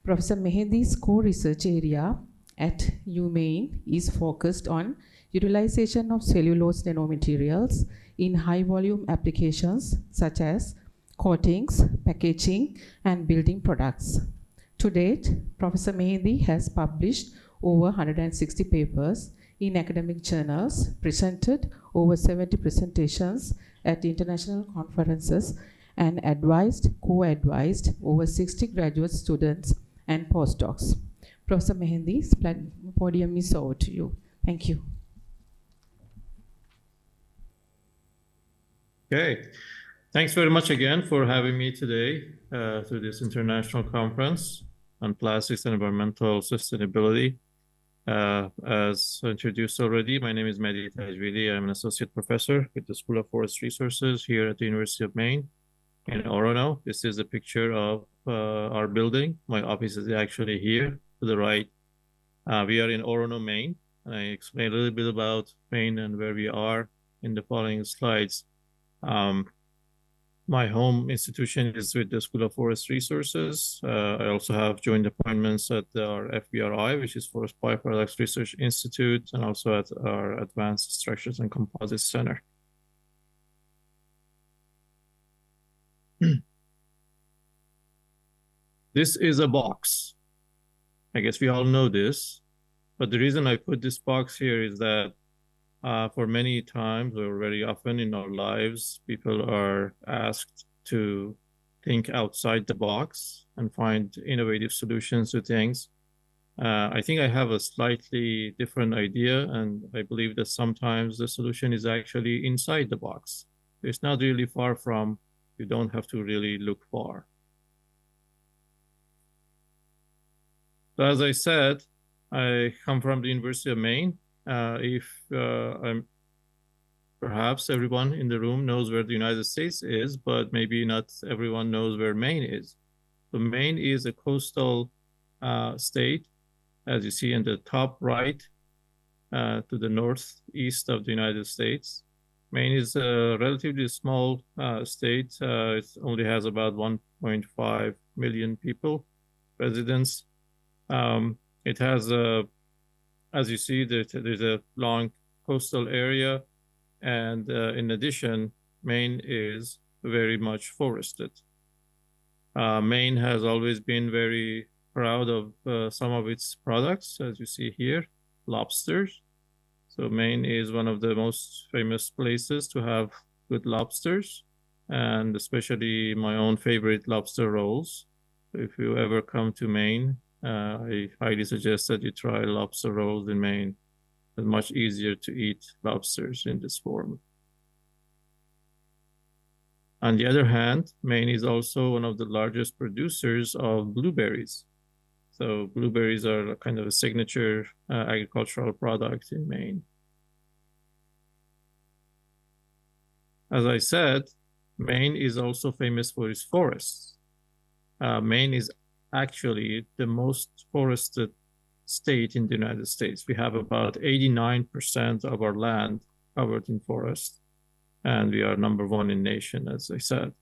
Professor Mehdi's core research area at UMaine is focused on utilization of cellulose nanomaterials in high-volume applications such as coatings, packaging, and building products. To date, Professor Mehdi has published over 160 papers in academic journals, presented over 70 presentations at international conferences, and co-advised over 60 graduate students and postdocs. Professor Mehdi, the podium is over to you. Thank you. Okay, thanks very much again for having me today to this international conference on plastics and environmental sustainability. As introduced already, my name is Mehdi Tajvidi. I'm an associate professor with the School of Forest Resources here at the University of Maine in Orono. This is a picture of our building. My office is actually here to the right. We are in Orono, Maine. And I explain a little bit about Maine and where we are in the following slides. My home institution is with the School of Forest Resources. I also have joint appointments at our FBRI, which is Forest Byproducts Research Institute, and also at our Advanced Structures and Composites Center. This is a box. I guess we all know this, but the reason I put this box here is that for many times or very often in our lives, people are asked to think outside the box and find innovative solutions to things. I think I have a slightly different idea, and I believe that sometimes the solution is actually inside the box. It's not really far from, you don't have to really look far. So as I said, I come from the University of Maine. Perhaps everyone in the room knows where the United States is, but maybe not everyone knows where Maine is. So Maine is a coastal state, as you see in the top right, to the northeast of the United States. Maine is a relatively small state. It only has about 1.5 million people, residents. It has as you see, there's a long coastal area. And in addition, Maine is very much forested. Maine has always been very proud of some of its products, as you see here, lobsters. So Maine is one of the most famous places to have good lobsters, and especially my own favorite lobster rolls. If you ever come to Maine, I highly suggest that you try lobster rolls in Maine. It's much easier to eat lobsters in this form. On the other hand, Maine is also one of the largest producers of blueberries. So blueberries are kind of a signature agricultural product in Maine. As I said, Maine is also famous for its forests. Maine is actually the most forested state in the United States. We have about 89% of our land covered in forest, and we are #1 in nation, as I said.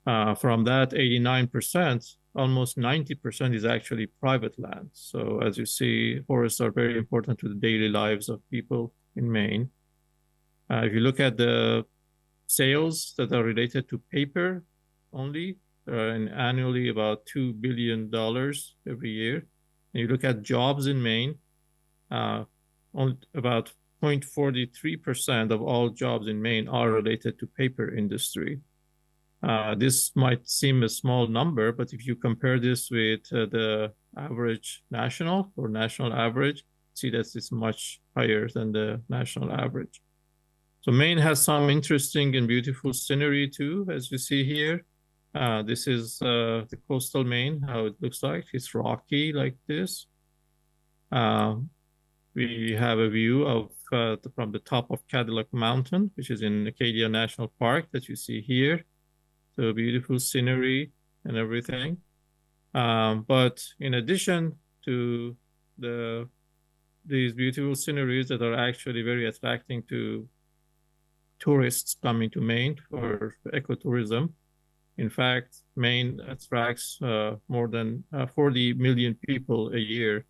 From that 89%, almost 90% is actually private land. So as you see, forests are very important to the daily lives of people in Maine. If you look at the sales that are related to paper only, and annually about $2 billion every year. And you look at jobs in Maine, only about 0.43% of all jobs in Maine are related to paper industry. This might seem a small number, but if you compare this with the average national average, see that it's much higher than the national average. So Maine has some interesting and beautiful scenery too, as you see here. This is the coastal Maine, how it looks like. It's rocky like this. We have a view of from the top of Cadillac Mountain, which is in Acadia National Park that you see here. So beautiful scenery and everything. But in addition to these beautiful sceneries that are actually very attracting to tourists coming to Maine for ecotourism, in fact, Maine attracts more than 40 million people a year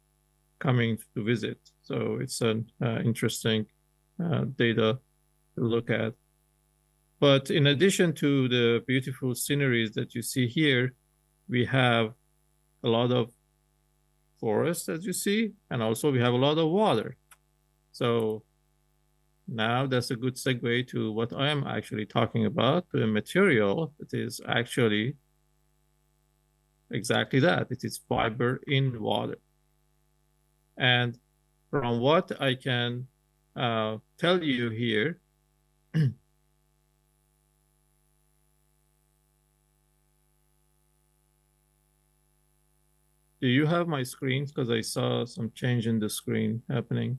coming to visit. So it's an interesting data to look at. But in addition to the beautiful sceneries that you see here, we have a lot of forest, as you see, and also we have a lot of water. So now that's a good segue to what I am actually talking about, the material that is actually exactly that. It is fiber in water. And from what I can tell you here, do you have my screen? Because I saw some change in the screen happening.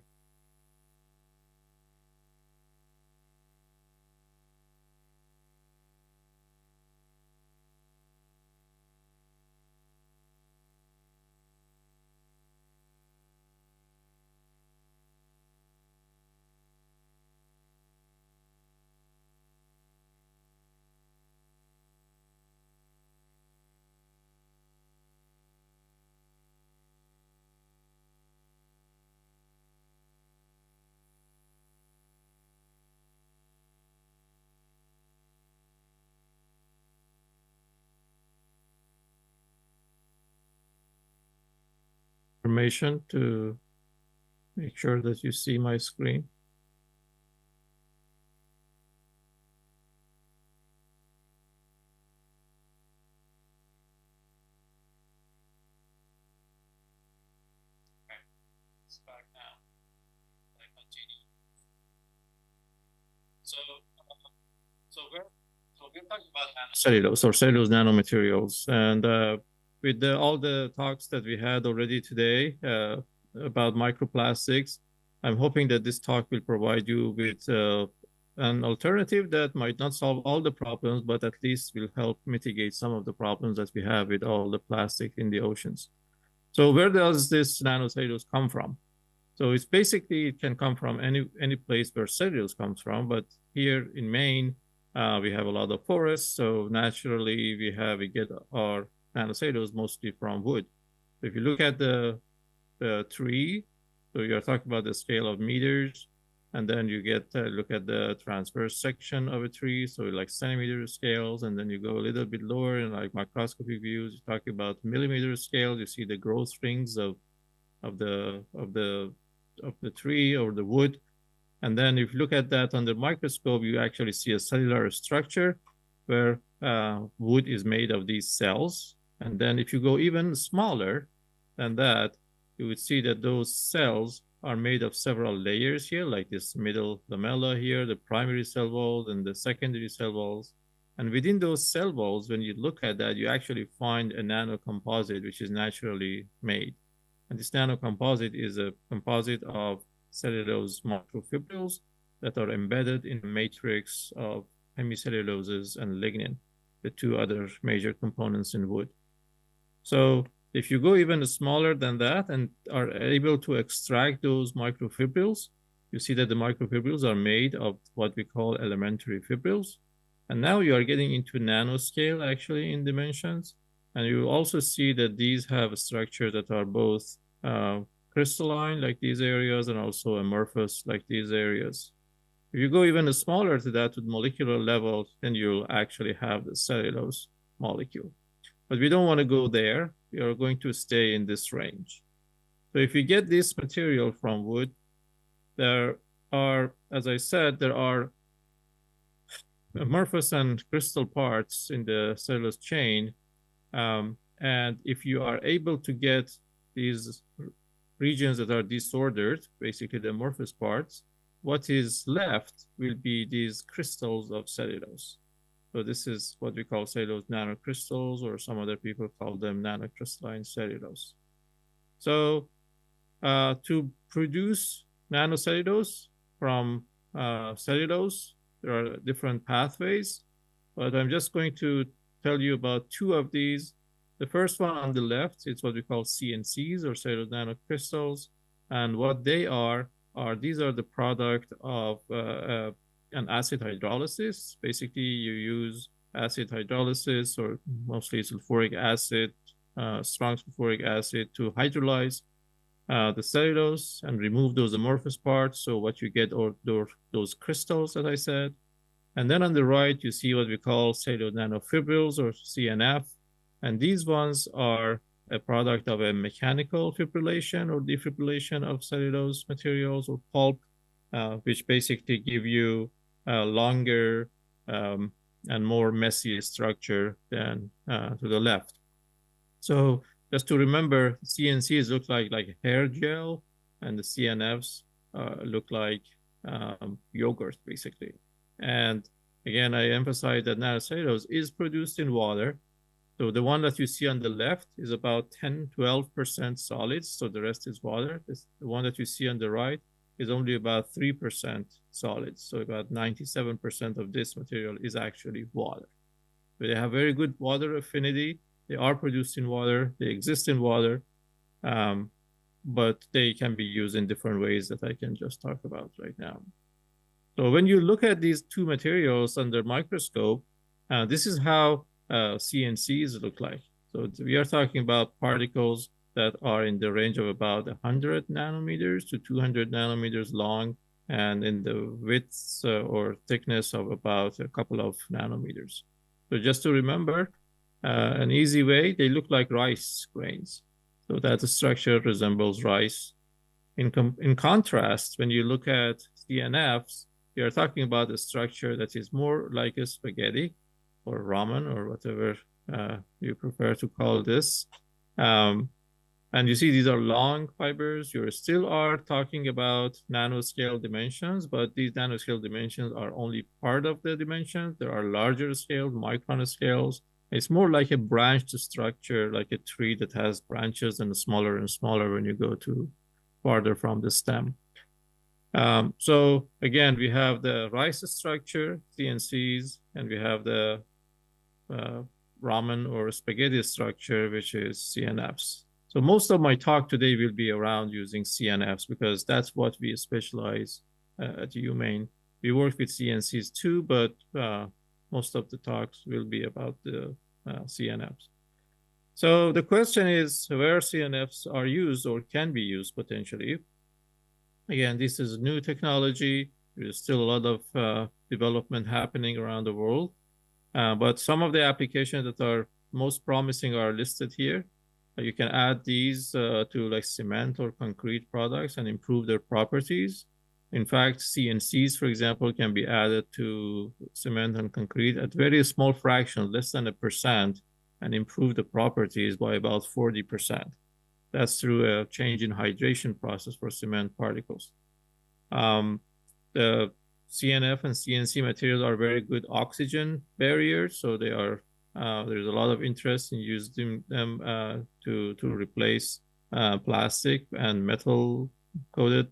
Information to make sure that you see my screen. Okay, it's back now. I continue. So we're talking about cellulose or cellulose nanomaterials, and with all the talks that we had already today about microplastics, I'm hoping that this talk will provide you with an alternative that might not solve all the problems, but at least will help mitigate some of the problems that we have with all the plastic in the oceans. So where does this nanocellulose come from? So it's basically, it can come from any place where cellulose comes from, but here in Maine, we have a lot of forests, so naturally we get our nanocellulose mostly from wood. So if you look at the tree, so you're talking about the scale of meters, and then you get look at the transverse section of a tree, so like centimeter scales, and then you go a little bit lower in like microscopic views, you're talking about millimeter scales. You see the growth rings of the tree or the wood. And then if you look at that under microscope, you actually see a cellular structure where wood is made of these cells. And then if you go even smaller than that, you would see that those cells are made of several layers here, like this middle lamella here, the primary cell walls and the secondary cell walls. And within those cell walls, when you look at that, you actually find a nanocomposite, which is naturally made. And this nanocomposite is a composite of cellulose microfibrils that are embedded in a matrix of hemicelluloses and lignin, the two other major components in wood. So if you go even smaller than that and are able to extract those microfibrils, you see that the microfibrils are made of what we call elementary fibrils. And now you are getting into nanoscale actually in dimensions. And you also see that these have a structure that are both crystalline, like these areas, and also amorphous, like these areas. If you go even smaller to that, to the molecular level, then you'll actually have the cellulose molecule. But we don't want to go there. We are going to stay in this range. So if you get this material from wood, there are, as I said, there are amorphous and crystal parts in the cellulose chain. And if you are able to get these regions that are disordered, basically the amorphous parts, what is left will be these crystals of cellulose. So this is what we call cellulose nanocrystals, or some other people call them nanocrystalline cellulose. So to produce nanocellulose from cellulose, there are different pathways, but I'm just going to tell you about two of these. The first one on the left is what we call CNCs, or cellulose nanocrystals. And what they are these are the product of an acid hydrolysis. Basically, you use acid hydrolysis, or mostly sulfuric acid, strong sulfuric acid, to hydrolyze the cellulose and remove those amorphous parts. So what you get are those crystals that I said. And then on the right, you see what we call cellulose nanofibrils, or CNF. And these ones are a product of a mechanical fibrillation or defibrillation of cellulose materials or pulp, which basically give you a longer and more messy structure than to the left. So just to remember, CNCs look like hair gel, and the CNFs look like yogurt, basically. And again, I emphasize that nanocellulose is produced in water, So the one that you see on the left is about 10-12% solids, so the rest is water. The one that you see on the right is only about 3% solids, so about 97% of this material is actually water. So they have very good water affinity. They are produced in water. They exist in water, but they can be used in different ways that I can just talk about right now. So when you look at these two materials under microscope, this is how CNCs look like. So we are talking about particles that are in the range of about 100 nanometers to 200 nanometers long, and in the width or thickness of about a couple of nanometers. So just to remember, an easy way, they look like rice grains. So that structure resembles rice. In contrast, when you look at CNFs, you're talking about a structure that is more like a spaghetti or ramen or whatever you prefer to call this. And you see these are long fibers. You still are talking about nanoscale dimensions, but these nanoscale dimensions are only part of the dimensions. There are larger scales, micron scales. It's more like a branched structure, like a tree that has branches and smaller when you go to farther from the stem. So again, we have the rice structure, CNCs, and we have the ramen or spaghetti structure, which is CNFs. So most of my talk today will be around using CNFs because that's what we specialize at UMaine. We work with CNCs too, but most of the talks will be about the CNFs. So the question is where CNFs are used or can be used potentially. Again, this is new technology. There's still a lot of development happening around the world. But some of the applications that are most promising are listed here. You can add these to like cement or concrete products and improve their properties. In fact, CNCs, for example, can be added to cement and concrete at very small fractions, less than 1%, and improve the properties by about 40%. That's through a change in hydration process for cement particles. The CNF and CNC materials are very good oxygen barriers, so they are there's a lot of interest in using them to replace plastic and metal coated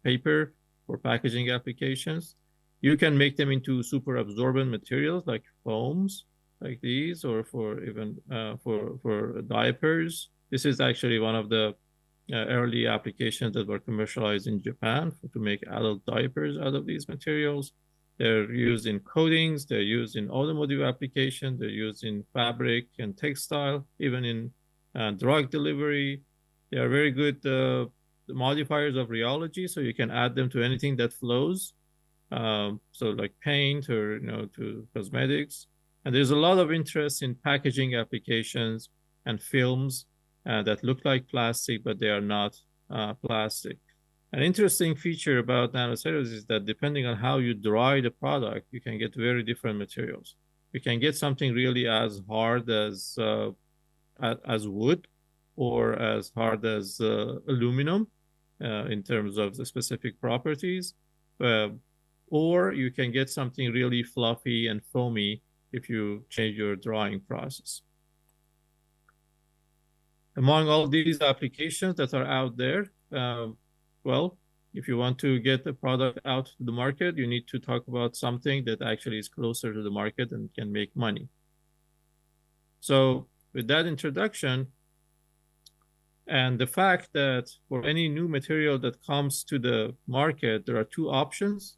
paper for packaging applications. You can make them into super absorbent materials like foams like these, or for even for diapers. This is actually one of the early applications that were commercialized in Japan to make adult diapers out of these materials. They're used in coatings, they're used in automotive applications, they're used in fabric and textile, even in drug delivery. They are very good modifiers of rheology, so you can add them to anything that flows. So like paint or to cosmetics. And there's a lot of interest in packaging applications and films that look like plastic, but they are not plastic. An interesting feature about nanocellulose is that depending on how you dry the product, you can get very different materials. You can get something really as hard as wood or as hard as aluminum in terms of the specific properties, or you can get something really fluffy and foamy if you change your drying process. Among all these applications that are out there, well, if you want to get the product out to the market, you need to talk about something that actually is closer to the market and can make money. So with that introduction, and the fact that for any new material that comes to the market, there are two options.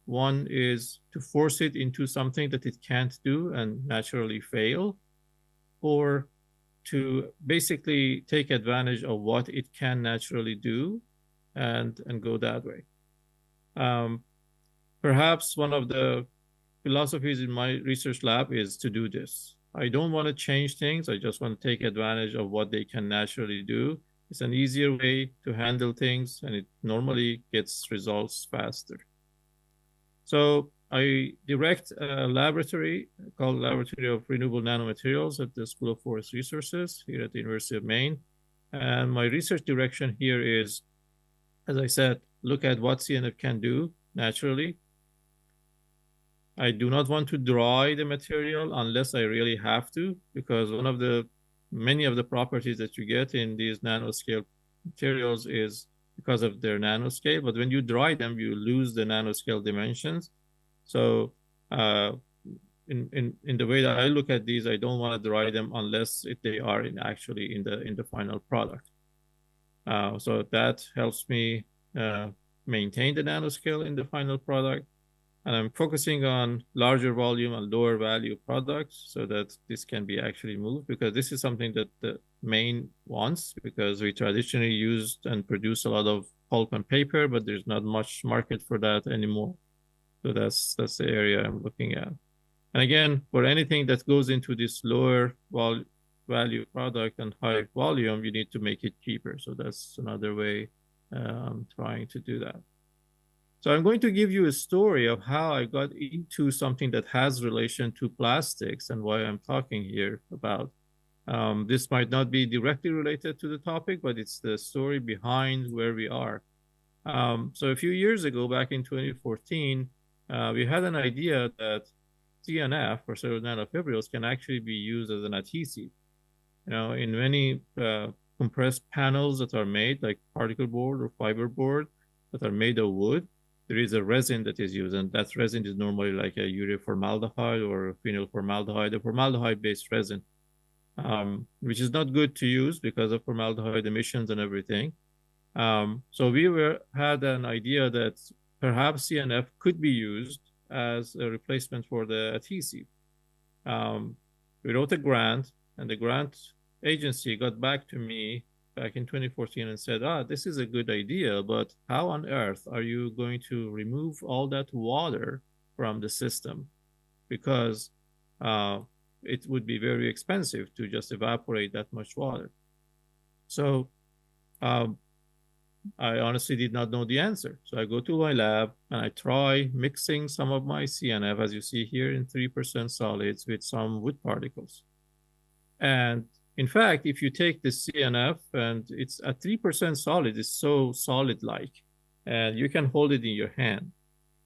One is to force it into something that it can't do and naturally fail, or to basically take advantage of what it can naturally do and go that way. Perhaps one of the philosophies in my research lab is to do this. I don't want to change things. I just want to take advantage of what they can naturally do. It's an easier way to handle things, and it normally gets results faster. So I direct a laboratory called Laboratory of Renewable Nanomaterials at the School of Forest Resources here at the University of Maine. And my research direction here is, as I said, look at what CNF can do naturally, I do not want to dry the material unless I really have to, because many of the properties that you get in these nanoscale materials is because of their nanoscale. But when you dry them, you lose the nanoscale dimensions. So in the way that I look at these, I don't want to dry them unless they are actually in the final product. So that helps me maintain the nanoscale in the final product. And I'm focusing on larger volume and lower value products so that this can be actually moved, because this is something that the main wants, because we traditionally used and produce a lot of pulp and paper, but there's not much market for that anymore. So that's the area I'm looking at. And again, for anything that goes into this lower value product and high volume, you need to make it cheaper. So that's another way I'm trying to do that. So I'm going to give you a story of how I got into something that has relation to plastics and why I'm talking here about. This might not be directly related to the topic, but it's the story behind where we are. So a few years ago, back in 2014, we had an idea that CNF, or cellular nanofibrils, can actually be used as an adhesive. In many compressed panels that are made, like particle board or fiber board, that are made of wood, there is a resin that is used, and that resin is normally like a urea formaldehyde or a phenyl formaldehyde, a formaldehyde-based resin, which is not good to use because of formaldehyde emissions and everything. So we had an idea that perhaps CNF could be used as a replacement for the adhesive. We wrote a grant, and the grant agency got back to me back in 2014 and said, this is a good idea, but how on earth are you going to remove all that water from the system? Because it would be very expensive to just evaporate that much water. So I honestly did not know the answer. So I go to my lab and I try mixing some of my CNF, as you see here, in 3% solids with some wood particles. And in fact, if you take the CNF and it's at 3% solid, it's so solid-like, and you can hold it in your hand.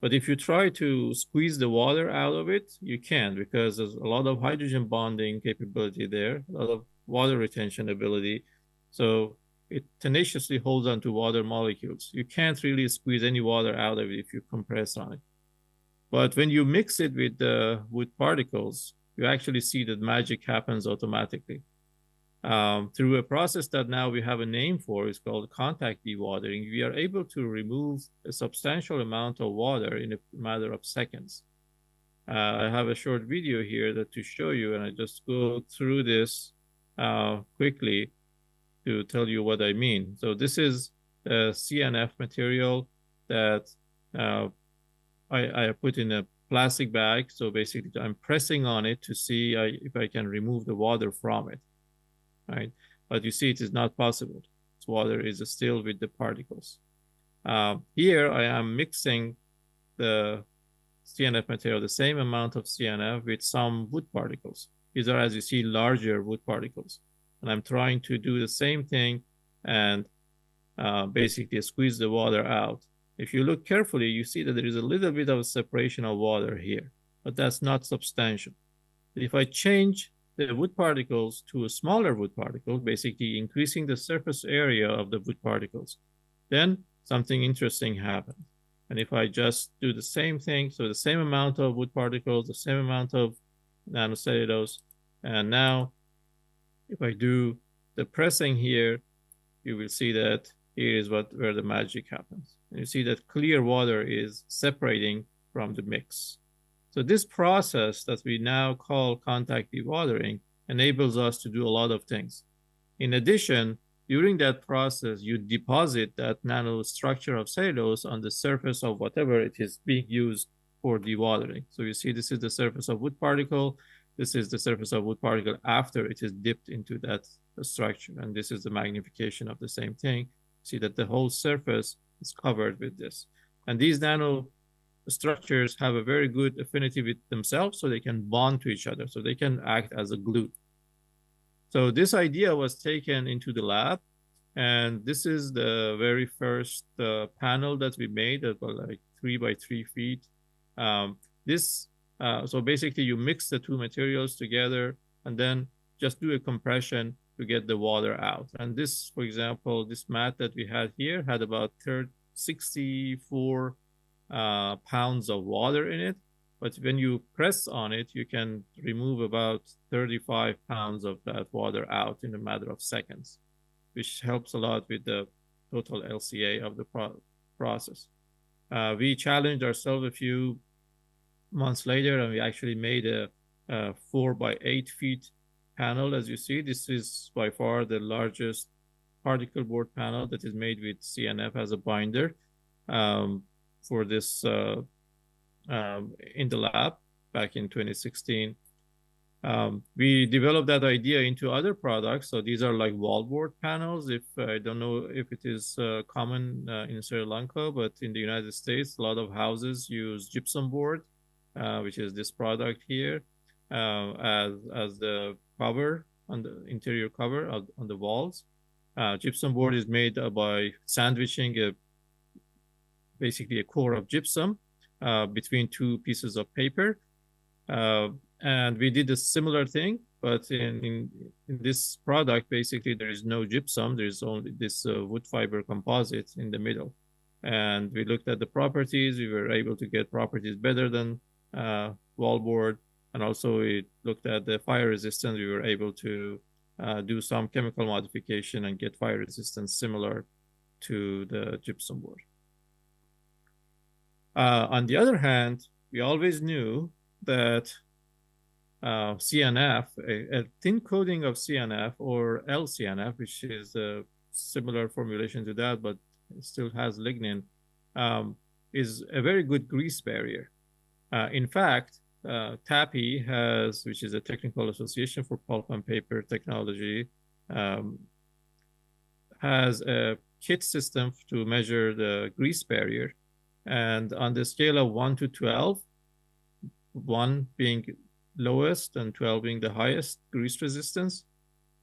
But if you try to squeeze the water out of it, you can't, because there's a lot of hydrogen bonding capability there, a lot of water retention ability. So it tenaciously holds onto water molecules. You can't really squeeze any water out of it if you compress on it. But when you mix it with the wood particles, you actually see that magic happens automatically. Through a process that now we have a name for, it's called contact dewatering, we are able to remove a substantial amount of water in a matter of seconds. I have a short video here to show you, and I just go through this quickly to tell you what I mean. So this is a CNF material that I put in a plastic bag. So basically I'm pressing on it to see if I can remove the water from it. Right? But you see, it is not possible. This water is still with the particles. Here I am mixing the CNF material, the same amount of CNF with some wood particles. These are, as you see, larger wood particles. And I'm trying to do the same thing and basically squeeze the water out. If you look carefully, you see that there is a little bit of a separation of water here, but that's not substantial. If I change the wood particles to a smaller wood particle, basically increasing the surface area of the wood particles, then something interesting happens. And if I just do the same thing, so the same amount of wood particles, the same amount of nanocellulose, and now if I do the pressing here, you will see that here is where the magic happens. And you see that clear water is separating from the mix. So this process that we now call contact dewatering enables us to do a lot of things. In addition, during that process, you deposit that nanostructure of cellulose on the surface of whatever it is being used for dewatering. So you see this is the surface of wood particle. This is the surface of wood particle after it is dipped into that structure. And this is the magnification of the same thing. See that the whole surface is covered with this. And these nanostructures have a very good affinity with themselves, so they can bond to each other, so they can act as a glue. So this idea was taken into the lab, and this is the very first panel that we made that was like 3 by 3 feet. This So basically you mix the two materials together and then just do a compression to get the water out. And this, for example, this mat that we had here had about 64 pounds of water in it. But when you press on it, you can remove about 35 pounds of that water out in a matter of seconds, which helps a lot with the total LCA of the process. We challenged ourselves a few months later, and we actually made a 4 by 8 feet panel. As you see, this is by far the largest particle board panel that is made with CNF as a binder for this in the lab back in 2016. We developed that idea into other products. So these are like wallboard panels. If I don't know if it is common in Sri Lanka, but in the United States, a lot of houses use gypsum board, which is this product here, as the cover on the interior cover on the walls. Gypsum board is made by sandwiching basically a core of gypsum between two pieces of paper. And we did a similar thing, but in this product, basically there is no gypsum. There's only this wood fiber composite in the middle. And we looked at the properties. We were able to get properties better than wallboard. And also we looked at the fire resistance. We were able to do some chemical modification and get fire resistance similar to the gypsum board. On the other hand, we always knew that CNF, a thin coating of CNF or LCNF, which is a similar formulation to that, but it still has lignin, is a very good grease barrier. In fact, TAPI has, which is a technical association for pulp and paper technology, has a kit system to measure the grease barrier. And on the scale of 1 to 12, 1 being lowest and 12 being the highest grease resistance,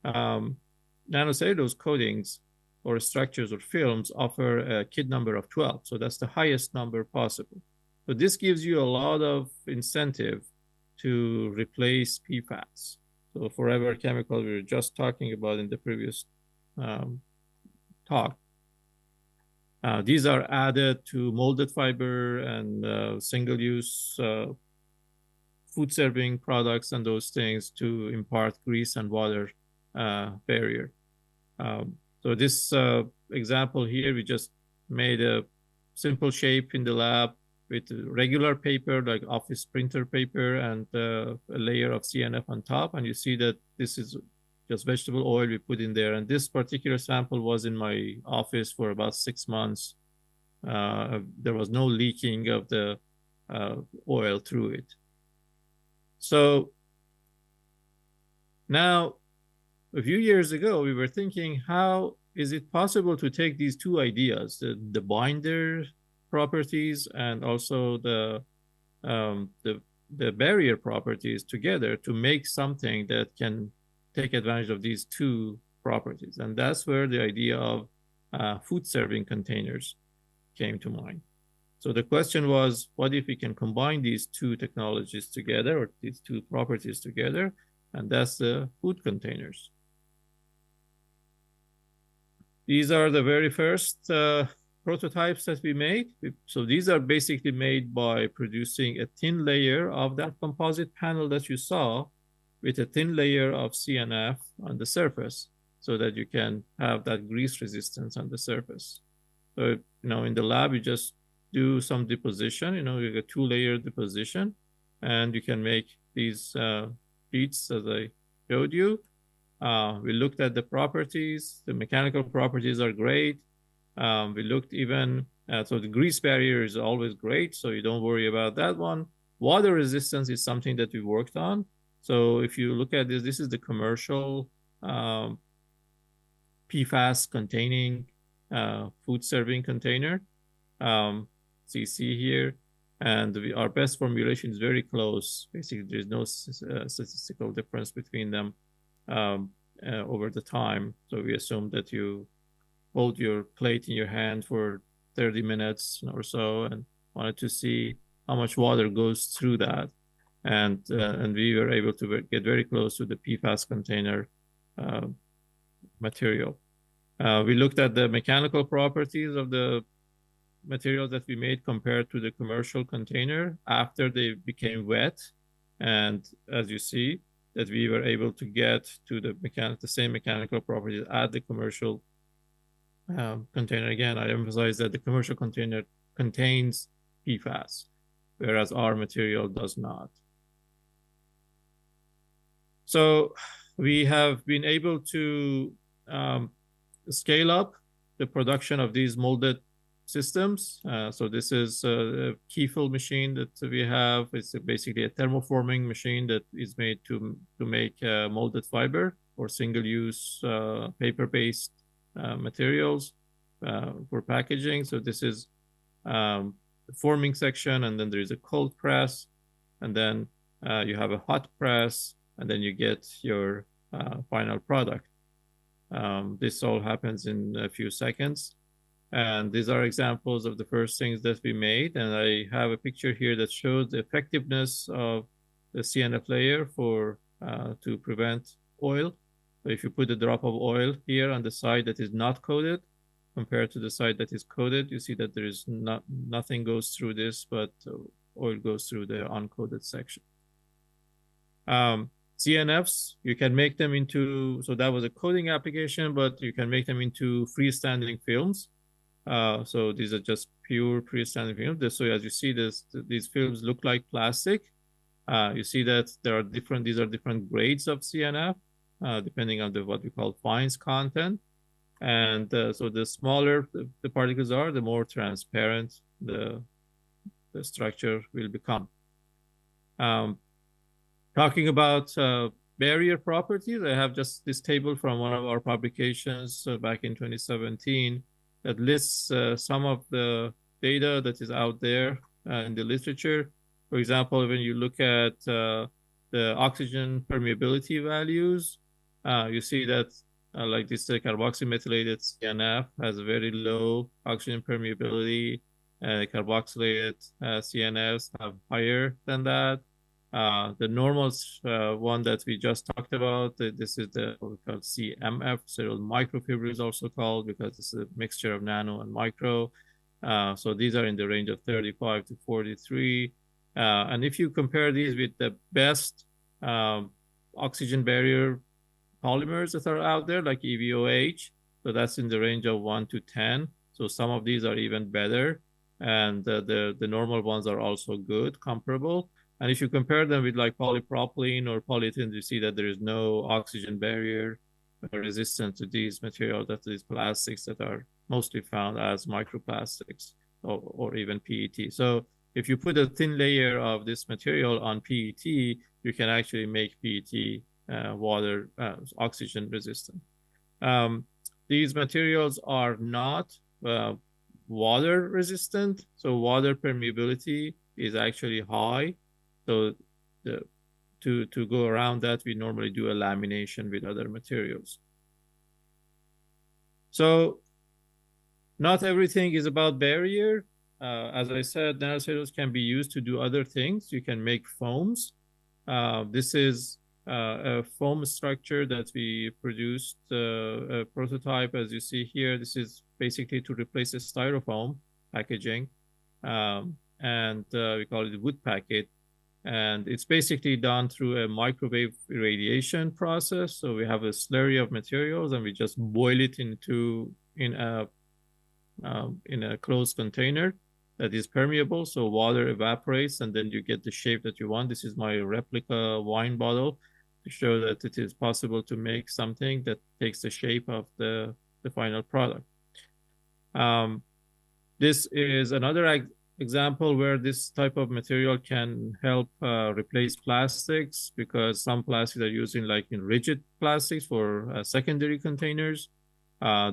nanocellulose coatings or structures or films offer a kit number of 12. So that's the highest number possible. So this gives you a lot of incentive to replace PFAS. So forever chemical we were just talking about in the previous talk. These are added to molded fiber and single-use food serving products and those things to impart grease and water barrier. So this example here, we just made a simple shape in the lab with regular paper, like office printer paper, and a layer of CNF on top. And you see that this is just vegetable oil we put in there. And this particular sample was in my office for about 6 months. There was no leaking of the oil through it. So now, a few years ago, we were thinking, how is it possible to take these two ideas, the binder properties and also the barrier properties together to make something that can take advantage of these two properties? And that's where the idea of food serving containers came to mind. So the question was, what if we can combine these two technologies together, or these two properties together? And that's the food containers. These are the very first prototypes that we made. So these are basically made by producing a thin layer of that composite panel that you saw with a thin layer of CNF on the surface so that you can have that grease resistance on the surface. So, in the lab, you just do some deposition, you get 2-layer deposition, and you can make these sheets as I showed you. We looked at the properties. The mechanical properties are great. We looked even, so the grease barrier is always great, so you don't worry about that one. Water resistance is something that we worked on. So if you look at this, this is the commercial PFAS containing food serving container. So you see here, and our best formulation is very close. Basically, there's no statistical difference between them over the time. So we assume that you hold your plate in your hand for 30 minutes or so and wanted to see how much water goes through that. and we were able to get very close to the PFAS container material. We looked at the mechanical properties of the materials that we made compared to the commercial container after they became wet. And as you see, that we were able to get to the same mechanical properties at the commercial container. Again, I emphasize that the commercial container contains PFAS, whereas our material does not. So we have been able to scale up the production of these molded systems. So this is a keyfill machine that we have. It's basically a thermoforming machine that is made to make molded fiber or single-use paper-based materials for packaging. So this is the forming section, and then there is a cold press, and then you have a hot press, and then you get your final product. This all happens in a few seconds. And these are examples of the first things that we made. And I have a picture here that shows the effectiveness of the CNF layer for to prevent oil. So if you put a drop of oil here on the side that is not coated, compared to the side that is coated, you see that there is nothing goes through this, but oil goes through the uncoated section. CNFs, you can make them into, so that was a coating application, but you can make them into freestanding films. So these are just pure freestanding films. So as you see, these films look like plastic. You see that there are these are different grades of CNF, depending on what we call fines content. And so the smaller the particles are, the more transparent the structure will become. Talking about barrier properties, I have just this table from one of our publications back in 2017 that lists some of the data that is out there in the literature. For example, when you look at the oxygen permeability values, you see that like this carboxymethylated CNF has a very low oxygen permeability. Carboxylated CNFs have higher than that. The normal one that we just talked about, this is what we call CMF, so microfibers is also called, because it's a mixture of nano and micro. So these are in the range of 35 to 43. And if you compare these with the best oxygen barrier polymers that are out there, like EVOH, so that's in the range of 1 to 10. So some of these are even better. And the normal ones are also good, comparable. And if you compare them with like polypropylene or polyethylene, you see that there is no oxygen barrier resistant to these materials, that these plastics that are mostly found as microplastics or even PET. So if you put a thin layer of this material on PET, you can actually make PET water oxygen resistant. These materials are not water resistant, so water permeability is actually high. So to go around that, we normally do a lamination with other materials. So not everything is about barrier. As I said, nanocellulose can be used to do other things. You can make foams. This is a foam structure that we produced, a prototype, as you see here. This is basically to replace a styrofoam packaging, and we call it wood packet. And it's basically done through a microwave irradiation process. So we have a slurry of materials, and we just boil it in a closed container that is permeable. So water evaporates, and then you get the shape that you want. This is my replica wine bottle to show that it is possible to make something that takes the shape of the final product. This is another example where this type of material can help replace plastics, because some plastics are used in rigid plastics for secondary containers.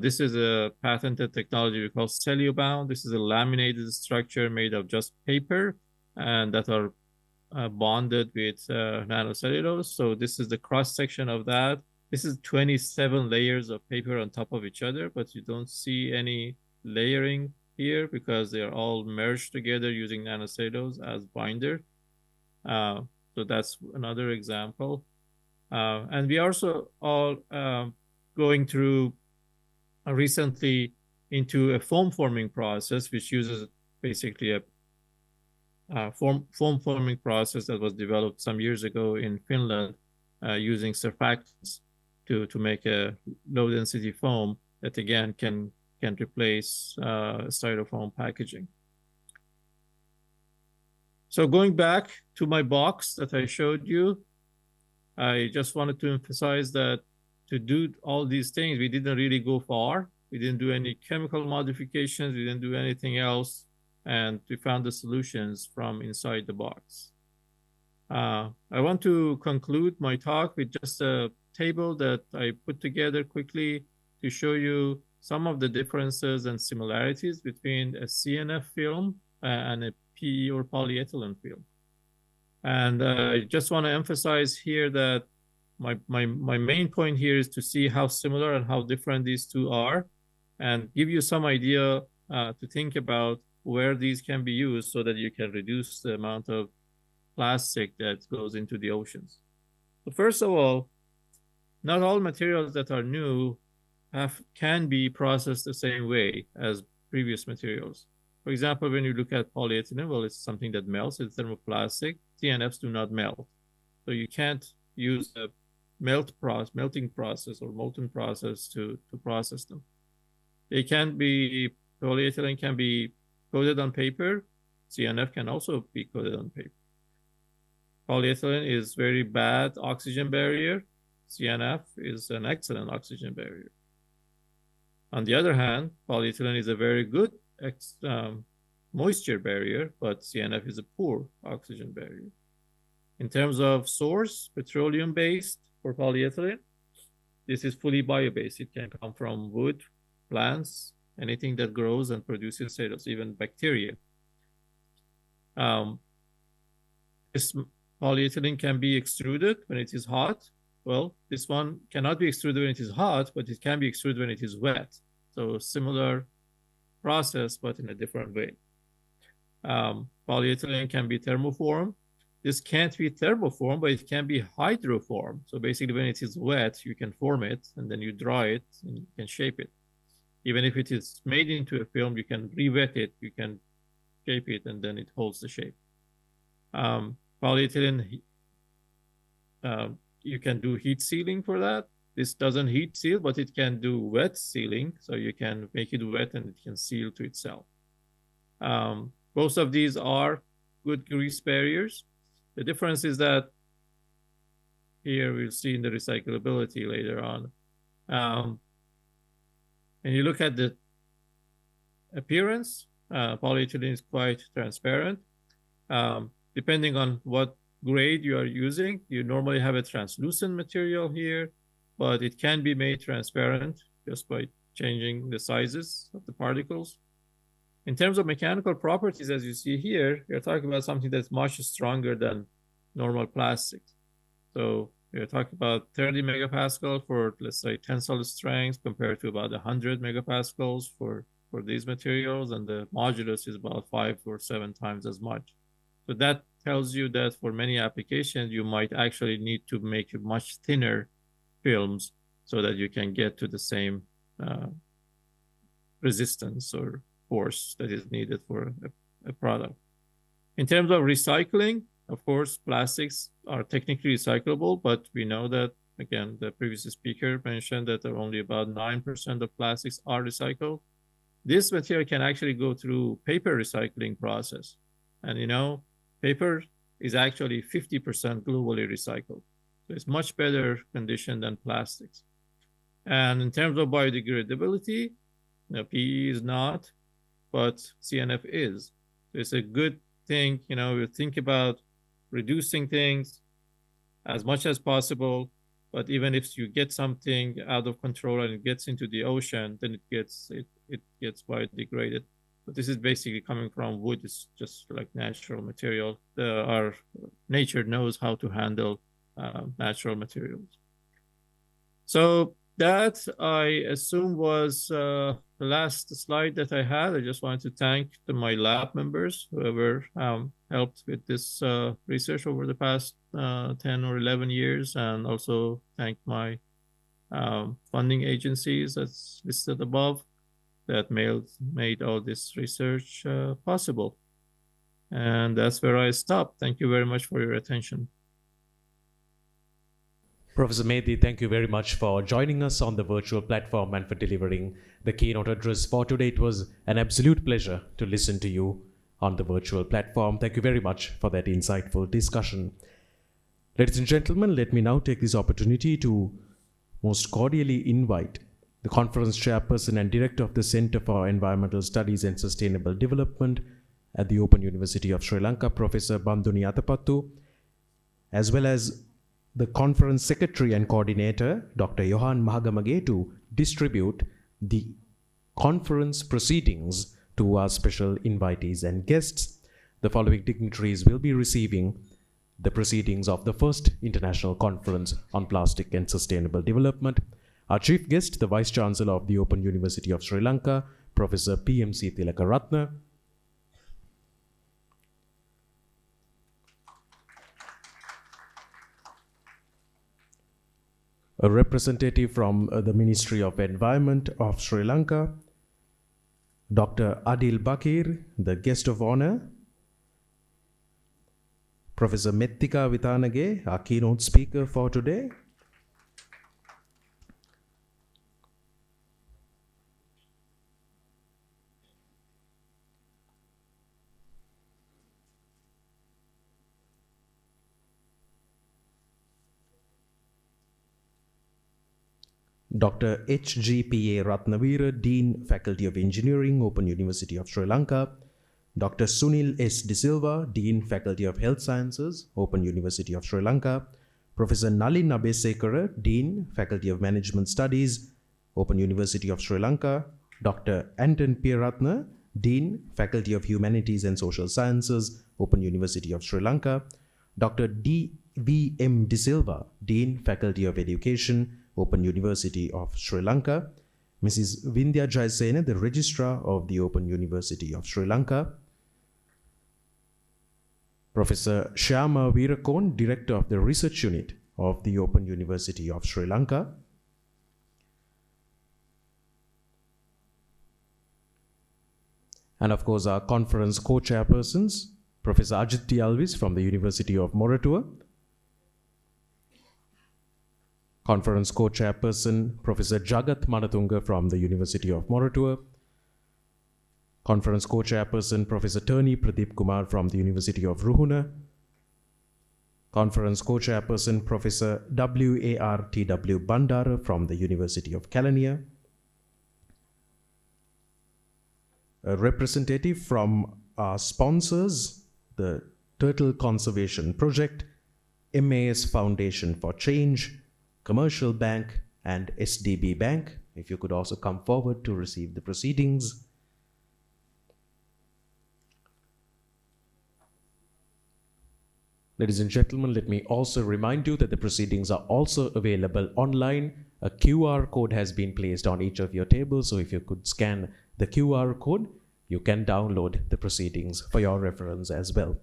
This is a patented technology we call cellubound. This is a laminated structure made of just paper and that are bonded with nanocellulose. So this is the cross section of that. This is 27 layers of paper on top of each other, but you don't see any layering here because they are all merged together using nanocellulose as binder. So that's another example. And we also all going through recently into a foam forming process, which uses basically a foam forming process that was developed some years ago in Finland using surfactants to make a low density foam that again can replace styrofoam packaging. So going back to my box that I showed you, I just wanted to emphasize that to do all these things, we didn't really go far. We didn't do any chemical modifications. We didn't do anything else. And we found the solutions from inside the box. I want to conclude my talk with just a table that I put together quickly to show you some of the differences and similarities between a CNF film and a PE or polyethylene film. And I just want to emphasize here that my main point here is to see how similar and how different these two are, and give you some idea to think about where these can be used so that you can reduce the amount of plastic that goes into the oceans. So first of all, not all materials that are new can be processed the same way as previous materials. For example, when you look at polyethylene, well, it's something that melts, it's thermoplastic. CNFs do not melt. So you can't use a melting process or molten process to process them. Polyethylene can be coated on paper. CNF can also be coated on paper. Polyethylene is very bad oxygen barrier. CNF is an excellent oxygen barrier. On the other hand, polyethylene is a very good moisture barrier, but CNF is a poor oxygen barrier. In terms of source, petroleum-based for polyethylene, this is fully bio-based. It can come from wood, plants, anything that grows and produces cellulose, even bacteria. This polyethylene can be extruded when it is hot. Well, this one cannot be extruded when it is hot, but it can be extruded when it is wet. So similar process, but in a different way. Polyethylene can be thermoformed. This can't be thermoformed, but it can be hydroformed. So basically when it is wet, you can form it and then you dry it and you can shape it. Even if it is made into a film, you can re-wet it, you can shape it, and then it holds the shape. Polyethylene, you can do heat sealing for that. This doesn't heat seal, but it can do wet sealing. So you can make it wet and it can seal to itself. Both of these are good grease barriers. The difference is that here we'll see in the recyclability later on. And you look at the appearance, polyethylene is quite transparent. Depending on what grade you are using, you normally have a translucent material here, but it can be made transparent just by changing the sizes of the particles. In terms of mechanical properties, as you see here, you're talking about something that's much stronger than normal plastics. So you're talking about 30 megapascal for, let's say, tensile strength compared to about 100 megapascals for these materials, and the modulus is about 5 or 7 times as much. So that tells you that for many applications, you might actually need to make much thinner films so that you can get to the same resistance or force that is needed for a product. In terms of recycling, of course, plastics are technically recyclable, but we know that, again, the previous speaker mentioned that only about 9% of plastics are recycled. This material can actually go through paper recycling process. And paper is actually 50% globally recycled. So it's much better condition than plastics. And in terms of biodegradability, PE is not, but CNF is. So it's a good thing, we think about reducing things as much as possible, but even if you get something out of control and it gets into the ocean, then it gets biodegraded. But this is basically coming from wood. It's just like natural material. Our nature knows how to handle natural materials. So that, I assume, was the last slide that I had. I just wanted to thank my lab members, whoever helped with this research over the past 10 or 11 years, and also thank my funding agencies that's listed above that made all this research possible. And that's where I stop. Thank you very much for your attention. Professor Mehdi, thank you very much for joining us on the virtual platform and for delivering the keynote address for today. It was an absolute pleasure to listen to you on the virtual platform. Thank you very much for that insightful discussion. Ladies and gentlemen, let me now take this opportunity to most cordially invite the conference chairperson and director of the Center for Environmental Studies and Sustainable Development at the Open University of Sri Lanka, Professor Banduni Atapattu, as well as the conference secretary and coordinator, Dr. Johan Mahagamage, to distribute the conference proceedings to our special invitees and guests. The following dignitaries will be receiving the proceedings of the first International Conference on Plastic and Sustainable Development. Our chief guest, the Vice Chancellor of the Open University of Sri Lanka, Professor PMC Tilakaratne. A representative from the Ministry of Environment of Sri Lanka, Dr. Adil Bakir, the guest of honor, Professor Mettika Vitanage, our keynote speaker for today, Dr. H.G.P.A. Ratnavira, Dean, Faculty of Engineering, Open University of Sri Lanka, Dr. Sunil S. De Silva, Dean, Faculty of Health Sciences, Open University of Sri Lanka, Professor Nalin Abesekara, Dean, Faculty of Management Studies, Open University of Sri Lanka, Dr. Anton Pieratna, Dean, Faculty of Humanities and Social Sciences, Open University of Sri Lanka, Dr. D.V.M. De Silva, Dean, Faculty of Education, Open University of Sri Lanka, Mrs. Vindhya Jaisena, the Registrar of the Open University of Sri Lanka, Professor Shyama Veerakon, Director of the Research Unit of the Open University of Sri Lanka, and of course our conference co-chairpersons, Professor Ajit Alvis from the University of Moratuwa, Conference co-chairperson, Professor Jagat Manatunga from the University of Moratuwa, Conference co-chairperson, Professor Turney Pradeep Kumar from the University of Ruhuna, Conference co-chairperson, Professor W.A.R.T.W. Bandara from the University of Kelaniya, a representative from our sponsors, the Turtle Conservation Project, MAS Foundation for Change, Commercial Bank and SDB Bank. If you could also come forward to receive the proceedings. Ladies and gentlemen, let me also remind you that the proceedings are also available online. A QR code has been placed on each of your tables, so if you could scan the QR code, you can download the proceedings for your reference as well.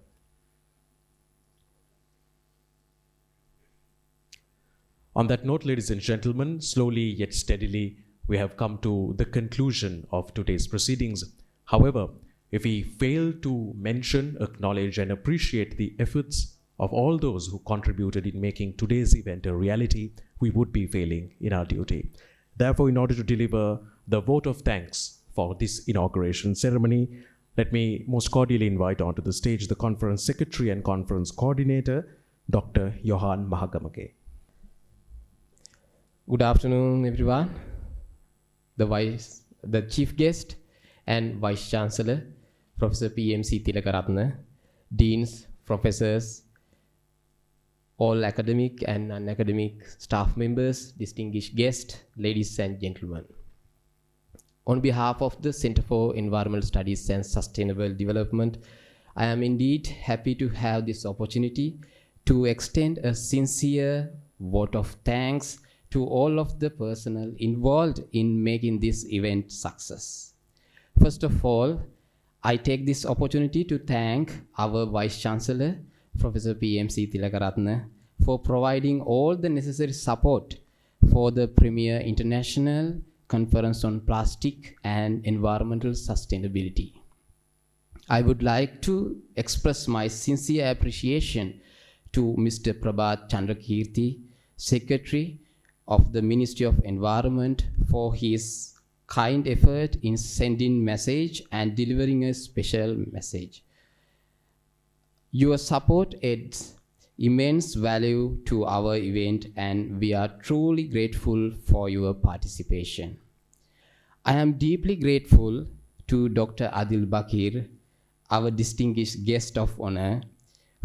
On that note, ladies and gentlemen, slowly yet steadily, we have come to the conclusion of today's proceedings. However, if we fail to mention, acknowledge, and appreciate the efforts of all those who contributed in making today's event a reality, we would be failing in our duty. Therefore, in order to deliver the vote of thanks for this inauguration ceremony, let me most cordially invite onto the stage the conference secretary and conference coordinator, Dr. Johan Mahagamage. Good afternoon, everyone. The chief guest and Vice Chancellor, Professor PMC Tilakaratne, deans, professors, all academic and non-academic staff members, distinguished guests, ladies and gentlemen. On behalf of the Center for Environmental Studies and Sustainable Development, I am indeed happy to have this opportunity to extend a sincere vote of thanks to all of the personnel involved in making this event success. First of all, I take this opportunity to thank our Vice Chancellor, Professor PMC Tilakaratne, for providing all the necessary support for the premier international conference on plastic and environmental sustainability. I would like to express my sincere appreciation to Mr. Prabhat Chandrakirti, Secretary of the Ministry of Environment, for his kind effort in sending message and delivering a special message. Your support adds immense value to our event, and we are truly grateful for your participation. I am deeply grateful to Dr. Adil Bakir, our distinguished guest of honor,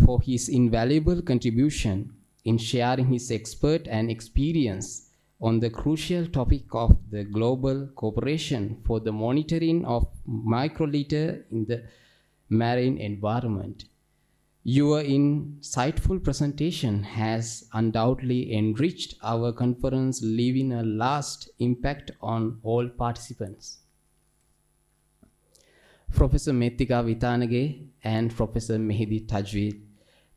for his invaluable contribution in sharing his expert and experience on the crucial topic of the global cooperation for the monitoring of microlitter in the marine environment. Your insightful presentation has undoubtedly enriched our conference, leaving a lasting impact on all participants. Professor Mettika Vitanage and Professor Mehdi Tajweed,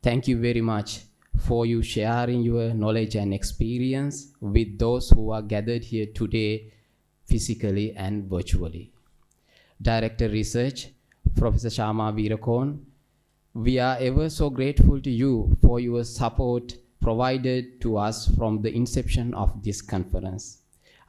thank you very much for you sharing your knowledge and experience with those who are gathered here today physically and virtually. Director Research, Professor Shama Veerakon, we are ever so grateful to you for your support provided to us from the inception of this conference.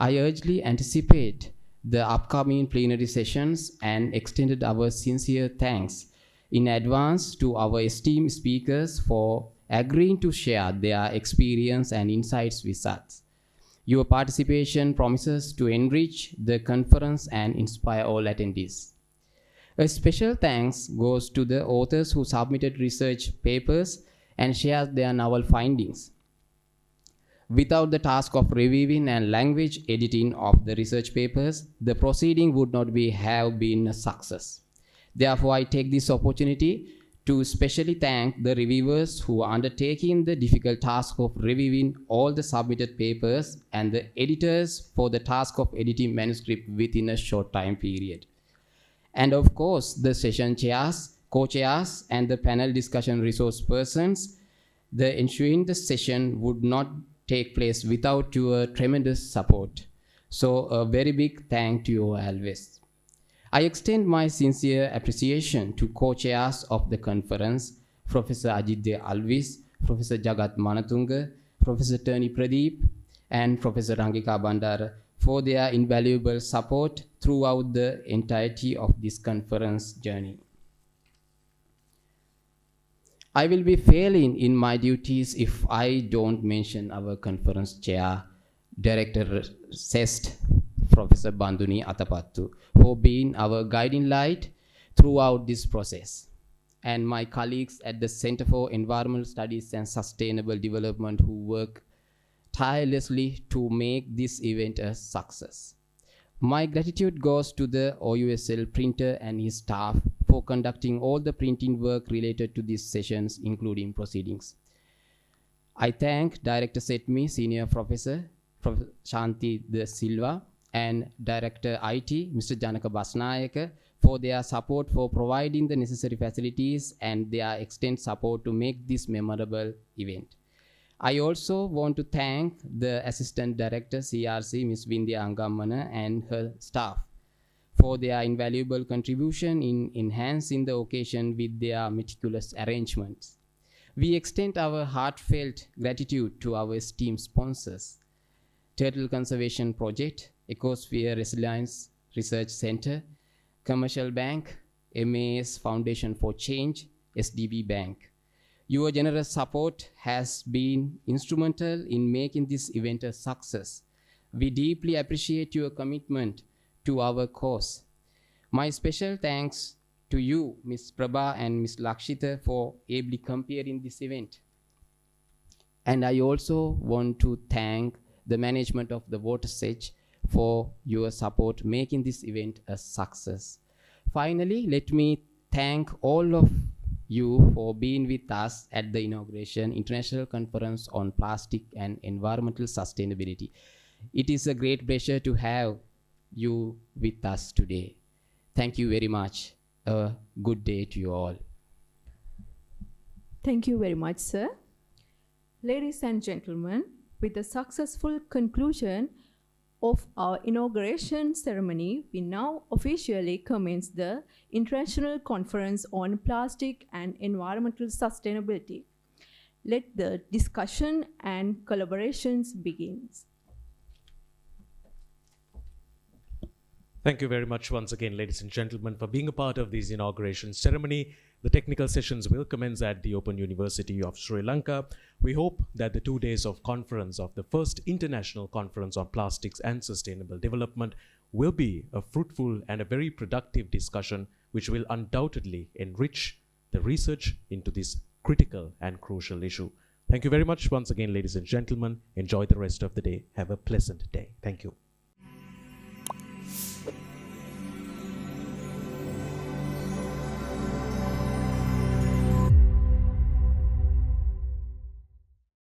I urgently anticipate the upcoming plenary sessions and extended our sincere thanks in advance to our esteemed speakers for agreeing to share their experience and insights with us. Your participation promises to enrich the conference and inspire all attendees. A special thanks goes to the authors who submitted research papers and shared their novel findings. Without the task of reviewing and language editing of the research papers, the proceeding would not have been a success. Therefore, I take this opportunity to specially thank the reviewers who are undertaking the difficult task of reviewing all the submitted papers and the editors for the task of editing manuscript within a short time period. And of course, the session chairs, co-chairs, and the panel discussion resource persons, the ensuring the session would not take place without your tremendous support. So a very big thank to you always. I extend my sincere appreciation to co-chairs of the conference, Professor Ajit Alvis, Professor Jagat Manatunga, Professor Tony Pradeep, and Professor Rangika Bandara for their invaluable support throughout the entirety of this conference journey. I will be failing in my duties if I don't mention our conference chair, Director CESSD, Professor Banduni Atapattu, for being our guiding light throughout this process, and my colleagues at the Center for Environmental Studies and Sustainable Development who work tirelessly to make this event a success. My gratitude goes to the OUSL printer and his staff for conducting all the printing work related to these sessions, including proceedings. I thank Director Setmi, Senior Professor Shanti De Silva, and Director IT, Mr. Janaka Basnayaka, for their support for providing the necessary facilities and their extent support to make this memorable event. I also want to thank the Assistant Director CRC, Ms. Vindhya Angammana, and her staff for their invaluable contribution in enhancing the occasion with their meticulous arrangements. We extend our heartfelt gratitude to our esteemed sponsors, Turtle Conservation Project, Ecosphere Resilience Research Center, Commercial Bank, MAS Foundation for Change, SDB Bank. Your generous support has been instrumental in making this event a success. We deeply appreciate your commitment to our cause. My special thanks to you, Ms. Prabha and Ms. Lakshita, for ably comparing this event. And I also want to thank the management of the Watersage for your support making this event a success. Finally, let me thank all of you for being with us at the inauguration International Conference on Plastic and Environmental Sustainability. It is a great pleasure to have you with us today. Thank you very much. A good day to you all. Thank you very much, sir. Ladies and gentlemen, with the successful conclusion of our inauguration ceremony, we now officially commence the International Conference on Plastic and Environmental Sustainability. Let the discussion and collaborations begin. Thank you very much once again, ladies and gentlemen, for being a part of this inauguration ceremony. The technical sessions will commence at the Open University of Sri Lanka. We hope that the 2 days of conference of the first International Conference on Plastics and Sustainable Development will be a fruitful and a very productive discussion which will undoubtedly enrich the research into this critical and crucial issue. Thank you very much once again, ladies and gentlemen. Enjoy the rest of the day. Have a pleasant day. Thank you.